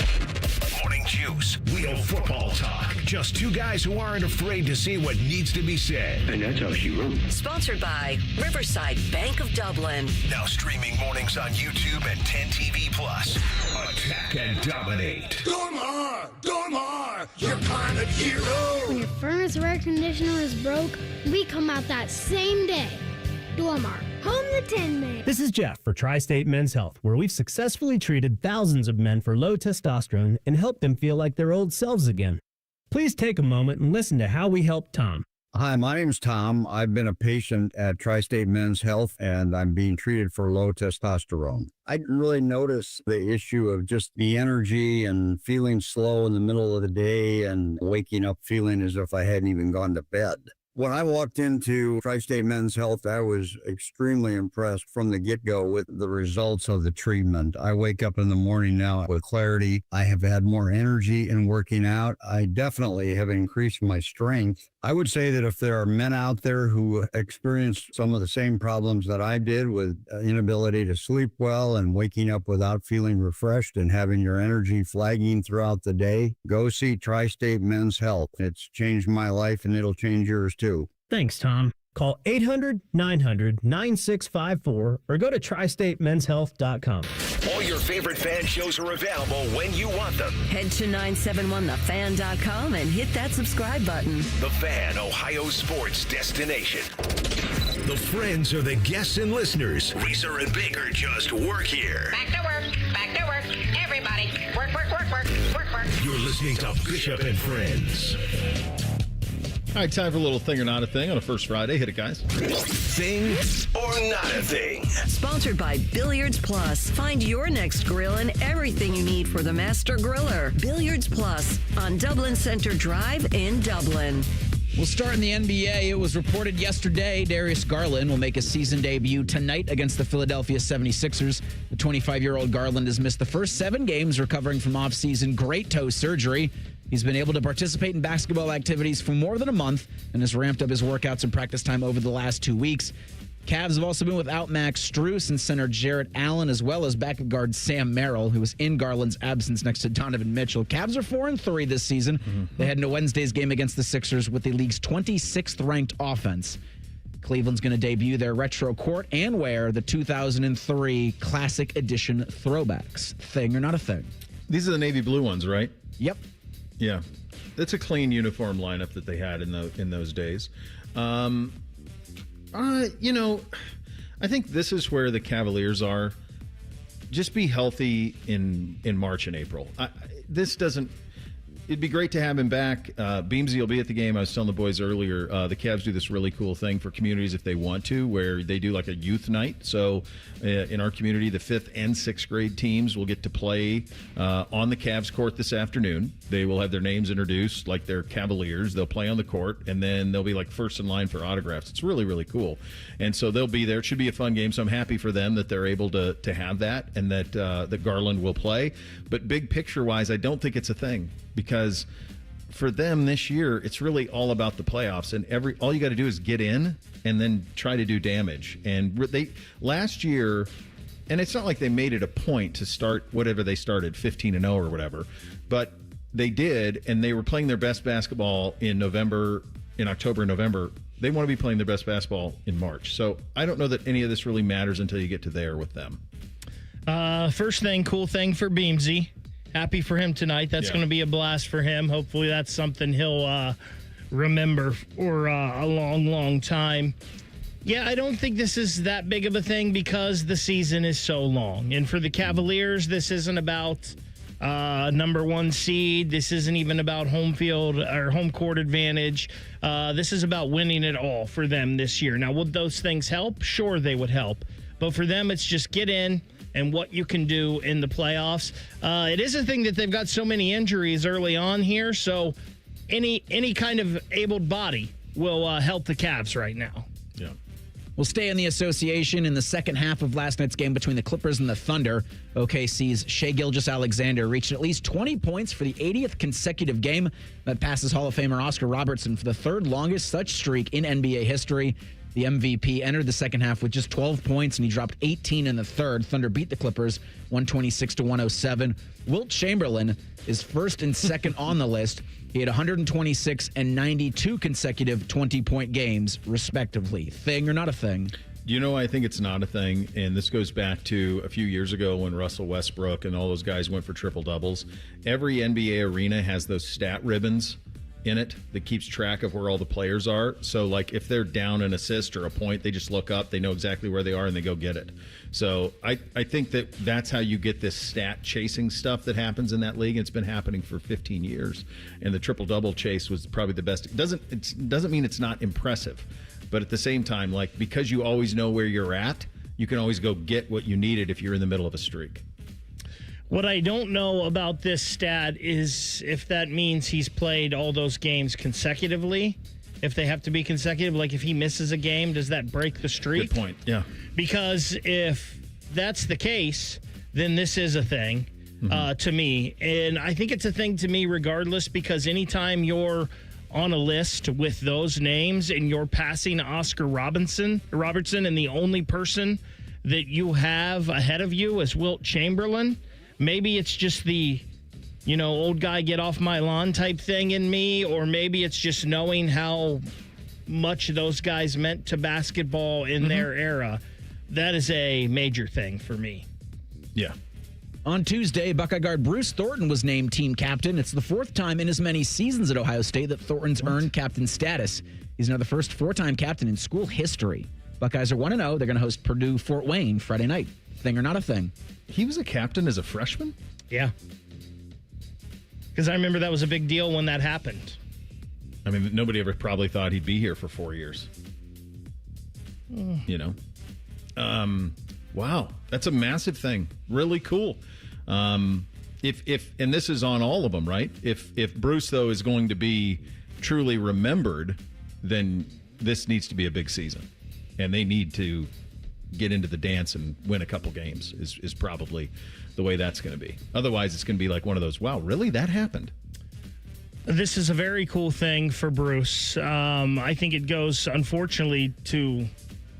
Morning Juice. Real football talk. Just two guys who aren't afraid to say what needs to be said. And that's how she wrote. Sponsored by Riverside Bank of Dublin. Now streaming mornings on YouTube and 10 TV Plus. Attack and dominate. Dormar, you're kind of hero. When your furnace or air conditioner is broke, we come out that same day. Dormar, home the Tin Man. This is Jeff for Tri-State Men's Health, where we've successfully treated thousands of men for low testosterone and helped them feel like their old selves again. Please take a moment and listen to how we helped Tom. Hi, my name's Tom. I've been a patient at Tri-State Men's Health, and I'm being treated for low testosterone. I didn't really notice the issue of just the energy and feeling slow in the middle of the day and waking up feeling as if I hadn't even gone to bed. When I walked into Tri-State Men's Health, I was extremely impressed from the get-go with the results of the treatment. I wake up in the morning now with clarity. I have had more energy in working out. I definitely have increased my strength. I would say that if there are men out there who experienced some of the same problems that I did with inability to sleep well and waking up without feeling refreshed and having your energy flagging throughout the day, go see Tri-State Men's Health. It's changed my life and it'll change yours too. Thanks, Tom. Call 800-900-9654 or go to tristatemenshealth.com. All your favorite fan shows are available when you want them. Head to 971thefan.com and hit that subscribe button. The Fan, Ohio sports destination. The friends are the guests and listeners. Reeser and Baker just work here. Back to work. Back to work. Everybody, work, work, work, work, work, work. You're listening to Bishop and Friends. All right, time for a little thing or not a thing on a first Friday. Hit it, guys. Thing or not a thing. Sponsored by Billiards Plus. Find your next grill and everything you need for the master griller. Billiards Plus on Dublin Center Drive in Dublin. We'll start in the NBA. It was reported yesterday Darius Garland will make a season debut tonight against the Philadelphia 76ers. The 25-year-old Garland has missed the first 7 games recovering from off-season great toe surgery. He's been able to participate in basketball activities for more than a month and has ramped up his workouts and practice time over the last 2 weeks. Cavs have also been without Max Strus and center Jarrett Allen, as well as backup guard Sam Merrill, who was in Garland's absence next to Donovan Mitchell. Cavs are 4-3 this season. They head into Wednesday's game against the Sixers with the league's 26th ranked offense. Cleveland's going to debut their retro court and wear the 2003 Classic Edition throwbacks. Thing or not a thing? These are the navy blue ones, right? Yep. Yeah. That's a clean uniform lineup that they had in those days. I think this is where the Cavaliers are. Just be healthy in March and April. It'd be great to have him back. Beamsy will be at the game. I was telling the boys earlier, the Cavs do this really cool thing for communities if they want to, where they do like a youth night. So in our community, the 5th and 6th grade teams will get to play on the Cavs court this afternoon. They will have their names introduced like they're Cavaliers. They'll play on the court, and then they'll be like first in line for autographs. It's really, really cool. And so they'll be there. It should be a fun game. So I'm happy for them that they're able to have that and that Garland will play. But big picture-wise, I don't think it's a thing. Because for them this year, it's really all about the playoffs, and all you got to do is get in and then try to do damage. And they last year, and it's not like they made it a point to start whatever they started 15-0 or whatever, but they did, and they were playing their best basketball in October and November. They want to be playing their best basketball in March. So I don't know that any of this really matters until you get to there with them. First thing, cool thing for Beamsy. Happy for him tonight. That's going to be a blast for him. Hopefully that's something he'll remember for a long, long time. Yeah, I don't think this is that big of a thing because the season is so long. And for the Cavaliers, this isn't about number 1 seed. This isn't even about home field or home court advantage. This is about winning it all for them this year. Now, would those things help? Sure, they would help. But for them, it's just get in and what you can do in the playoffs. It is a thing that they've got so many injuries early on here, so any kind of abled body will help the Cavs right now. Yeah. We'll stay in the association. In the second half of last night's game between the Clippers and the Thunder, OKC's Shai Gilgeous-Alexander reached at least 20 points for the 80th consecutive game. That passes Hall of Famer Oscar Robertson for the 3rd longest such streak in NBA history. The MVP entered the second half with just 12 points, and he dropped 18 in the third. Thunder beat the Clippers 126-107. Wilt Chamberlain is first and second on the list. He had 126 and 92 consecutive 20-point games, respectively. Thing or not a thing? You know, I think it's not a thing, and this goes back to a few years ago when Russell Westbrook and all those guys went for triple-doubles. Every NBA arena has those stat ribbons in it that keeps track of where all the players are. So, like, if they're down an assist or a point, they just look up, they know exactly where they are, and they go get it. So I think that's how you get this stat-chasing stuff that happens in that league. It's been happening for 15 years, and the triple-double chase was probably the best. It doesn't mean it's not impressive, but at the same time, like, because you always know where you're at, you can always go get what you needed if you're in the middle of a streak. What I don't know about this stat is if that means he's played all those games consecutively. if they have to be consecutive. Like, if he misses a game, does that break the streak? Good point, yeah. Because if that's the case, then this is a thing to me. And I think it's a thing to me regardless, because anytime you're on a list with those names and you're passing Oscar Robertson, and the only person that you have ahead of you is Wilt Chamberlain, maybe it's just the, old guy get off my lawn type thing in me, or maybe it's just knowing how much those guys meant to basketball in their era. That is a major thing for me. Yeah. On Tuesday, Buckeye guard Bruce Thornton was named team captain. It's the fourth time in as many seasons at Ohio State that Thornton's earned captain status. He's now the first four-time captain in school history. Buckeyes are 1-0. They're going to host Purdue Fort Wayne Friday night. Thing or not a thing. He was a captain as a freshman? Yeah. Because I remember that was a big deal when that happened. I mean, nobody ever probably thought he'd be here for 4 years. Wow, that's a massive thing. Really cool. If and this is on all of them, right? If Bruce, though, is going to be truly remembered, then this needs to be a big season, and they need to get into the dance and win a couple games. Is probably the way that's going to be. Otherwise, it's going to be like one of those. Wow, really? That happened? This is a very cool thing for Bruce. I think it goes, unfortunately, to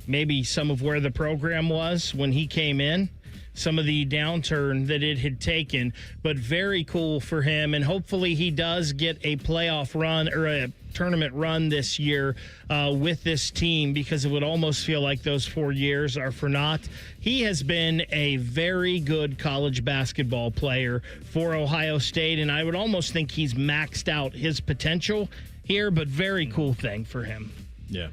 maybe some of where the program was when he came in, some of the downturn that it had taken, but very cool for him. And hopefully he does get a playoff run or a tournament run this year with this team, because it would almost feel like those 4 years are for naught. He has been a very good college basketball player for Ohio State, and I would almost think he's maxed out his potential here, but very cool thing for him. Yeah.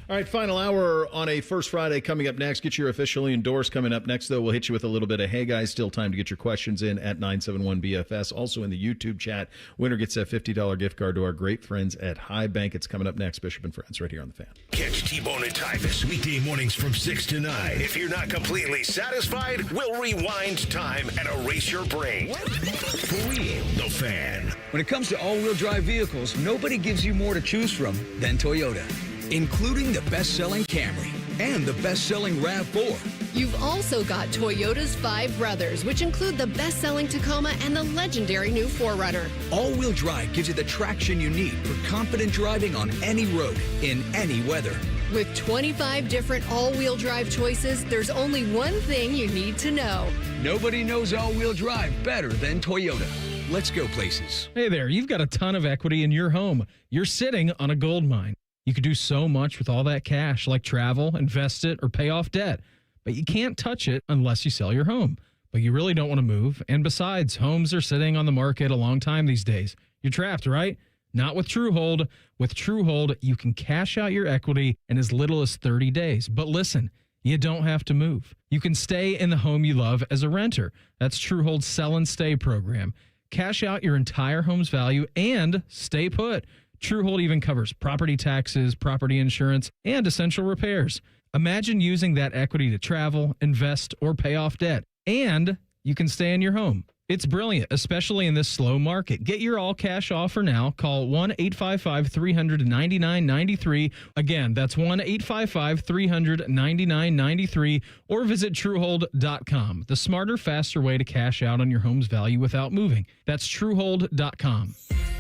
All right, final hour on a First Friday coming up next. Get your officially endorsed coming up next, though. We'll hit you with a little bit of, hey, guys, still time to get your questions in at 971-BFS. Also in the YouTube chat, winner gets a $50 gift card to our great friends at High Bank. It's coming up next, Bishop and Friends, right here on The Fan. Catch T-Bone and Tyvis weekday mornings from 6 to 9. If you're not completely satisfied, we'll rewind time and erase your brain. For real, The Fan. When it comes to all-wheel drive vehicles, nobody gives you more to choose from than Toyota, including the best-selling Camry and the best-selling RAV4. You've also got Toyota's 5 Brothers, which include the best-selling Tacoma and the legendary new 4Runner. All-wheel drive gives you the traction you need for confident driving on any road, in any weather. With 25 different all-wheel drive choices, there's only one thing you need to know. Nobody knows all-wheel drive better than Toyota. Let's go places. Hey there, you've got a ton of equity in your home. You're sitting on a gold mine. You could do so much with all that cash, like travel, invest it, or pay off debt. But you can't touch it unless you sell your home. But you really don't want to move. And besides, homes are sitting on the market a long time these days. You're trapped, right? Not with TrueHold. With TrueHold, you can cash out your equity in as little as 30 days. But listen, you don't have to move. You can stay in the home you love as a renter. That's TrueHold's Sell and Stay program. Cash out your entire home's value and stay put. TrueHold even covers property taxes, property insurance, and essential repairs. Imagine using that equity to travel, invest, or pay off debt. And you can stay in your home. It's brilliant, especially in this slow market. Get your all-cash offer now. Call 1-855-300-9993. Again, that's 1-855-300-9993. Or visit TrueHold.com. The smarter, faster way to cash out on your home's value without moving. That's TrueHold.com.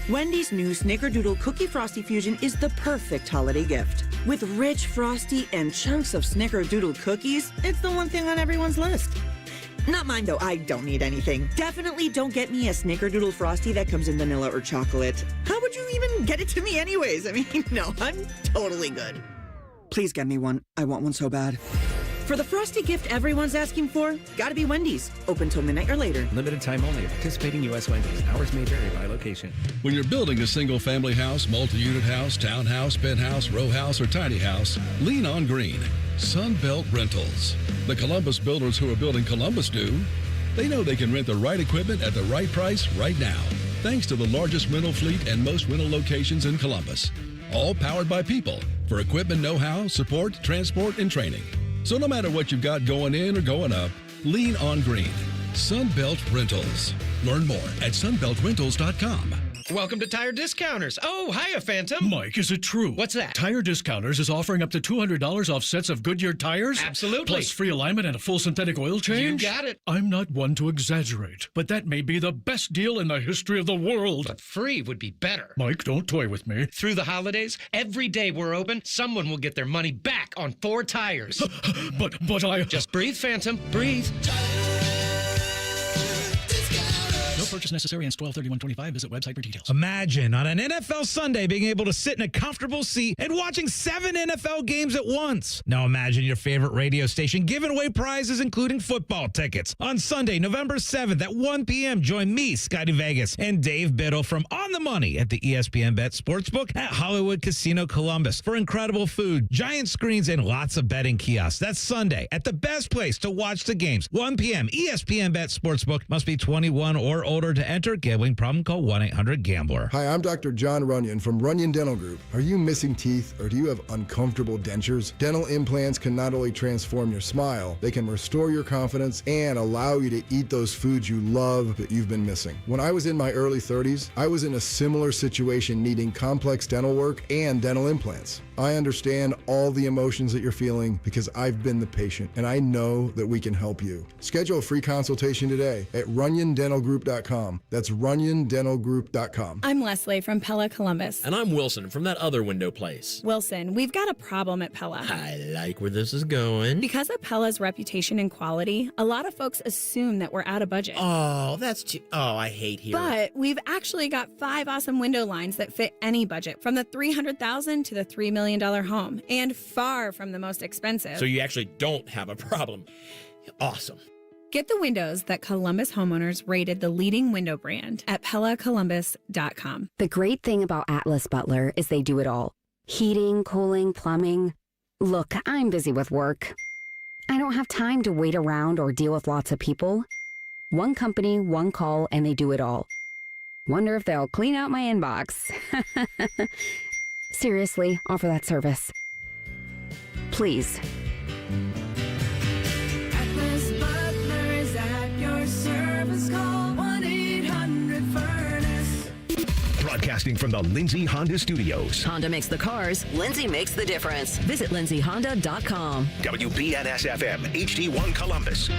Wendy's new Snickerdoodle Cookie Frosty Fusion is the perfect holiday gift. With rich frosty and chunks of Snickerdoodle cookies, it's the one thing on everyone's list. Not mine, though. I don't need anything. Definitely don't get me a Snickerdoodle Frosty that comes in vanilla or chocolate. How would you even get it to me anyways? I mean, no, I'm totally good. Please get me one. I want one so bad. For the frosty gift everyone's asking for, gotta be Wendy's. Open till midnight or later. Limited time only. Participating U.S. Wendy's. Hours may vary by location. When you're building a single-family house, multi-unit house, townhouse, penthouse, row house, or tiny house, lean on green. Sunbelt Rentals. The Columbus builders who are building Columbus do. They know they can rent the right equipment at the right price right now, thanks to the largest rental fleet and most rental locations in Columbus. All powered by people for equipment know-how, support, transport, and training. So no matter what you've got going in or going up, lean on green. Sunbelt Rentals. Learn more at sunbeltrentals.com. Welcome to Tire Discounters. Oh, hiya, Phantom. Mike, is it true? What's that? Tire Discounters is offering up to $200 off sets of Goodyear tires? Absolutely. Plus free alignment and a full synthetic oil change? You got it. I'm not one to exaggerate, but that may be the best deal in the history of the world. But free would be better. Mike, don't toy with me. Through the holidays, every day we're open, someone will get their money back on 4 tires. But I... Just breathe, Phantom. Breathe. No purchase necessary. Ends 12/31/25. Visit website for details. Imagine on an NFL Sunday being able to sit in a comfortable seat and watching 7 NFL games at once. Now imagine your favorite radio station giving away prizes, including football tickets. On Sunday, November 7th at 1 p.m., join me, Scotty Vegas, and Dave Biddle from On the Money at the ESPN Bet Sportsbook at Hollywood Casino Columbus for incredible food, giant screens, and lots of betting kiosks. That's Sunday at the best place to watch the games. 1 p.m., ESPN Bet Sportsbook. Must be 21 or older to enter. Gambling problem? Call 1-800-GAMBLER. Hi, I'm Dr. John Runyon from Runyon Dental Group. Are you missing teeth or do you have uncomfortable dentures? Dental implants can not only transform your smile, they can restore your confidence and allow you to eat those foods you love that you've been missing. When I was in my early 30s, I was in a similar situation needing complex dental work and dental implants. I understand all the emotions that you're feeling because I've been the patient and I know that we can help you. Schedule a free consultation today at RunyonDentalGroup.com. That's RunyonDentalGroup.com. I'm Leslie from Pella Columbus. And I'm Wilson from that other window place. Wilson, we've got a problem at Pella. I like where this is going. Because of Pella's reputation and quality, a lot of folks assume that we're out of budget. Oh, that's too... Oh, I hate hearing. But we've actually got 5 awesome window lines that fit any budget, from the $300,000 to the $3 million home, and far from the most expensive. So you actually don't have a problem. Awesome. Get the windows that Columbus homeowners rated the leading window brand at PellaColumbus.com. The great thing about Atlas Butler is they do it all. Heating, cooling, plumbing. Look, I'm busy with work. I don't have time to wait around or deal with lots of people. One company, one call, and they do it all. Wonder if they'll clean out my inbox. Seriously, offer that service. Please. Atlas Butler is at your service. Call 1-800-FURNACE. Broadcasting from the Lindsay Honda Studios. Honda makes the cars. Lindsay makes the difference. Visit lindsayhonda.com. WBNS-FM, HD1 Columbus.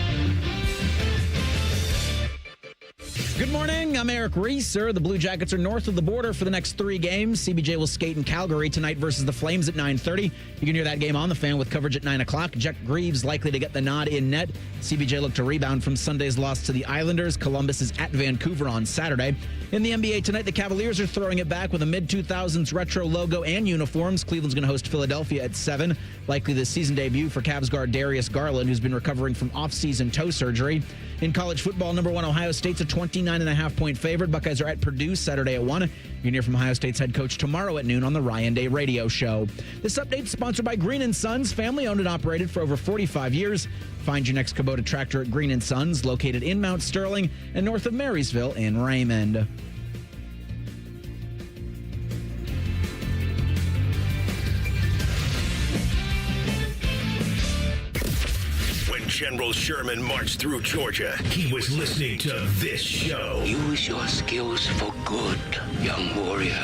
Good morning. I'm Eric Reeser. The Blue Jackets are north of the border for the next 3 games. CBJ will skate in Calgary tonight versus the Flames at 9:30. You can hear that game on the Fan with coverage at 9 o'clock. Jack Greaves likely to get the nod in net. CBJ look to rebound from Sunday's loss to the Islanders. Columbus is at Vancouver on Saturday. In the NBA tonight, the Cavaliers are throwing it back with a mid-2000s retro logo and uniforms. Cleveland's going to host Philadelphia at 7. Likely the season debut for Cavs guard Darius Garland, who's been recovering from off-season toe surgery. In college football, number 1 Ohio State's a 29.5-point favorite. Buckeyes are at Purdue Saturday at 1. You can hear from Ohio State's head coach tomorrow at noon on the Ryan Day Radio Show. This update is sponsored by Green & Sons, family-owned and operated for over 45 years. Find your next Kubota tractor at Green & Sons, located in Mount Sterling and north of Marysville in Raymond. General Sherman marched through Georgia, he was listening to this show. Use your skills for good, young warrior.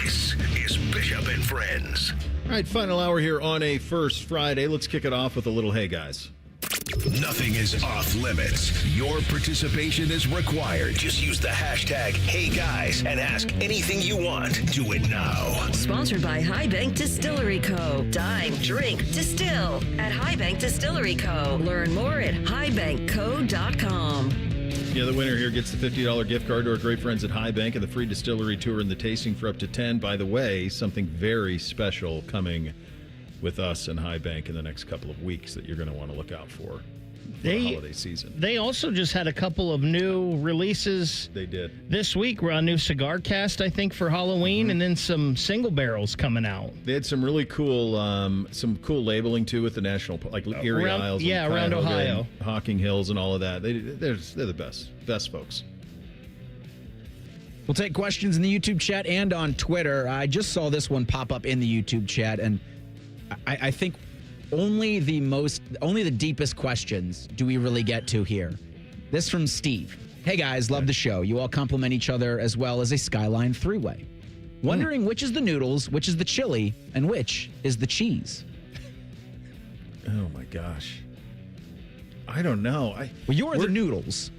This is Bishop and Friends. All right, final hour here on a First Friday. Let's kick it off with a little Hey Guys. Nothing is off limits. Your participation is required. Just use the hashtag HeyGuys and ask anything you want. Do it now. Sponsored by High Bank Distillery Co. Dine, drink, distill at High Bank Distillery Co. Learn more at highbankco.com. Yeah, the winner here gets the $50 gift card to our great friends at High Bank and the free distillery tour and the tasting for up to 10. By the way, something very special coming with us and High Bank in the next couple of weeks that you're going to want to look out for the holiday season. They also just had a couple of new releases. They did. This week, we're on new cigar cast, I think, for Halloween, and then some single barrels coming out. They had some really cool, labeling too with the national, like Erie Isles, around Ohio, Hocking Hills, and all of that. They're the best folks. We'll take questions in the YouTube chat and on Twitter. I just saw this one pop up in the YouTube chat, and I think only the deepest questions do we really get to here. This from Steve. Hey guys, love the show. You all compliment each other as well as a Skyline three-way. Wondering which is the noodles, which is the chili, and which is the cheese. Oh my gosh. I don't know. Well, you're the noodles.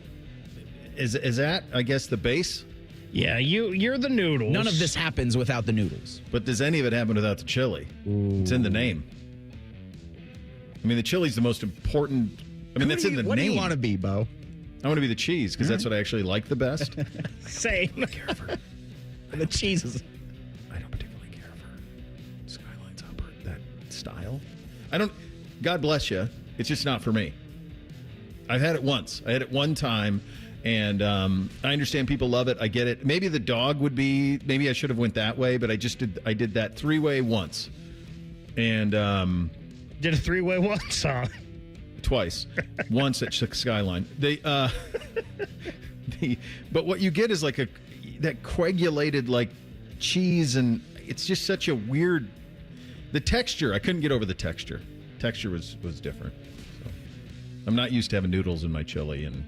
Is that, I guess, the base? Yeah, you're the noodles. None of this happens without the noodles. But does any of it happen without the chili? Ooh. It's in the name. I mean, the chili's the most important. I mean, that's in the name. What do you want to be, Bo? I want to be the cheese because that's what I actually like the best. Same. The cheese is... I don't particularly care for Skyline's upper, that style. God bless you. It's just not for me. I've had it once. I had it one time, and I understand people love it. I get it. Maybe the dog would be... Maybe I should have went that way, but I did that three-way once. And... Did a three-way once, huh? Twice. Once at Skyline. But what you get is like that coagulated like cheese, and it's just such a weird... The texture, I couldn't get over the texture. Texture was different. So I'm not used to having noodles in my chili and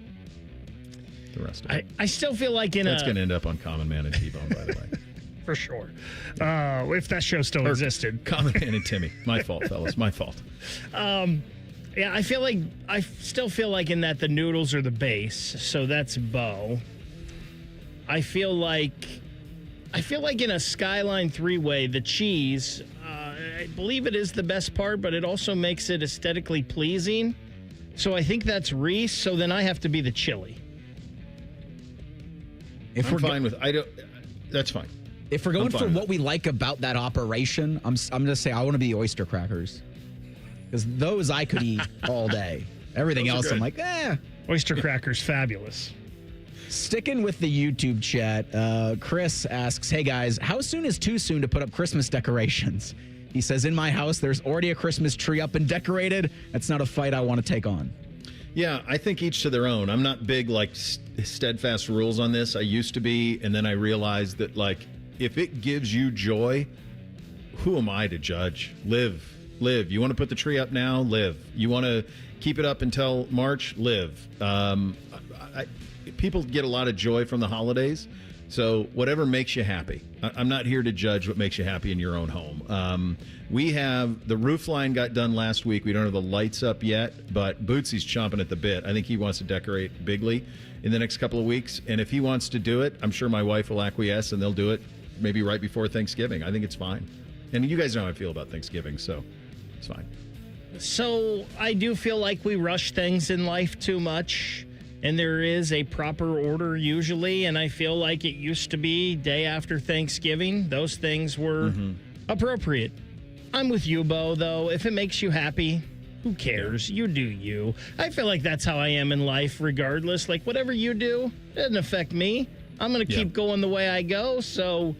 the rest of it. I still feel like that's going to end up on Common Man and T-Bone, by the way. For sure. If that show still existed. Common Man and Timmy. My fault, fellas. My fault. Yeah, I still feel like in that the noodles are the base, so that's Bo. I feel like in a Skyline three-way, the cheese, I believe it is the best part, but it also makes it aesthetically pleasing. So I think that's Reese, so then I have to be the chili. I'm fine with... That's fine. If we're going for what we like about that operation, I'm going to say I want to be oyster crackers. Because those I could eat all day. Everything else, I'm like, Oyster crackers, fabulous. Sticking with the YouTube chat, Chris asks, hey guys, how soon is too soon to put up Christmas decorations? He says, in my house, there's already a Christmas tree up and decorated. That's not a fight I want to take on. Yeah, I think each to their own. I'm not big, like, steadfast rules on this. I used to be, and then I realized that, like, if it gives you joy, who am I to judge? Live. You want to put the tree up now? Live. You want to keep it up until March? Live. People get a lot of joy from the holidays, so whatever makes you happy. I'm not here to judge what makes you happy in your own home. We have the roof line got done last week. We don't have the lights up yet, but Bootsy's chomping at the bit. I think he wants to decorate bigly in the next couple of weeks, and if he wants to do it, I'm sure my wife will acquiesce, and they'll do it maybe right before Thanksgiving. I think it's fine. And you guys know how I feel about Thanksgiving, so it's fine. So I do feel like we rush things in life too much, and there is a proper order usually, and I feel like it used to be day after Thanksgiving. Those things were appropriate. I'm with you, Bo, though. If it makes you happy, who cares? You do you. I feel like that's how I am in life regardless. Like, whatever you do, it doesn't affect me. I'm going to keep going the way I go, so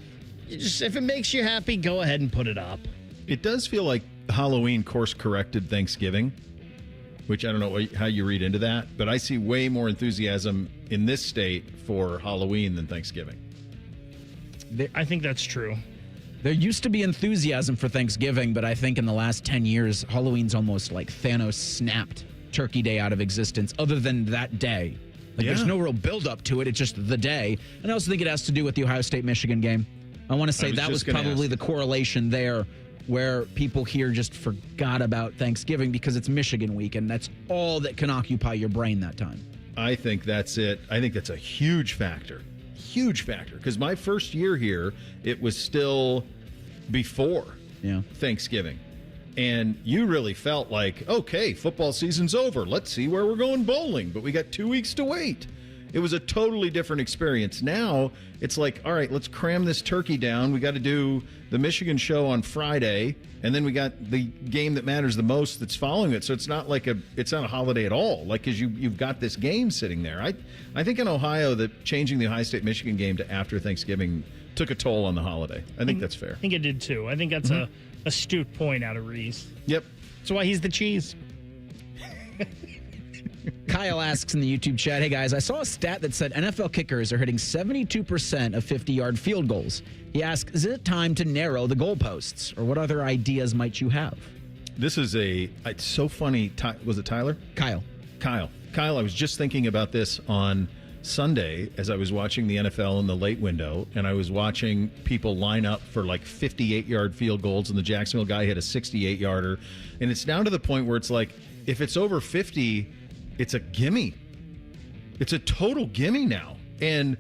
just if it makes you happy, go ahead and put it up. It does feel like Halloween course-corrected Thanksgiving, which I don't know how you read into that, but I see way more enthusiasm in this state for Halloween than Thanksgiving. I think that's true. There used to be enthusiasm for Thanksgiving, but I think in the last 10 years, Halloween's almost like Thanos snapped Turkey Day out of existence, other than that day. Like, there's no real build-up to it. It's just the day. And I also think it has to do with the Ohio State-Michigan game. I want to say that was probably the correlation there, where people here just forgot about Thanksgiving because it's Michigan week, and that's all that can occupy your brain that time. I think that's it. I think that's a huge factor. Huge factor. Because my first year here, it was still before Thanksgiving. And you really felt like, okay, football season's over. Let's see where we're going bowling. But we got 2 weeks to wait. It was a totally different experience. Now, it's like, all right, let's cram this turkey down. We got to do the Michigan show on Friday, and then we got the game that matters the most that's following it. So it's not like it's not a holiday at all, like, because you've got this game sitting there. I think in Ohio that changing the Ohio State-Michigan game to after Thanksgiving took a toll on the holiday. I think that's fair. I think it did, too. I think that's a astute point out of Reese. Yep. That's why he's the cheese. Kyle asks in the YouTube chat, hey guys, I saw a stat that said NFL kickers are hitting 72% of 50-yard field goals. He asks, is it time to narrow the goalposts, or what other ideas might you have? This is it's so funny. Was it Tyler? Kyle, I was just thinking about this on Sunday as I was watching the NFL in the late window, and I was watching people line up for like 58-yard field goals, and the Jacksonville guy hit a 68-yarder. And it's down to the point where it's like, if it's over 50, it's a gimme. It's a total gimme now. And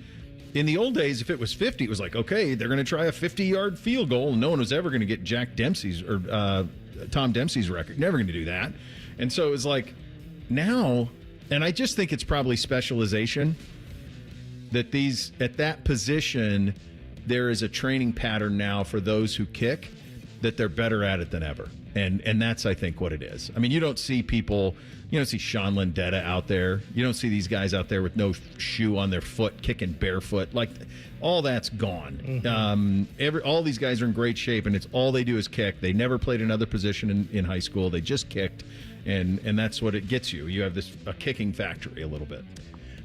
in the old days, if it was 50, it was like, okay, they're going to try a 50-yard field goal, and no one was ever going to get Jack Dempsey's or Tom Dempsey's record. Never going to do that. And so it was like, now, and I just think it's probably specialization, that these, at that position, there is a training pattern now for those who kick that they're better at it than ever. And that's, I think, what it is. I mean, you don't see people, you don't see Sean Lindetta out there. You don't see these guys out there with no shoe on their foot, kicking barefoot. Like, all that's gone. Mm-hmm. All these guys are in great shape, and it's all they do is kick. They never played another position in high school. They just kicked, and that's what it gets you. You have a kicking factory a little bit.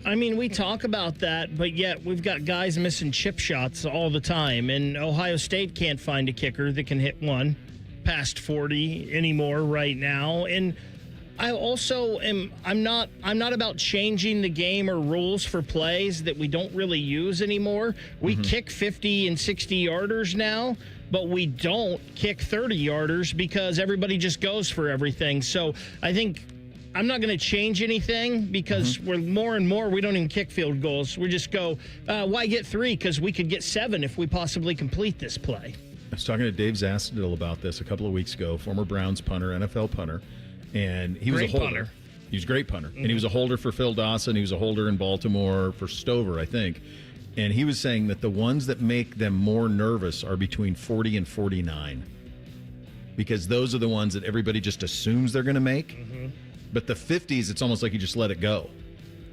I mean, we talk about that, but yet we've got guys missing chip shots all the time, and Ohio State can't find a kicker that can hit one past 40 anymore right now. And I also I'm not about changing the game or rules for plays that we don't really use anymore. We kick 50 and 60 yarders now, but we don't kick 30 yarders because everybody just goes for everything. So I think I'm not going to change anything because we're more and more, we don't even kick field goals. We just go, why get 3? Because we could get 7 if we possibly complete this play. I was talking to Dave Zastudil about this a couple of weeks ago, former Browns punter, NFL punter, and he was a holder. Punter. He was a great punter. And he was a holder for Phil Dawson. He was a holder in Baltimore for Stover, I think. And he was saying that the ones that make them more nervous are between 40 and 49 because those are the ones that everybody just assumes they're going to make. But the 50s, it's almost like you just let it go.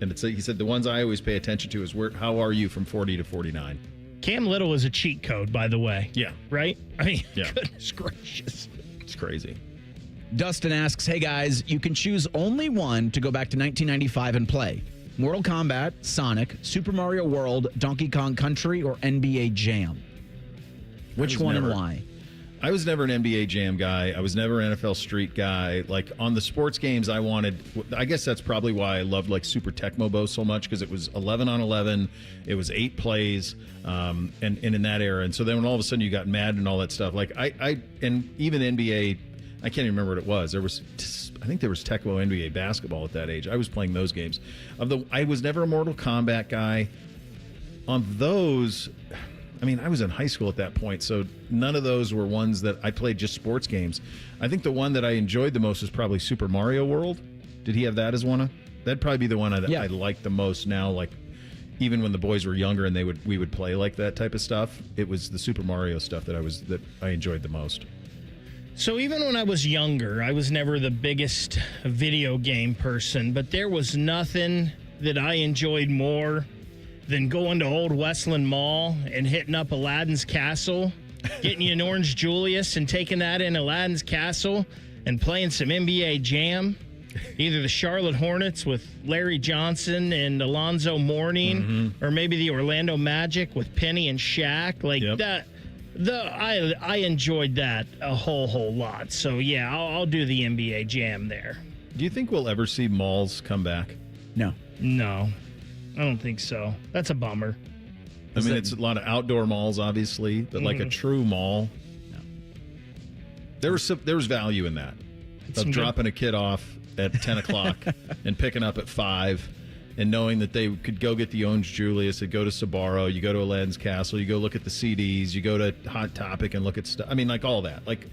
And he said the ones I always pay attention to is how are you from 40 to 49? Cam Little is a cheat code, by the way. Yeah. Right? I mean, goodness gracious. It's crazy. Dustin asks, hey guys, you can choose only one to go back to 1995 and play. Mortal Kombat, Sonic, Super Mario World, Donkey Kong Country, or NBA Jam. Which one and why? I was never an NBA Jam guy. I was never an NFL Street guy. Like, on the sports games, I guess that's probably why I loved, like, Super Tecmo Bowl so much, because it was 11 on 11. It was 8 plays, and in that era. And so then when all of a sudden you got Madden and all that stuff, like, and even NBA, I can't even remember what it was. I think there was Tecmo NBA basketball at that age. I was playing those games. I was never a Mortal Kombat guy. On those, I mean, I was in high school at that point, so none of those were ones that I played just sports games. I think the one that I enjoyed the most was probably Super Mario World. Did he have that as one? That'd probably be the one I liked the most now. Like, even when the boys were younger and we would play like that type of stuff, it was the Super Mario stuff that I enjoyed the most. So even when I was younger, I was never the biggest video game person, but there was nothing that I enjoyed more than going to Old Westland Mall and hitting up Aladdin's Castle, getting you an Orange Julius and taking that in Aladdin's Castle and playing some NBA Jam. Either the Charlotte Hornets with Larry Johnson and Alonzo Mourning, or maybe the Orlando Magic with Penny and Shaq. Like that. I enjoyed that a whole lot. So, yeah, I'll do the NBA Jam there. Do you think we'll ever see malls come back? No, I don't think so. That's a bummer. I mean, it's a lot of outdoor malls, obviously, but like a true mall, no. There was value in that. Of dropping a kid off at 10 o'clock and picking up at 5 and knowing that they could go get the Orange Julius, they'd go to Sbarro, you go to Aladdin's Castle, you go look at the CDs, you go to Hot Topic and look at stuff. I mean, like all that. Like,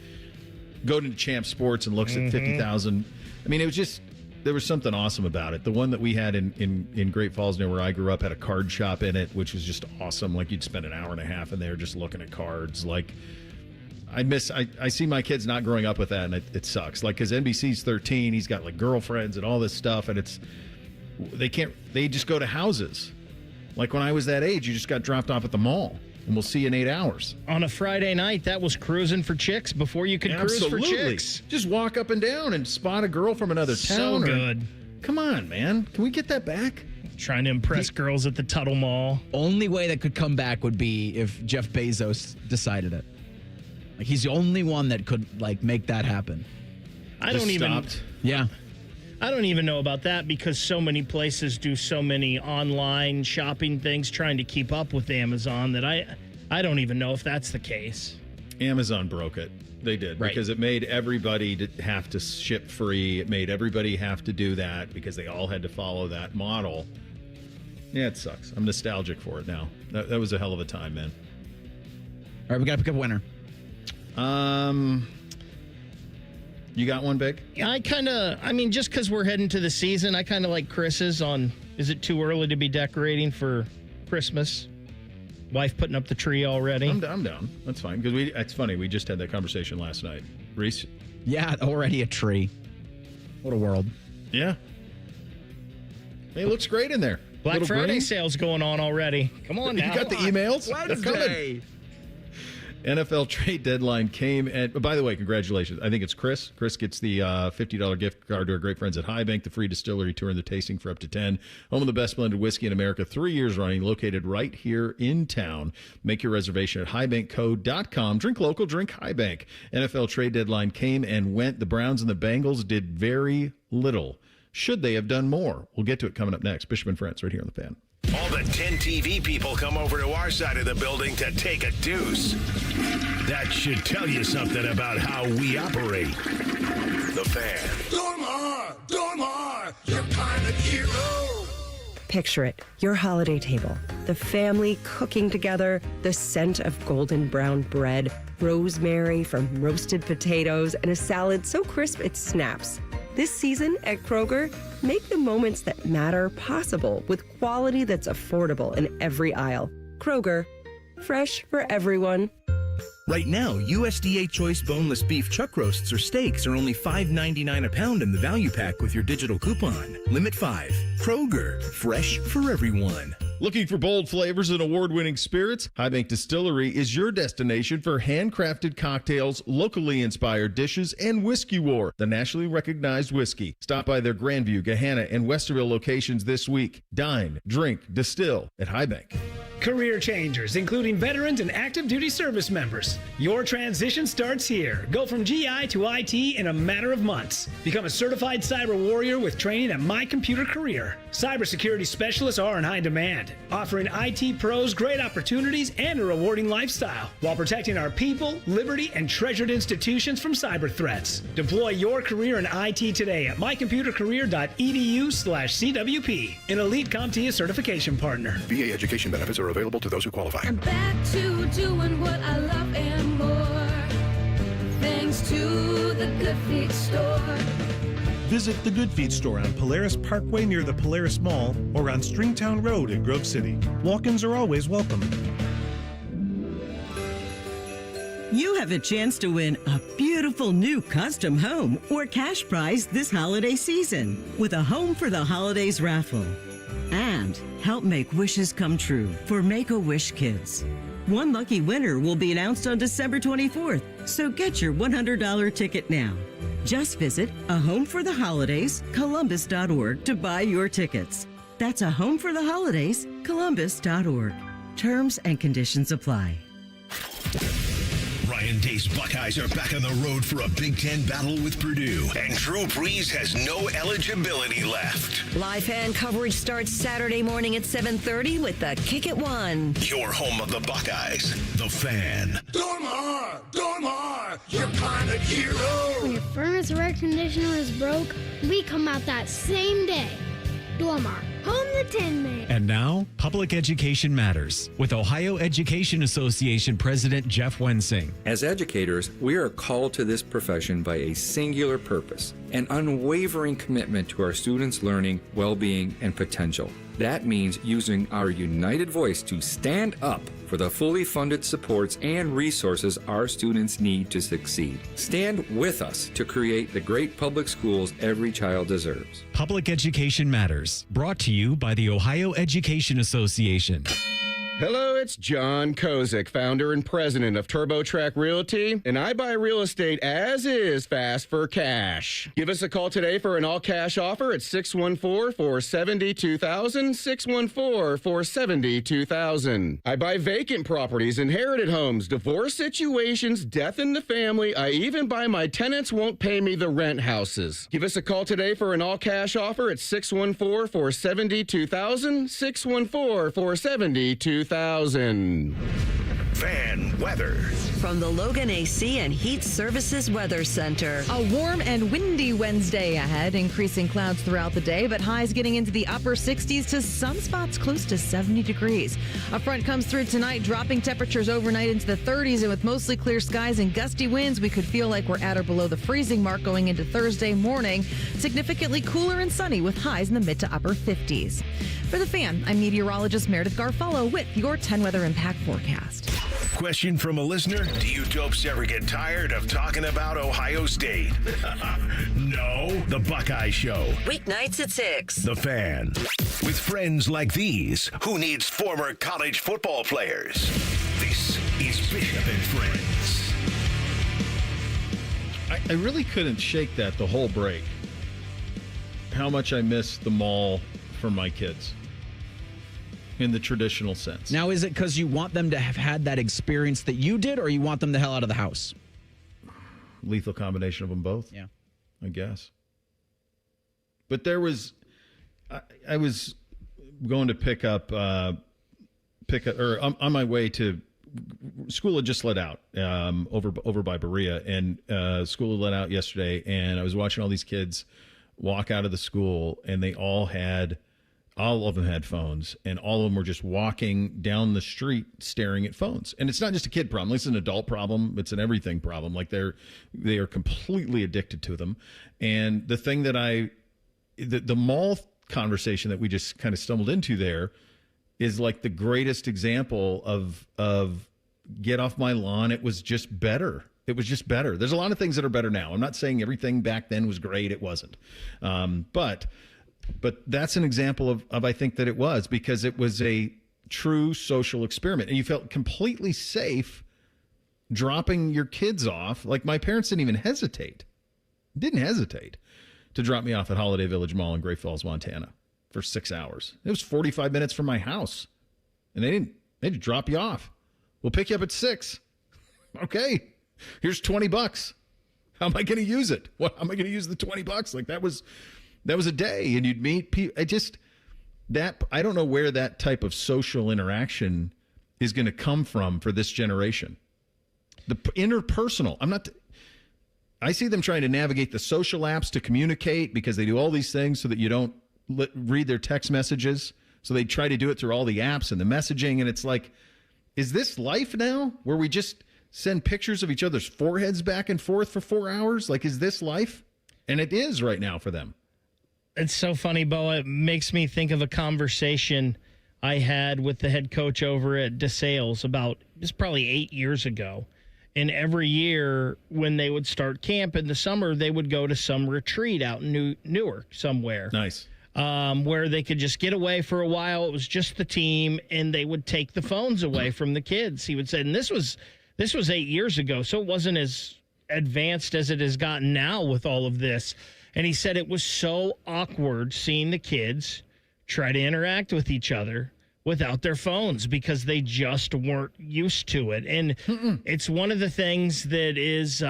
go to Champ Sports and looks at 50,000. I mean, it was just, there was something awesome about it. The one that we had in Great Falls, near where I grew up, had a card shop in it, which was just awesome. Like, you'd spend an hour and a half in there just looking at cards. Like, I see my kids not growing up with that, and it sucks. Like, because NBC's 13, he's got, like, girlfriends and all this stuff, and they just go to houses. Like, when I was that age, you just got dropped off at the mall, and we'll see you in 8 hours. On a Friday night, that was cruising for chicks before you could cruise for chicks. Just walk up and down and spot a girl from another town. So good. Come on, man. Can we get that back? Trying to impress girls at the Tuttle Mall. Only way that could come back would be if Jeff Bezos decided it. Like, he's the only one that could, like, make that happen. I don't even. Yeah. I don't even know about that because so many places do so many online shopping things trying to keep up with Amazon that I don't even know if that's the case. Amazon broke it. They did, Right. because it made everybody have to ship free. It made everybody have to do that because they all had to follow that model. Yeah, it sucks. I'm nostalgic for it now. That was a hell of a time, man. All right, we got to pick up a winner. You got one, Big? Yeah, just because we're heading to the season, I kind of like Chris's on, is it too early to be decorating for Christmas? Wife putting up the tree already. I'm down. That's fine. Because it's funny. We just had that conversation last night. Reese? Yeah, already a tree. What a world. Yeah. It looks great in there. Black Little Friday green. sales going on already. Come on now. You got the emails? They're coming. NFL trade deadline came, and by the way, congratulations. I think it's Chris. Chris gets the $50 gift card to our great friends at High Bank, the free distillery tour and the tasting for up to 10. Home of the best blended whiskey in America, 3 years running, located right here in town. Make your reservation at highbankco.com. Drink local, drink High Bank. NFL trade deadline came and went. The Browns and the Bengals did very little. Should they have done more? We'll get to it coming up next. Bishop and Friends right here on The Fan. All the 10 TV people come over to our side of the building to take a deuce. That should tell you something about how we operate. The Fan. Dormar, you're kind of hero. Picture it, your holiday table, the family cooking together, the scent of golden brown bread, rosemary from roasted potatoes, and a salad so crisp it snaps. This season at Kroger, make the moments that matter possible with quality that's affordable in every aisle. Kroger, fresh for everyone. Right now, USDA Choice boneless beef chuck roasts or steaks are only $5.99 a pound in the value pack with your digital coupon. Limit 5. Kroger, fresh for everyone. Looking for bold flavors and award-winning spirits? High Bank Distillery is your destination for handcrafted cocktails, locally inspired dishes, and Whiskey War, the nationally recognized whiskey. Stop by their Grandview, Gahanna, and Westerville locations this week. Dine, drink, distill at High Bank. Career changers, including veterans and active duty service members. Your transition starts here. Go from GI to IT in a matter of months. Become a certified cyber warrior with training at My Computer Career. Cybersecurity specialists are in high demand, offering IT pros great opportunities and a rewarding lifestyle while protecting our people, liberty, and treasured institutions from cyber threats. Deploy your career in IT today at mycomputercareer.edu/CWP, an elite CompTIA certification partner. VA education benefits are available to those who qualify. I'm back to doing what I love and more. Thanks to the Good Feet store. Visit the Good Feet store on Polaris Parkway near the Polaris Mall or on Stringtown Road in Grove City. Walk-ins are always welcome. You have a chance to win a beautiful new custom home or cash prize this holiday season with a Home for the Holidays raffle. And help make wishes come true for Make-A-Wish Kids. One lucky winner will be announced on December 24th, so get your $100 ticket now. Just visit ahomefortheholidayscolumbus.org to buy your tickets. That's ahomefortheholidayscolumbus.org. Terms and conditions apply. Ryan Day's Buckeyes are back on the road for a Big Ten battle with Purdue, and Drew Brees has no eligibility left. Live fan coverage starts Saturday morning at 7:30 with the Kick at 1. Your home of the Buckeyes, The Fan. Dormar, you're kind of hero. When your furnace or air conditioner is broke, we come out that same day. Dormar, home the Tin Man. And now, Public Education Matters with Ohio Education Association President Jeff Wensing. As educators, we are called to this profession by a singular purpose, an unwavering commitment to our students' learning, well-being, and potential. That means using our united voice to stand up for the fully funded supports and resources our students need to succeed. Stand with us to create the great public schools every child deserves. Public Education Matters, brought to you by the Ohio Education Association. Hello, it's John Kozik, founder and president of TurboTrack Realty, and I buy real estate as is fast for cash. Give us a call today for an all-cash offer at 614-470-2000, 614-470-2000. I buy vacant properties, inherited homes, divorce situations, death in the family. I even buy my tenants won't pay me the rent houses. Give us a call today for an all-cash offer at 614-470-2000, 614-470-2000. Fan weather. From the Logan AC and Heat Services Weather Center. A warm and windy Wednesday ahead, increasing clouds throughout the day, but highs getting into the upper 60s to some spots close to 70 degrees. A front comes through tonight, dropping temperatures overnight into the 30s, and with mostly clear skies and gusty winds, we could feel like we're at or below the freezing mark going into Thursday morning. Significantly cooler and sunny with highs in the mid to upper 50s. For The Fan, I'm meteorologist Meredith Garfalo with your 10 weather impact forecast. Question from a listener: do you dopes ever get tired of talking about Ohio State? No. The Buckeye Show. Weeknights at 6. The Fan. With friends like these, who needs former college football players? This is Bishop and Friends. I really couldn't shake that the whole break. How much I miss the mall for my kids. In the traditional sense. Now, is it because you want them to have had that experience that you did, or you want them the hell out of the house? Lethal combination of them both. Yeah. I guess. But there was, I was going to pick up, on my way to, school had just let out over by Berea, and school had let out yesterday, and I was watching all these kids walk out of the school, and all of them had phones, and all of them were just walking down the street staring at phones. And it's not just a kid problem. It's an adult problem. It's an everything problem. Like they are completely addicted to them. And the thing that the mall conversation that we just kind of stumbled into there is like the greatest example of get off my lawn. It was just better. It was just better. There's a lot of things that are better now. I'm not saying everything back then was great. It wasn't. But that's an example of I think that it was, because it was a true social experiment. And you felt completely safe dropping your kids off. Like, my parents didn't even hesitate to drop me off at Holiday Village Mall in Great Falls, Montana for 6 hours. It was 45 minutes from my house. And they just drop you off. We'll pick you up at 6. Okay, here's $20. How am I going to use it? How am I going to use the $20? Like, that was a day, and you'd meet people. I don't know where that type of social interaction is going to come from for this generation. The interpersonal. I see them trying to navigate the social apps to communicate, because they do all these things so that you don't read their text messages. So they try to do it through all the apps and the messaging. And it's like, is this life now where we just send pictures of each other's foreheads back and forth for 4 hours? Like, is this life? And it is right now for them. It's so funny, Bo. It makes me think of a conversation I had with the head coach over at DeSales it's probably 8 years ago. And every year when they would start camp in the summer, they would go to some retreat out in Newark somewhere. Nice. Where they could just get away for a while. It was just the team, and they would take the phones away from the kids. He would say, and this was 8 years ago, so it wasn't as advanced as it has gotten now with all of this. And he said it was so awkward seeing the kids try to interact with each other without their phones, because they just weren't used to it. And it's one of the things that is,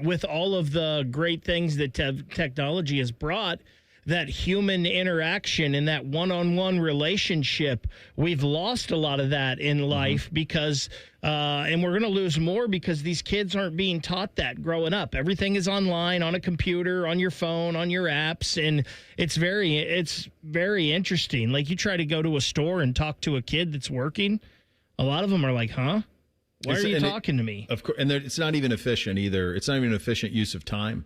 with all of the great things that technology has brought, that human interaction and that one-on-one relationship, we've lost a lot of that in life because, and we're going to lose more because these kids aren't being taught that growing up. Everything is online, on a computer, on your phone, on your apps, and it's very interesting. Like, you try to go to a store and talk to a kid that's working, a lot of them are like, huh? Why are you talking to me? Of course, and it's not even efficient either. It's not even an efficient use of time.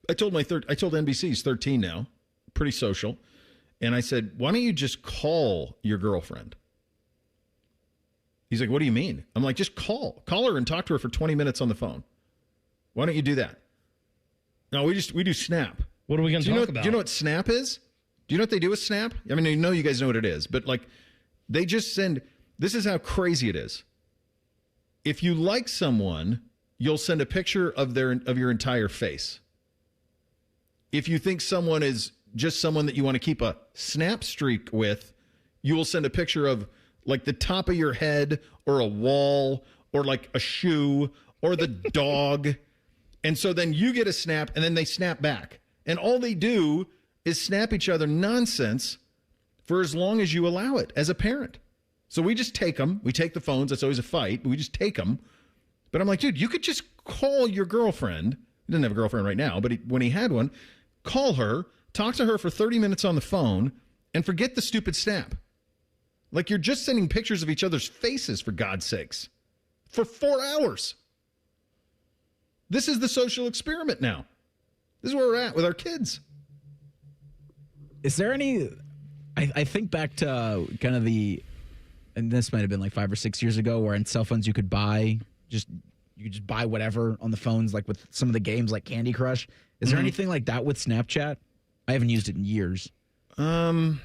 I told NBC, he's 13 now, pretty social, and I said, why don't you just call your girlfriend? He's like, what do you mean? I'm like, just call her and talk to her for 20 minutes on the phone. Why don't you do that? No, we do Snap. What are we going to talk about? Do you know what Snap is? Do you know what they do with Snap? I mean, I know you guys know what it is, but like they just send, this is how crazy it is. If you like someone, you'll send a picture of your entire face. If you think someone is just someone that you want to keep a Snap streak with, you will send a picture of like the top of your head or a wall or like a shoe or the dog. And so then you get a snap and then they snap back. And all they do is snap each other nonsense for as long as you allow it as a parent. So we just take them. We take the phones. That's always a fight. But we just take them. But I'm like, dude, you could just call your girlfriend. He doesn't have a girlfriend right now, but when he had one, call her, talk to her for 30 minutes on the phone, and forget the stupid snap. Like you're just sending pictures of each other's faces, for God's sakes, for 4 hours. This is the social experiment now. This is where we're at with our kids. Is there any, I think back to kind of and this might have been like 5 or 6 years ago, where in cell phones you could just buy whatever on the phones, like with some of the games like Candy Crush. Is there anything like that with Snapchat? I haven't used it in years. No,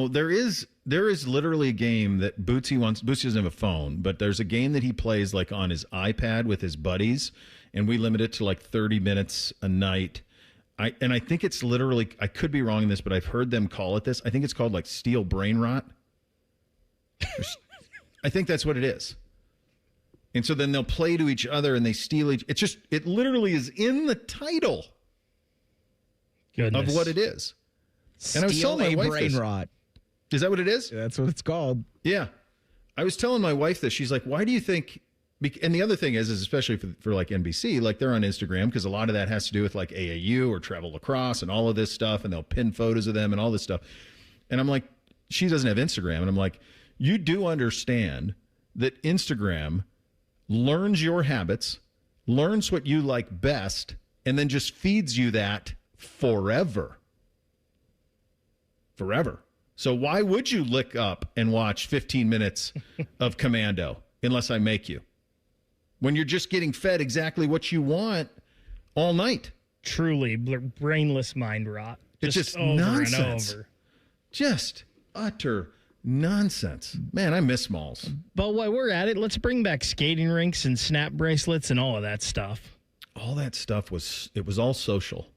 there is literally a game that Bootsy wants. Bootsy doesn't have a phone, but there's a game that he plays like on his iPad with his buddies, and we limit it to like 30 minutes a night. I think it's literally, I could be wrong in this, but I've heard them call it this. I think it's called like steel brain rot. I think that's what it is. And so then they'll play to each other and they steal it literally is in the title of what it is. And I was telling my wife brain rot. Is that what it is? Yeah, that's what it's called. Yeah. I was telling my wife this. She's like, why do you think, and the other thing is especially for like NBC, like they're on Instagram because a lot of that has to do with like AAU or travel lacrosse and all of this stuff. And they'll pin photos of them and all this stuff. And I'm like, she doesn't have Instagram. And I'm like, you do understand that Instagram learns your habits, learns what you like best, and then just feeds you that forever. Forever. So why would you lick up and watch 15 minutes of Commando unless I make you? When you're just getting fed exactly what you want all night. Truly brainless mind rot. It's just over nonsense. and over. Just utter nonsense. Man, I miss malls. But while we're at it, let's bring back skating rinks and snap bracelets and all of that stuff. All that stuff was all social.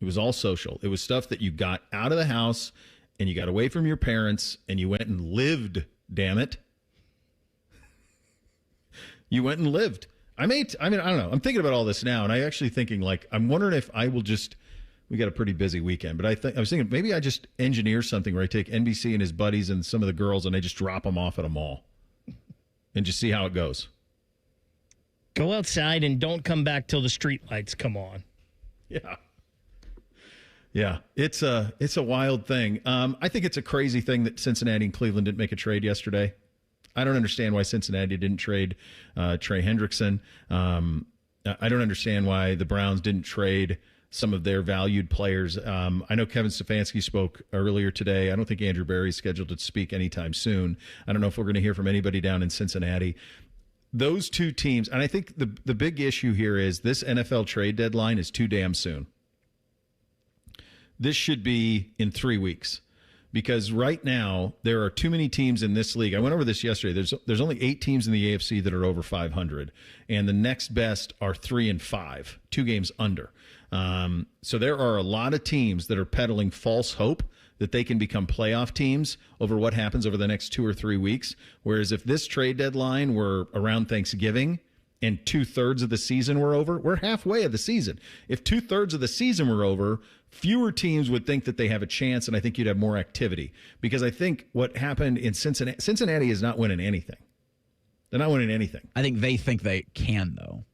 It was all social. It was stuff that you got out of the house and you got away from your parents and you went and lived, damn it. You went and lived. I don't know. I'm thinking about all this now and I'm actually thinking like, I'm wondering if I will we got a pretty busy weekend, but I was thinking maybe I just engineer something where I take NBC and his buddies and some of the girls and I just drop them off at a mall and just see how it goes. Go outside and don't come back till the street lights come on. Yeah. Yeah, it's a wild thing. I think it's a crazy thing that Cincinnati and Cleveland didn't make a trade yesterday. I don't understand why Cincinnati didn't trade Trey Hendrickson. I don't understand why the Browns didn't trade some of their valued players. I know Kevin Stefanski spoke earlier today. I don't think Andrew Berry's scheduled to speak anytime soon. I don't know if we're going to hear from anybody down in Cincinnati. Those two teams, and I think the big issue here is this NFL trade deadline is too damn soon. This should be in 3 weeks because right now there are too many teams in this league. I went over this yesterday. There's only 8 teams in the AFC that are over 500, and the next best are 3 and 5, 2 games under. So there are a lot of teams that are peddling false hope that they can become playoff teams over what happens over the next 2 or 3 weeks. Whereas if this trade deadline were around Thanksgiving and 2/3 of the season were over, we're halfway of the season. If 2/3 of the season were over, fewer teams would think that they have a chance, and I think you'd have more activity. Because I think what happened in Cincinnati is not winning anything. They're not winning anything. I think they can, though.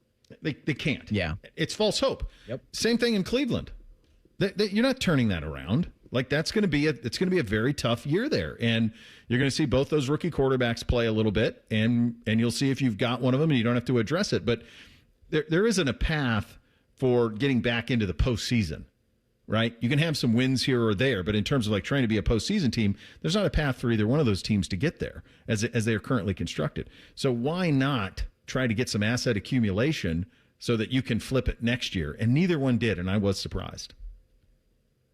They can't. Yeah. It's false hope. Yep. Same thing in Cleveland. You're not turning that around. Like it's going to be a very tough year there, and you're going to see both those rookie quarterbacks play a little bit, and you'll see if you've got one of them, and you don't have to address it. But there isn't a path for getting back into the postseason, right? You can have some wins here or there, but in terms of like trying to be a postseason team, there's not a path for either one of those teams to get there as they are currently constructed. So why not try to get some asset accumulation so that you can flip it next year? And neither one did, and I was surprised.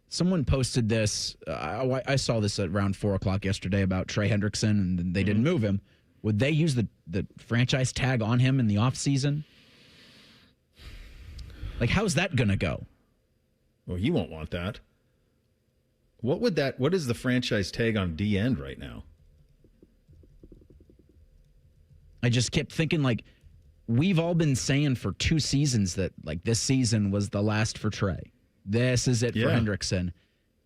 Someone posted this. I saw this at around 4 o'clock yesterday about Trey Hendrickson, and they didn't move him. Would they use the franchise tag on him in the offseason? Like, how's that going to go? Well, he won't want that. What is the franchise tag on D end right now? I just kept thinking, like, we've all been saying for 2 seasons that, like, this season was the last for Trey. This is it for Hendrickson.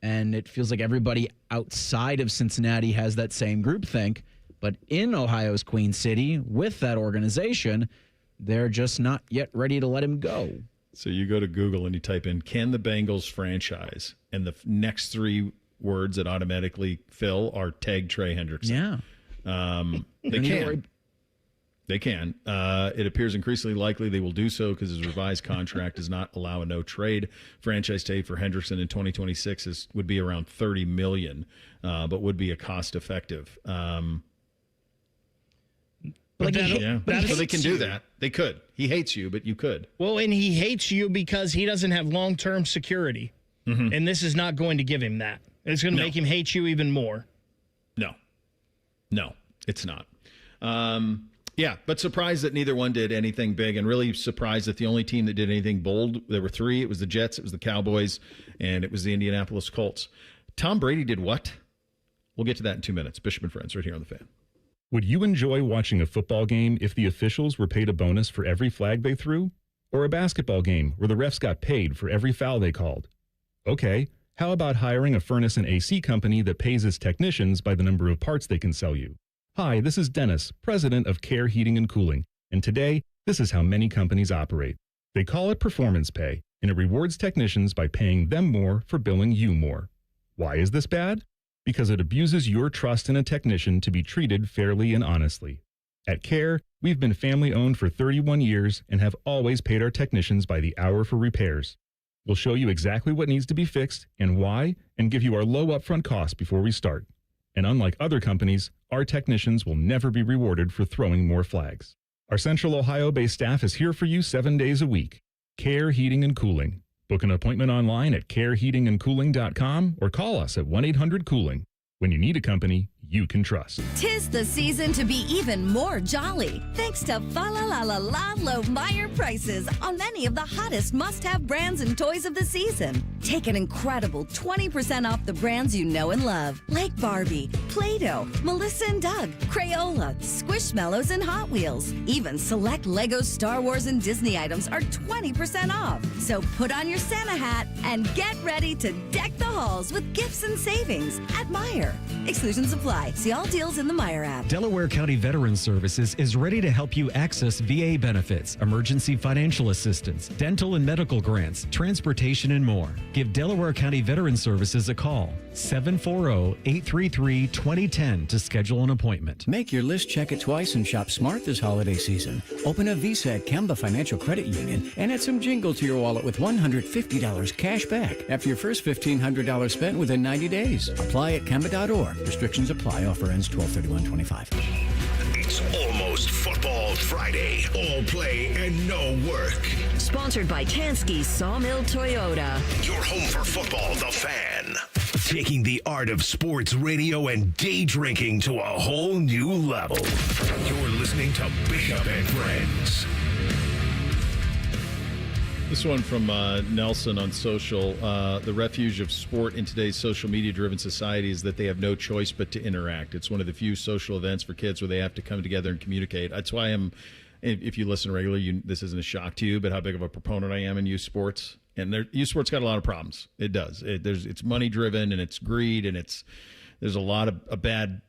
And it feels like everybody outside of Cincinnati has that same groupthink. But in Ohio's Queen City, with that organization, they're just not yet ready to let him go. So you go to Google and you type in, can the Bengals franchise? And the next 3 words that automatically fill are tag Trey Hendrickson. Yeah. They can. They can. It appears increasingly likely they will do so because his revised contract does not allow a no-trade. Franchise tag for Hendrickson in 2026 would be around $30 million, but would be a cost-effective. But so they can do that. They could. He hates you, but you could. Well, and he hates you because he doesn't have long-term security. Mm-hmm. And this is not going to give him that. It's going to make him hate you even more. No, it's not. Yeah, but surprised that neither one did anything big, and really surprised that the only team that did anything bold, there were 3. It was the Jets, it was the Cowboys, and it was the Indianapolis Colts. Tom Brady did what? We'll get to that in 2 minutes. Bishop and Friends right here on The Fan. Would you enjoy watching a football game if the officials were paid a bonus for every flag they threw? Or a basketball game where the refs got paid for every foul they called? Okay, how about hiring a furnace and AC company that pays its technicians by the number of parts they can sell you? Hi, this is Dennis, president of Care Heating and Cooling, and today, this is how many companies operate. They call it performance pay, and it rewards technicians by paying them more for billing you more. Why is this bad? Because it abuses your trust in a technician to be treated fairly and honestly. At Care, we've been family-owned for 31 years and have always paid our technicians by the hour for repairs. We'll show you exactly what needs to be fixed and why, and give you our low upfront cost before we start. And unlike other companies, our technicians will never be rewarded for throwing more flags. Our Central Ohio-based staff is here for you 7 days a week. Care Heating and Cooling. Book an appointment online at careheatingandcooling.com or call us at 1-800-COOLING. When you need a company you can trust. 'Tis the season to be even more jolly, thanks to Fa La La La La Low Meyer prices on many of the hottest must-have brands and toys of the season. Take an incredible 20% off the brands you know and love, like Barbie, Play-Doh, Melissa and Doug, Crayola, Squishmallows, and Hot Wheels. Even select Lego Star Wars and Disney items are 20% off. So put on your Santa hat and get ready to deck the halls with gifts and savings at Meyer. Exclusions apply. See all deals in the Meyer app. Delaware County Veterans Services is ready to help you access VA benefits, emergency financial assistance, dental and medical grants, transportation, and more. Give Delaware County Veterans Services a call, 740-833-2010 to schedule an appointment. Make your list, check it twice, and shop smart this holiday season. Open a Visa at Kemba Financial Credit Union and add some jingle to your wallet with $150 cash back after your first $1,500 spent within 90 days. Apply at Kemba.org. Restrictions apply. Offer ends 12/31/25. It's almost Football Friday. All play and no work. Sponsored by Tansky Sawmill Toyota. Your home for football, The Fan. Taking the art of sports radio and day drinking to a whole new level. You're listening to Bishop and Friends. This one from Nelson on social. The refuge of sport in today's social media-driven society is that they have no choice but to interact. It's one of the few social events for kids where they have to come together and communicate. That's why if you listen regularly, this isn't a shock to you, but how big of a proponent I am in youth sports. And youth sports got a lot of problems. It does. It's money-driven, and it's greed, and there's a lot of bad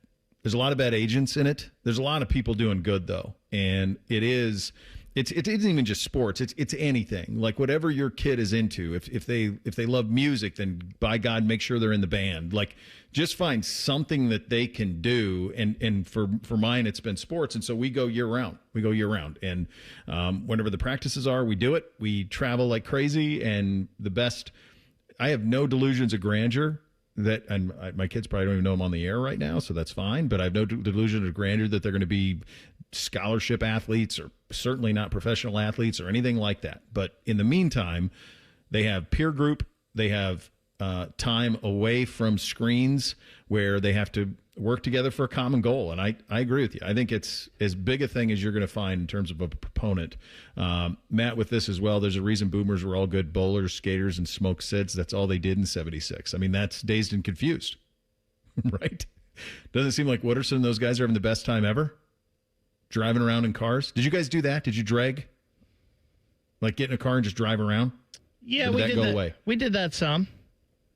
agents in it. There's a lot of people doing good, though, and it isn't even just sports. It's anything. Like whatever your kid is into. If they love music, then by God, make sure they're in the band. Like just find something that they can do. And for mine, it's been sports. And so we go year round. And whenever the practices are, we do it. We travel like crazy. And I have no delusions of grandeur. My kids probably don't even know I'm on the air right now, so that's fine. But I have no delusion of grandeur that they're going to be scholarship athletes or certainly not professional athletes or anything like that. But in the meantime, they have peer group, they have time away from screens where they have to work together for a common goal. And I agree with you. I think it's as big a thing as you're going to find in terms of a proponent. Matt, with this as well, there's a reason boomers were all good bowlers, skaters, and smoke sids. That's all they did in 76. I mean, that's Dazed and Confused, right? Doesn't it seem like Wooderson and those guys are having the best time ever? Driving around in cars. Did you guys do that? Did you drag? Like get in a car and just drive around? Yeah, we did that. Away? We did that some.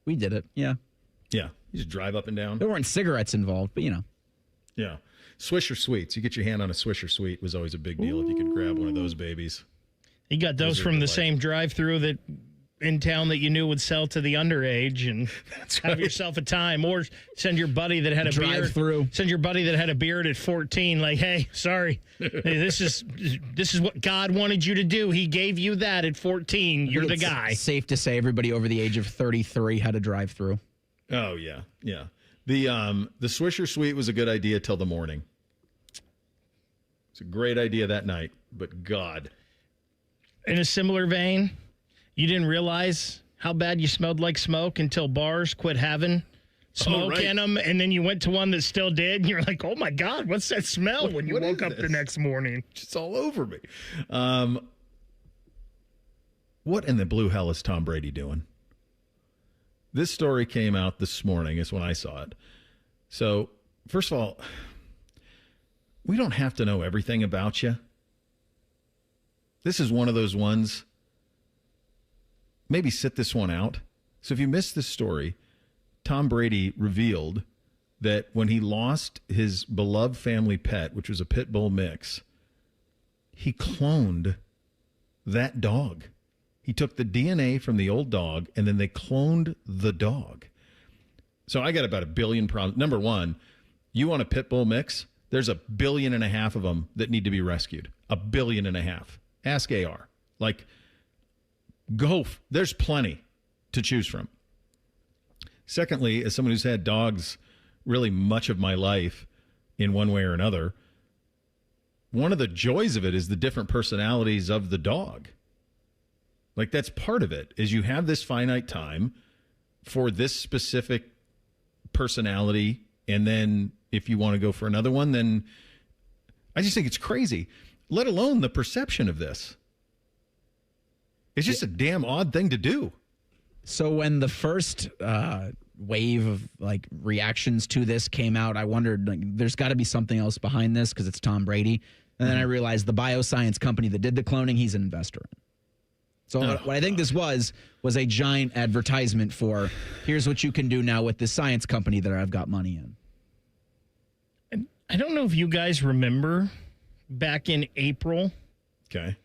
We did it, yeah. Yeah, you just drive up and down. There weren't cigarettes involved, but Yeah. Swisher Sweets. You get your hand on a Swisher Sweet was always a big deal. If you could grab one of those babies. You got those from the same drive-through that in town that you knew would sell to the underage, and have yourself a time, or send your buddy that had a beard through. Send your buddy that had a beard at 14, like, hey, sorry, this is what God wanted you to do. He gave you that at 14. You're the guy. Safe to say everybody over the age of 33 had a drive-through. Oh yeah, yeah. The Swisher Sweet was a good idea till the morning. It's a great idea that night, but God. In a similar vein, you didn't realize how bad you smelled like smoke until bars quit having smoke in them, and then you went to one that still did, and you're like, oh my God, what's that smell when you woke up the next morning? It's all over me. What in the blue hell is Tom Brady doing? This story came out this morning is when I saw it. So, first of all, we don't have to know everything about you. This is one of those ones. Maybe sit this one out. So if you missed this story, Tom Brady revealed that when he lost his beloved family pet, which was a pit bull mix, he cloned that dog. He took the DNA from the old dog, and then they cloned the dog. So I got about 1 billion problems. Number one, you want a pit bull mix? There's 1.5 billion of them that need to be rescued. 1.5 billion. Ask AR. Like, go. There's plenty to choose from. Secondly, as someone who's had dogs really much of my life in one way or another, one of the joys of it is the different personalities of the dog. Like, that's part of it, is you have this finite time for this specific personality, and then if you want to go for another one, then I just think it's crazy, let alone the perception of this. It's just a damn odd thing to do. So when the first wave of like reactions to this came out, I wondered, like, there's got to be something else behind this because it's Tom Brady. And then I realized the bioscience company that did the cloning, he's an investor in. So what I think this was a giant advertisement for, here's what you can do now with this science company that I've got money in. And I don't know if you guys remember back in April. Okay.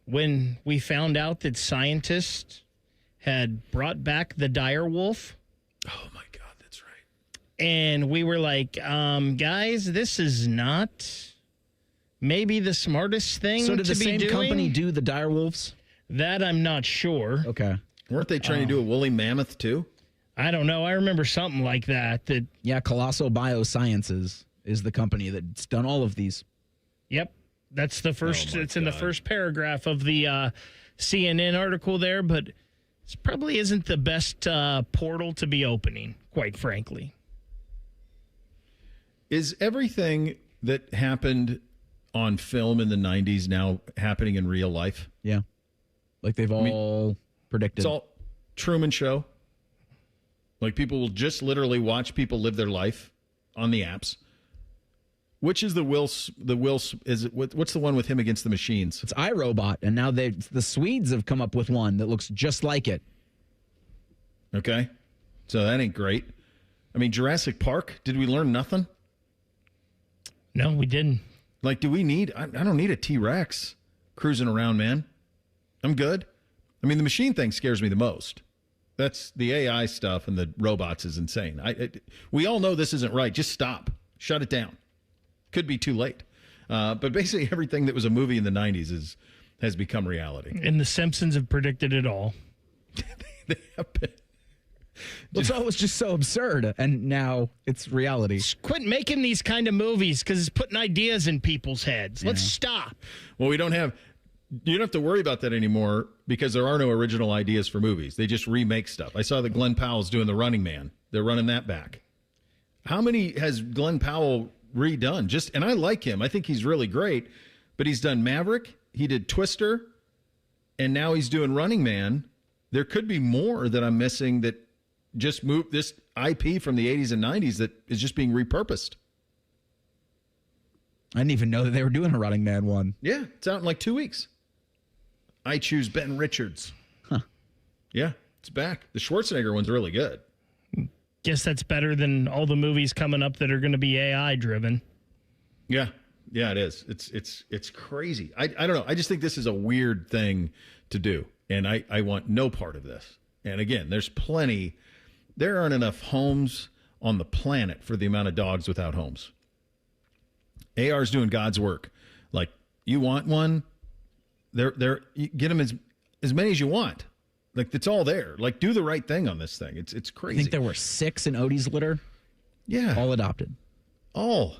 When we found out that scientists had brought back the dire wolf. Oh, my God, that's right. And we were like, guys, this is not maybe the smartest thing to be doing. So did the same company do the dire wolves? That I'm not sure. Okay. Weren't they trying to do a woolly mammoth, too? I don't know. I remember something like that. Yeah, Colossal Biosciences is the company that's done all of these. Yep. That's the first. It's in the first paragraph of the CNN article there, but this probably isn't the best portal to be opening, quite frankly. Is everything that happened on film in the 90s now happening in real life? Yeah. Like they've all predicted. It's all Truman Show. Like people will just literally watch people live their life on the apps. Which is what's the one with him against the machines? It's iRobot, and now the Swedes have come up with one that looks just like it. Okay. So that ain't great. I mean, Jurassic Park, did we learn nothing? No, we didn't. Like, do we need, I don't need a T-Rex cruising around, man. I'm good. I mean, the machine thing scares me the most. That's the AI stuff and the robots is insane. We all know this isn't right. Just stop. Shut it down. Could be too late. But basically everything that was a movie in the 90s has become reality. And the Simpsons have predicted it all. They have been. It's always just so absurd, and now it's reality. Just quit making these kind of movies because it's putting ideas in people's heads. Let's stop. Well, we don't have You don't have to worry about that anymore because there are no original ideas for movies. They just remake stuff. I saw that Glenn Powell's doing The Running Man. They're running that back. How many has Glenn Powell redone? And I like him. I think he's really great. But he's done Maverick. He did Twister. And now he's doing Running Man. There could be more that I'm missing that just moved this IP from the 80s and 90s that is just being repurposed. I didn't even know that they were doing a Running Man one. Yeah, it's out in like 2 weeks. I Choose Ben Richards. Huh. Yeah, it's back. The Schwarzenegger one's really good. Guess that's better than all the movies coming up that are going to be AI driven. Yeah, it is. It's crazy. I don't know. I just think this is a weird thing to do, and I want no part of this. And again, there aren't enough homes on the planet for the amount of dogs without homes. AR's doing God's work. Like, you want one? You get them as many as you want. Like, it's all there. Like, do the right thing on this thing. It's crazy. I think there were 6 in Odie's litter. Yeah. All adopted. All.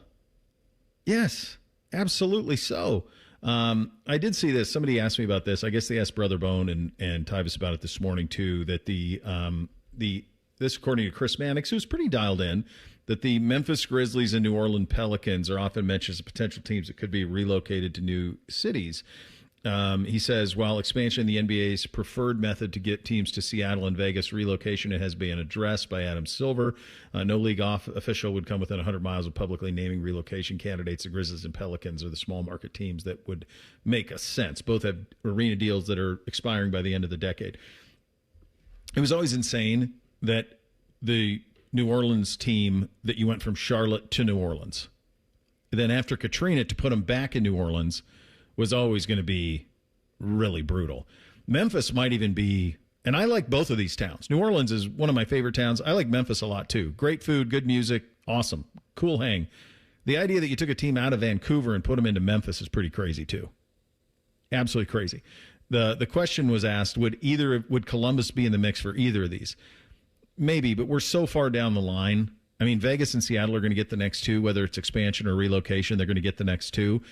Yes, absolutely so. I did see this. Somebody asked me about this. I guess they asked Brother Bone and Tyvus about it this morning too, that this, according to Chris Mannix, who's pretty dialed in, that the Memphis Grizzlies and New Orleans Pelicans are often mentioned as potential teams that could be relocated to new cities. He says, while expansion in the NBA's preferred method to get teams to Seattle and Vegas, relocation it has been addressed by Adam Silver. No league official would come within 100 miles of publicly naming relocation candidates. The Grizzlies and Pelicans are the small market teams that would make a sense. Both have arena deals that are expiring by the end of the decade. It was always insane that the New Orleans team, that you went from Charlotte to New Orleans. Then after Katrina, to put them back in New Orleans was always going to be really brutal. Memphis might even be, and I like both of these towns. New Orleans is one of my favorite towns. I like Memphis a lot too. Great food, good music, awesome, cool hang. The idea that you took a team out of Vancouver and put them into Memphis is pretty crazy too. Absolutely crazy. The question was asked, would Columbus be in the mix for either of these? Maybe, but we're so far down the line. I mean, Vegas and Seattle are going to get the next two, whether it's expansion or relocation, they're going to get the next two.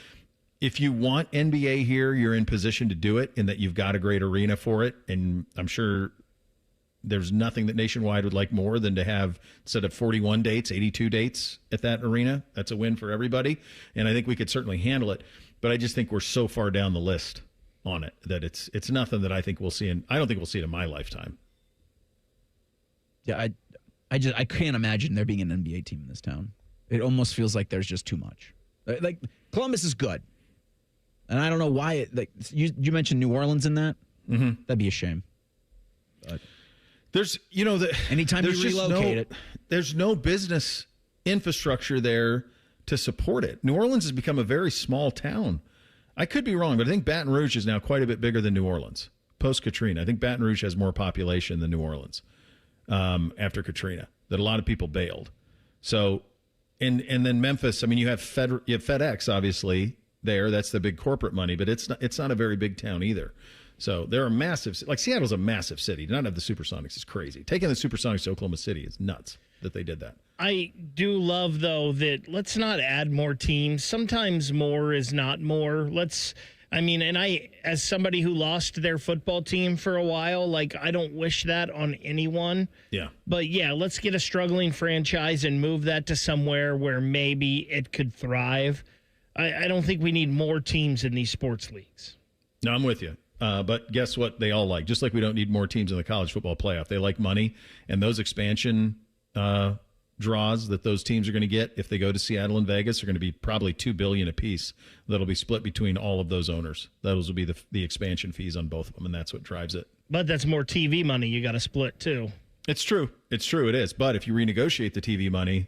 If you want NBA here, you're in position to do it in that you've got a great arena for it. And I'm sure there's nothing that Nationwide would like more than to have, instead of 41 dates, 82 dates at that arena. That's a win for everybody. And I think we could certainly handle it. But I just think we're so far down the list on it that it's nothing that I think we'll see. I don't think we'll see it in my lifetime. Yeah, I can't imagine there being an NBA team in this town. It almost feels like there's just too much. Like, Columbus is good. And I don't know why you mentioned New Orleans in that. Mm-hmm. That'd be a shame. But there's, anytime you relocate it, there's no business infrastructure there to support it. New Orleans has become a very small town. I could be wrong, but I think Baton Rouge is now quite a bit bigger than New Orleans post Katrina. I think Baton Rouge has more population than New Orleans after Katrina. That a lot of people bailed. So, and then Memphis. I mean, you have FedEx obviously there. That's the big corporate money, but it's not a very big town either. So there are massive, like Seattle's a massive city. To not have the Supersonics is crazy. Taking the Supersonics to Oklahoma City is nuts that they did that. I do love, though, that let's not add more teams. Sometimes more is not more. I, as somebody who lost their football team for a while, I don't wish that on anyone. Yeah. But yeah, let's get a struggling franchise and move that to somewhere where maybe it could thrive. I don't think we need more teams in these sports leagues. No, I'm with you. But guess what? They all like, just like we don't need more teams in the college football playoff. They like money, and those expansion draws that those teams are going to get if they go to Seattle and Vegas are going to be probably $2 billion apiece. That'll be split between all of those owners. Those will be the expansion fees on both of them, and that's what drives it. But that's more TV money you got to split too. It's true. It is. But if you renegotiate the TV money,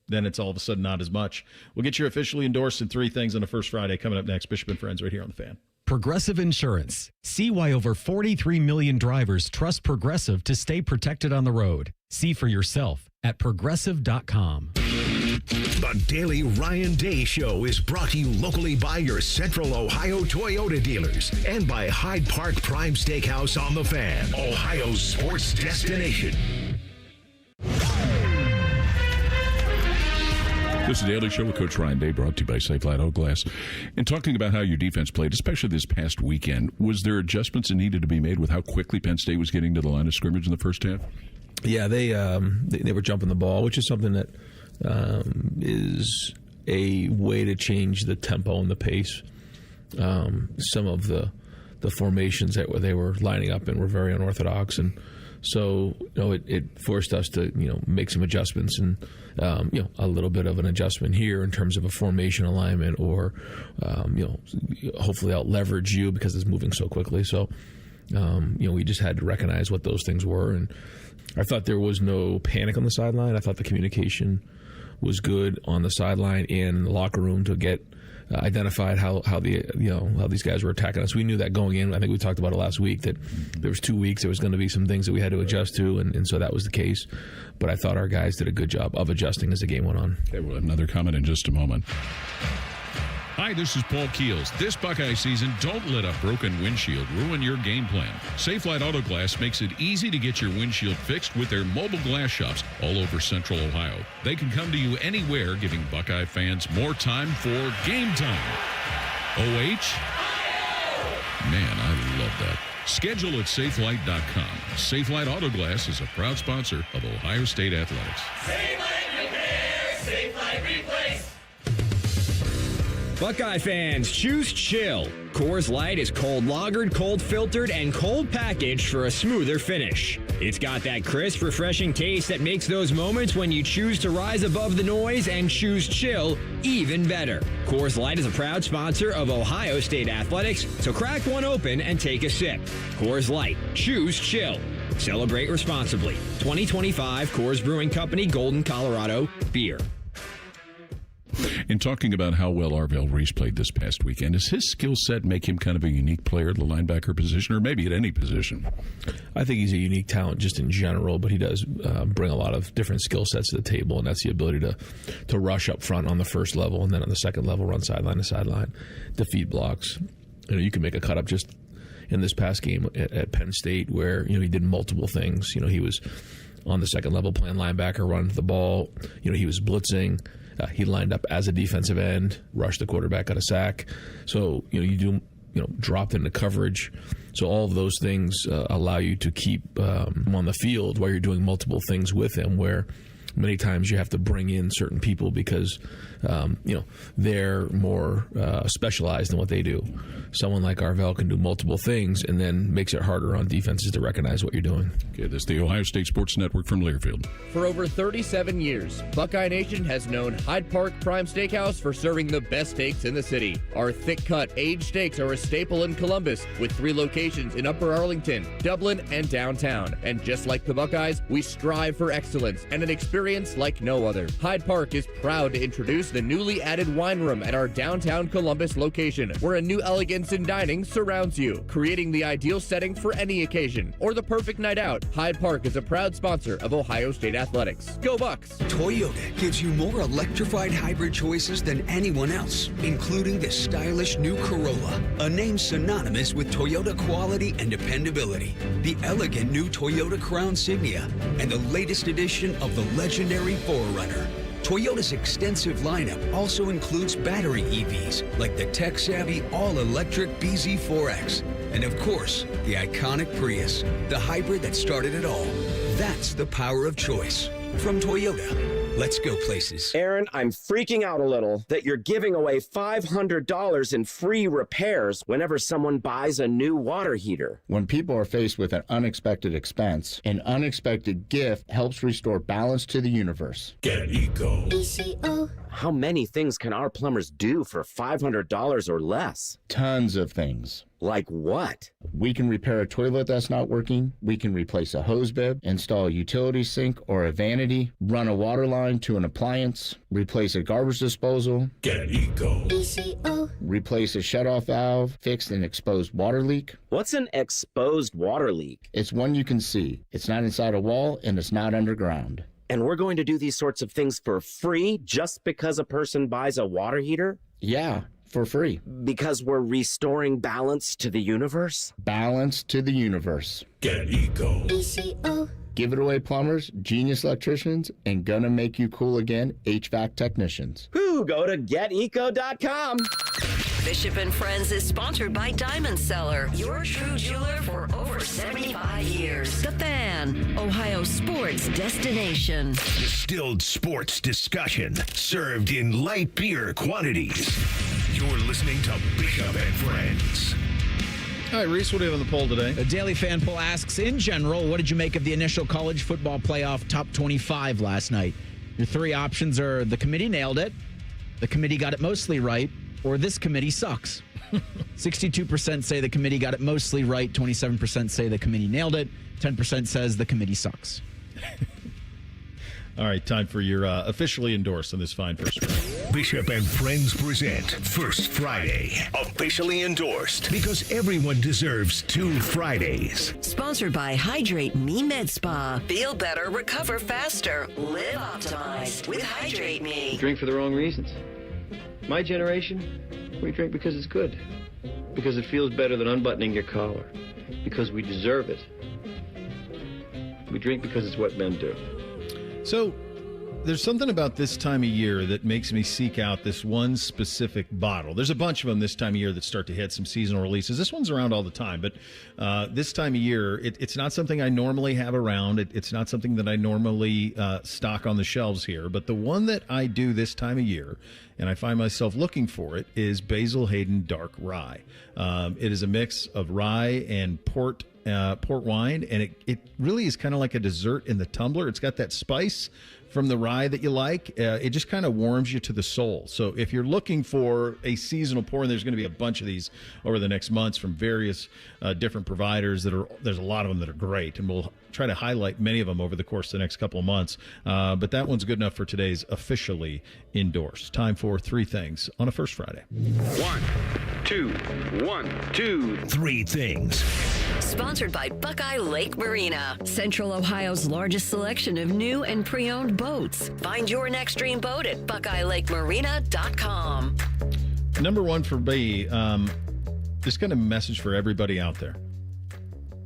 then it's all of a sudden not as much. We'll get you officially endorsed in 3 things on the first Friday coming up next. Bishop and Friends right here on The Fan. Progressive Insurance. See why over 43 million drivers trust Progressive to stay protected on the road. See for yourself at Progressive.com. The Daily Ryan Day Show is brought to you locally by your Central Ohio Toyota dealers and by Hyde Park Prime Steakhouse on The Fan, Ohio's sports destination. This is the Daily Show with Coach Ryan Day, brought to you by Safelite Auto Glass. And talking about how your defense played, especially this past weekend, was there adjustments that needed to be made with how quickly Penn State was getting to the line of scrimmage in the first half? Yeah, they were jumping the ball, which is something that is a way to change the tempo and the pace. Some of the formations that they were lining up in were very unorthodox, and so it forced us to make some adjustments, and a little bit of an adjustment here in terms of a formation alignment, or hopefully out leverage you because it's moving so quickly. So we just had to recognize what those things were, and I thought there was no panic on the sideline. I thought the communication was good on the sideline and in the locker room to get identified how these guys were attacking us. We knew that going in. I think we talked about it last week, that there was 2 weeks. There was going to be some things that we had to adjust to, and so that was the case. But I thought our guys did a good job of adjusting as the game went on. Okay, we'll have another comment in just a moment. Hi, this is Paul Keels. This Buckeye season, don't let a broken windshield ruin your game plan. Safelite Auto Glass makes it easy to get your windshield fixed with their mobile glass shops all over Central Ohio. They can come to you anywhere, giving Buckeye fans more time for game time. OH? Man, I love that. Schedule at safelite.com. Safelite Auto Glass is a proud sponsor of Ohio State Athletics. Safelite Repair, Safelite Replace. Buckeye fans, choose chill. Coors Light is cold lagered, cold filtered, and cold packaged for a smoother finish. It's got that crisp, refreshing taste that makes those moments when you choose to rise above the noise and choose chill even better. Coors Light is a proud sponsor of Ohio State Athletics, so crack one open and take a sip. Coors Light, choose chill. Celebrate responsibly. 2025 Coors Brewing Company, Golden, Colorado, beer. In talking about how well Arvell Reese played this past weekend, does his skill set make him kind of a unique player at the linebacker position, or maybe at any position? I think he's a unique talent just in general, but he does bring a lot of different skill sets to the table, and that's the ability to rush up front on the first level, and then on the second level, run sideline to sideline, defeat blocks. You can make a cut up just in this past game at Penn State where he did multiple things. He was on the second level playing linebacker, running the ball. He was blitzing. He lined up as a defensive end, rushed the quarterback, got a sack. So, dropped into coverage. So all of those things allow you to keep him on the field while you're doing multiple things with him, where many times you have to bring in certain people because, they're more specialized in what they do. Someone like Arvell can do multiple things and then makes it harder on defenses to recognize what you're doing. Okay, this is the Ohio State Sports Network from Learfield. For over 37 years, Buckeye Nation has known Hyde Park Prime Steakhouse for serving the best steaks in the city. Our thick-cut, aged steaks are a staple in Columbus, with 3 locations in Upper Arlington, Dublin, and downtown. And just like the Buckeyes, we strive for excellence and an experience like no other. Hyde Park is proud to introduce the newly added wine room at our downtown Columbus location, where a new elegance in dining surrounds you, creating the ideal setting for any occasion or the perfect night out. Hyde Park is a proud sponsor of Ohio State Athletics. Go Bucks! Toyota gives you more electrified hybrid choices than anyone else, including the stylish new Corolla, a name synonymous with Toyota quality and dependability, the elegant new Toyota Crown Signia, and the latest edition of the legendary 4Runner. Toyota's extensive lineup also includes battery EVs like the tech-savvy all-electric BZ4X, and of course, the iconic Prius, the hybrid that started it all. That's the power of choice from Toyota. Let's go places. Aaron, I'm freaking out a little that you're giving away $500 in free repairs whenever someone buys a new water heater. When people are faced with an unexpected expense, an unexpected gift helps restore balance to the universe. Get Eco. ECO. How many things can our plumbers do for $500 or less? Tons of things. Like what? We can repair a toilet that's not working. We can replace a hose bib, install a utility sink or a vanity, run a water line to an appliance, replace a garbage disposal. Get Eco. ECO. Replace a shutoff valve, fix an exposed water leak. What's an exposed water leak? It's one you can see. It's not inside a wall and it's not underground. And we're going to do these sorts of things for free just because a person buys a water heater? Yeah, for free. Because we're restoring balance to the universe? Balance to the universe. Get Eco. ECO. Give It Away plumbers, genius electricians, and gonna make you cool again HVAC technicians. Go to geteco.com. Bishop and Friends is sponsored by Diamond Seller, your true jeweler for over 75 years. The Fan, Ohio sports destination. Distilled sports discussion served in light beer quantities. You're listening to Bishop and Friends. All right, Reese, what do you have on the poll today? The Daily Fan Poll asks, in general, what did you make of the initial college football playoff top 25 last night? Your three options are the committee nailed it, the committee got it mostly right, or this committee sucks. 62% say the committee got it mostly right, 27% say the committee nailed it, 10% says the committee sucks. All right, time for your officially endorsed on this fine First Friday. Bishop and Friends present First Friday. Officially endorsed because everyone deserves 2 Fridays. Sponsored by Hydrate Me Med Spa. Feel better, recover faster, live optimized with Hydrate Me. Drink for the wrong reasons. My generation, we drink because it's good. Because it feels better than unbuttoning your collar. Because we deserve it. We drink because it's what men do. So, there's something about this time of year that makes me seek out this one specific bottle. There's a bunch of them this time of year that start to hit some seasonal releases. This one's around all the time, but this time of year, it's not something I normally have around. It's not something that I normally stock on the shelves here. But the one that I do this time of year, and I find myself looking for it, is Basil Hayden Dark Rye. It is a mix of rye and port wine, and it really is kind of like a dessert in the tumbler. It's got that spice from the rye that you like. It just kind of warms you to the soul. So if you're looking for a seasonal pour, and there's going to be a bunch of these over the next months from various different providers there's a lot of them that are great, and we'll try to highlight many of them over the course of the next couple of months. But that one's good enough for today's officially endorsed. Time for 3 things on a First Friday. 1, 2, 1, 2, 3 things. Sponsored by Buckeye Lake Marina, Central Ohio's largest selection of new and pre-owned boats. Find your next dream boat at BuckeyeLakeMarina.com. Number 1 for me, this kind of message for everybody out there.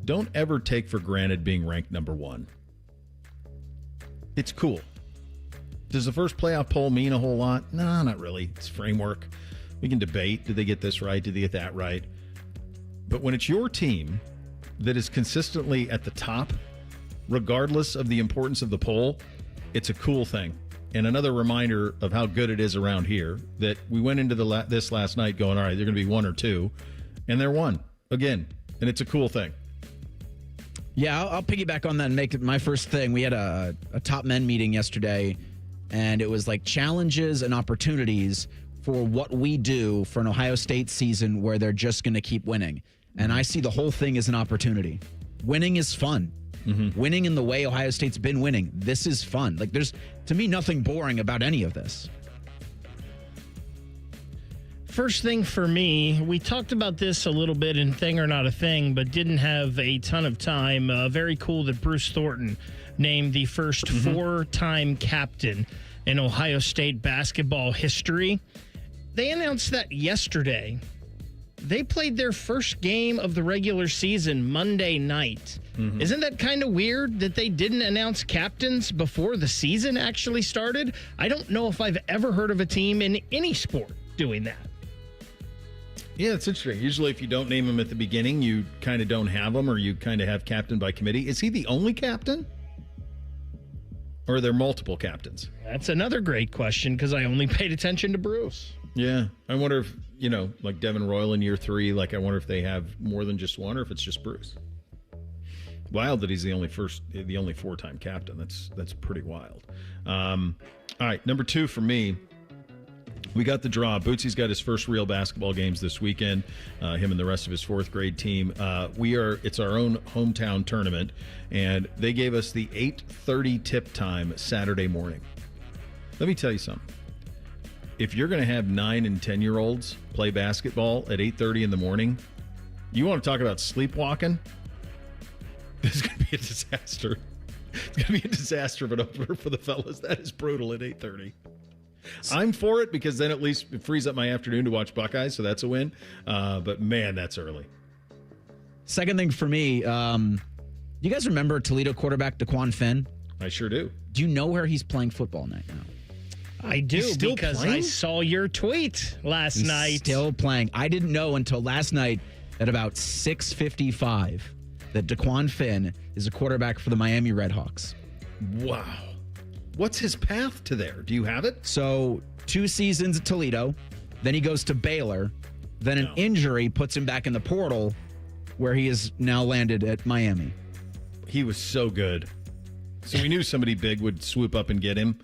Don't ever take for granted being ranked number 1. It's cool. Does the first playoff poll mean a whole lot? No, not really. It's framework. We can debate. Did they get this right? Did they get that right? But when it's your team that is consistently at the top, regardless of the importance of the poll, it's a cool thing. And another reminder of how good it is around here, that we went into this last night going, all right, they're going to be 1 or 2, and they're 1 again. And it's a cool thing. Yeah, I'll piggyback on that and make it my first thing. We had a top men meeting yesterday, and it was like challenges and opportunities for what we do for an Ohio State season where they're just going to keep winning. And I see the whole thing as an opportunity. Winning is fun. Mm-hmm. Winning in the way Ohio State's been winning. This is fun. Like, there's, to me, nothing boring about any of this. First thing for me, we talked about this a little bit in Thing or Not a Thing, but didn't have a ton of time. Very cool that Bruce Thornton named the first 4-time captain in Ohio State basketball history. They announced that yesterday. They played their first game of the regular season Monday night. Mm-hmm. Isn't that kind of weird that they didn't announce captains before the season actually started? I don't know if I've ever heard of a team in any sport doing that. Yeah, it's interesting. Usually if you don't name them at the beginning, you kind of don't have them, or you kind of have captain by committee. Is he the only captain? Or are there multiple captains? That's another great question, because I only paid attention to Bruce. Yeah. I wonder if, like Devin Royal in year 3, I wonder if they have more than just one, or if it's just Bruce. Wild that he's the only 4-time captain. That's pretty wild. All right, number 2 for me. We got the draw. Bootsy's got his first real basketball games this weekend. Him and the rest of his 4th grade team. It's our own hometown tournament, and they gave us the 8:30 tip time Saturday morning. Let me tell you something. If you're going to have 9 and 10-year-olds play basketball at 8:30 in the morning, you want to talk about sleepwalking? This is going to be a disaster. It's going to be a disaster of an opener for the fellas. That is brutal at 8:30. I'm for it because then at least it frees up my afternoon to watch Buckeyes, so that's a win. But, man, that's early. Second thing for me, Do you guys remember Toledo quarterback DeQuan Finn? I sure do. Do you know where he's playing football now? I do, because I saw your tweet last night. Still playing. I didn't know until last night at about 6:55 that DeQuan Finn is a quarterback for the Miami Redhawks. Wow. What's his path to there? Do you have it? So 2 seasons at Toledo, then he goes to Baylor, then an injury puts him back in the portal where he is now landed at Miami. He was so good. So we knew somebody big would swoop up and get him.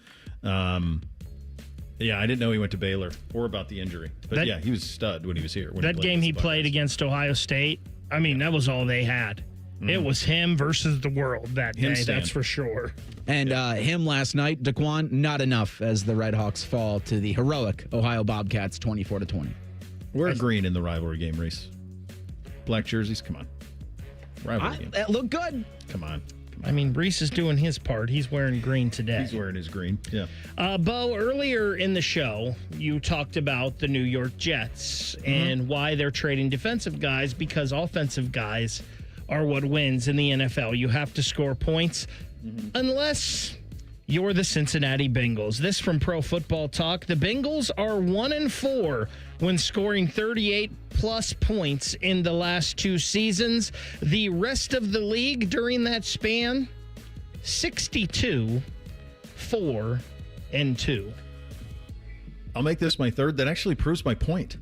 Yeah, I didn't know he went to Baylor or about the injury. But he was a stud when he was here. That game he played against Ohio State, I mean, that was all they had. Mm-hmm. It was him versus the world that day, that's for sure. And him last night, DeQuan, not enough as the Redhawks fall to the heroic Ohio Bobcats 24-20. We're green in the rivalry game, Reese. Black jerseys, come on. Rivalry game. That looked good. Come on. I mean, Reese is doing his part. He's wearing green today. He's wearing his green, yeah. Bo, earlier in the show, you talked about the New York Jets and why they're trading defensive guys, because offensive guys are what wins in the NFL. You have to score points unless you're the Cincinnati Bengals. This from Pro Football Talk. The Bengals are 1-4 when scoring 38-plus points in the last 2 seasons. The rest of the league during that span, 62-4-2. I'll make this my third. That actually proves my point.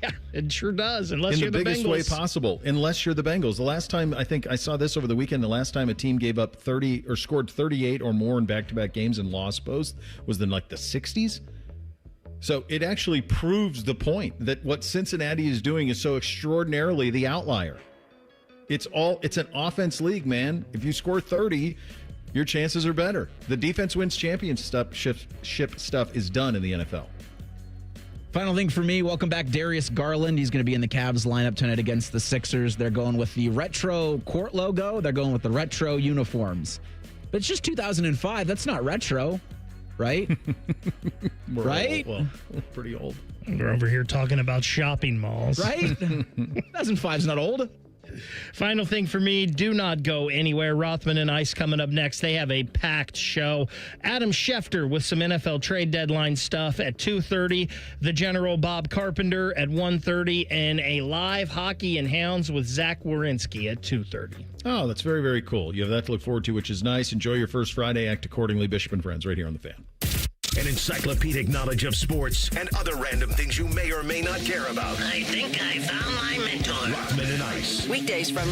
Yeah, it sure does, unless you're the Bengals. In the biggest way possible, unless you're the Bengals. The last time, I think I saw this over the weekend, the last time a team gave up 30 or scored 38 or more in back-to-back games and lost both was in like the 60s. So it actually proves the point that what Cincinnati is doing is so extraordinarily the outlier. It's an offense league, man. If you score 30, your chances are better. The defense wins championship stuff is done in the NFL. Final thing for me, welcome back Darius Garland. He's going to be in the Cavs lineup tonight against the Sixers. They're going with the retro court logo. They're going with the retro uniforms. But it's just 2005. That's not retro, right? Right? Well, pretty old. We're over here talking about shopping malls. Right? 2005 is not old. Final thing for me, do not go anywhere. Rothman and Ice coming up next. They have a packed show. Adam Schefter with some NFL trade deadline stuff at 2:30. The General Bob Carpenter at 1:30. And a live Hockey and Hounds with Zach Wierenski at 2:30. Oh, that's very, very cool. You have that to look forward to, which is nice. Enjoy your first Friday. Act accordingly. Bishop and Friends right here on The Fan. An encyclopedic knowledge of sports and other random things you may or may not care about. I think I found my mentor. Rothman and Ice. Weekdays from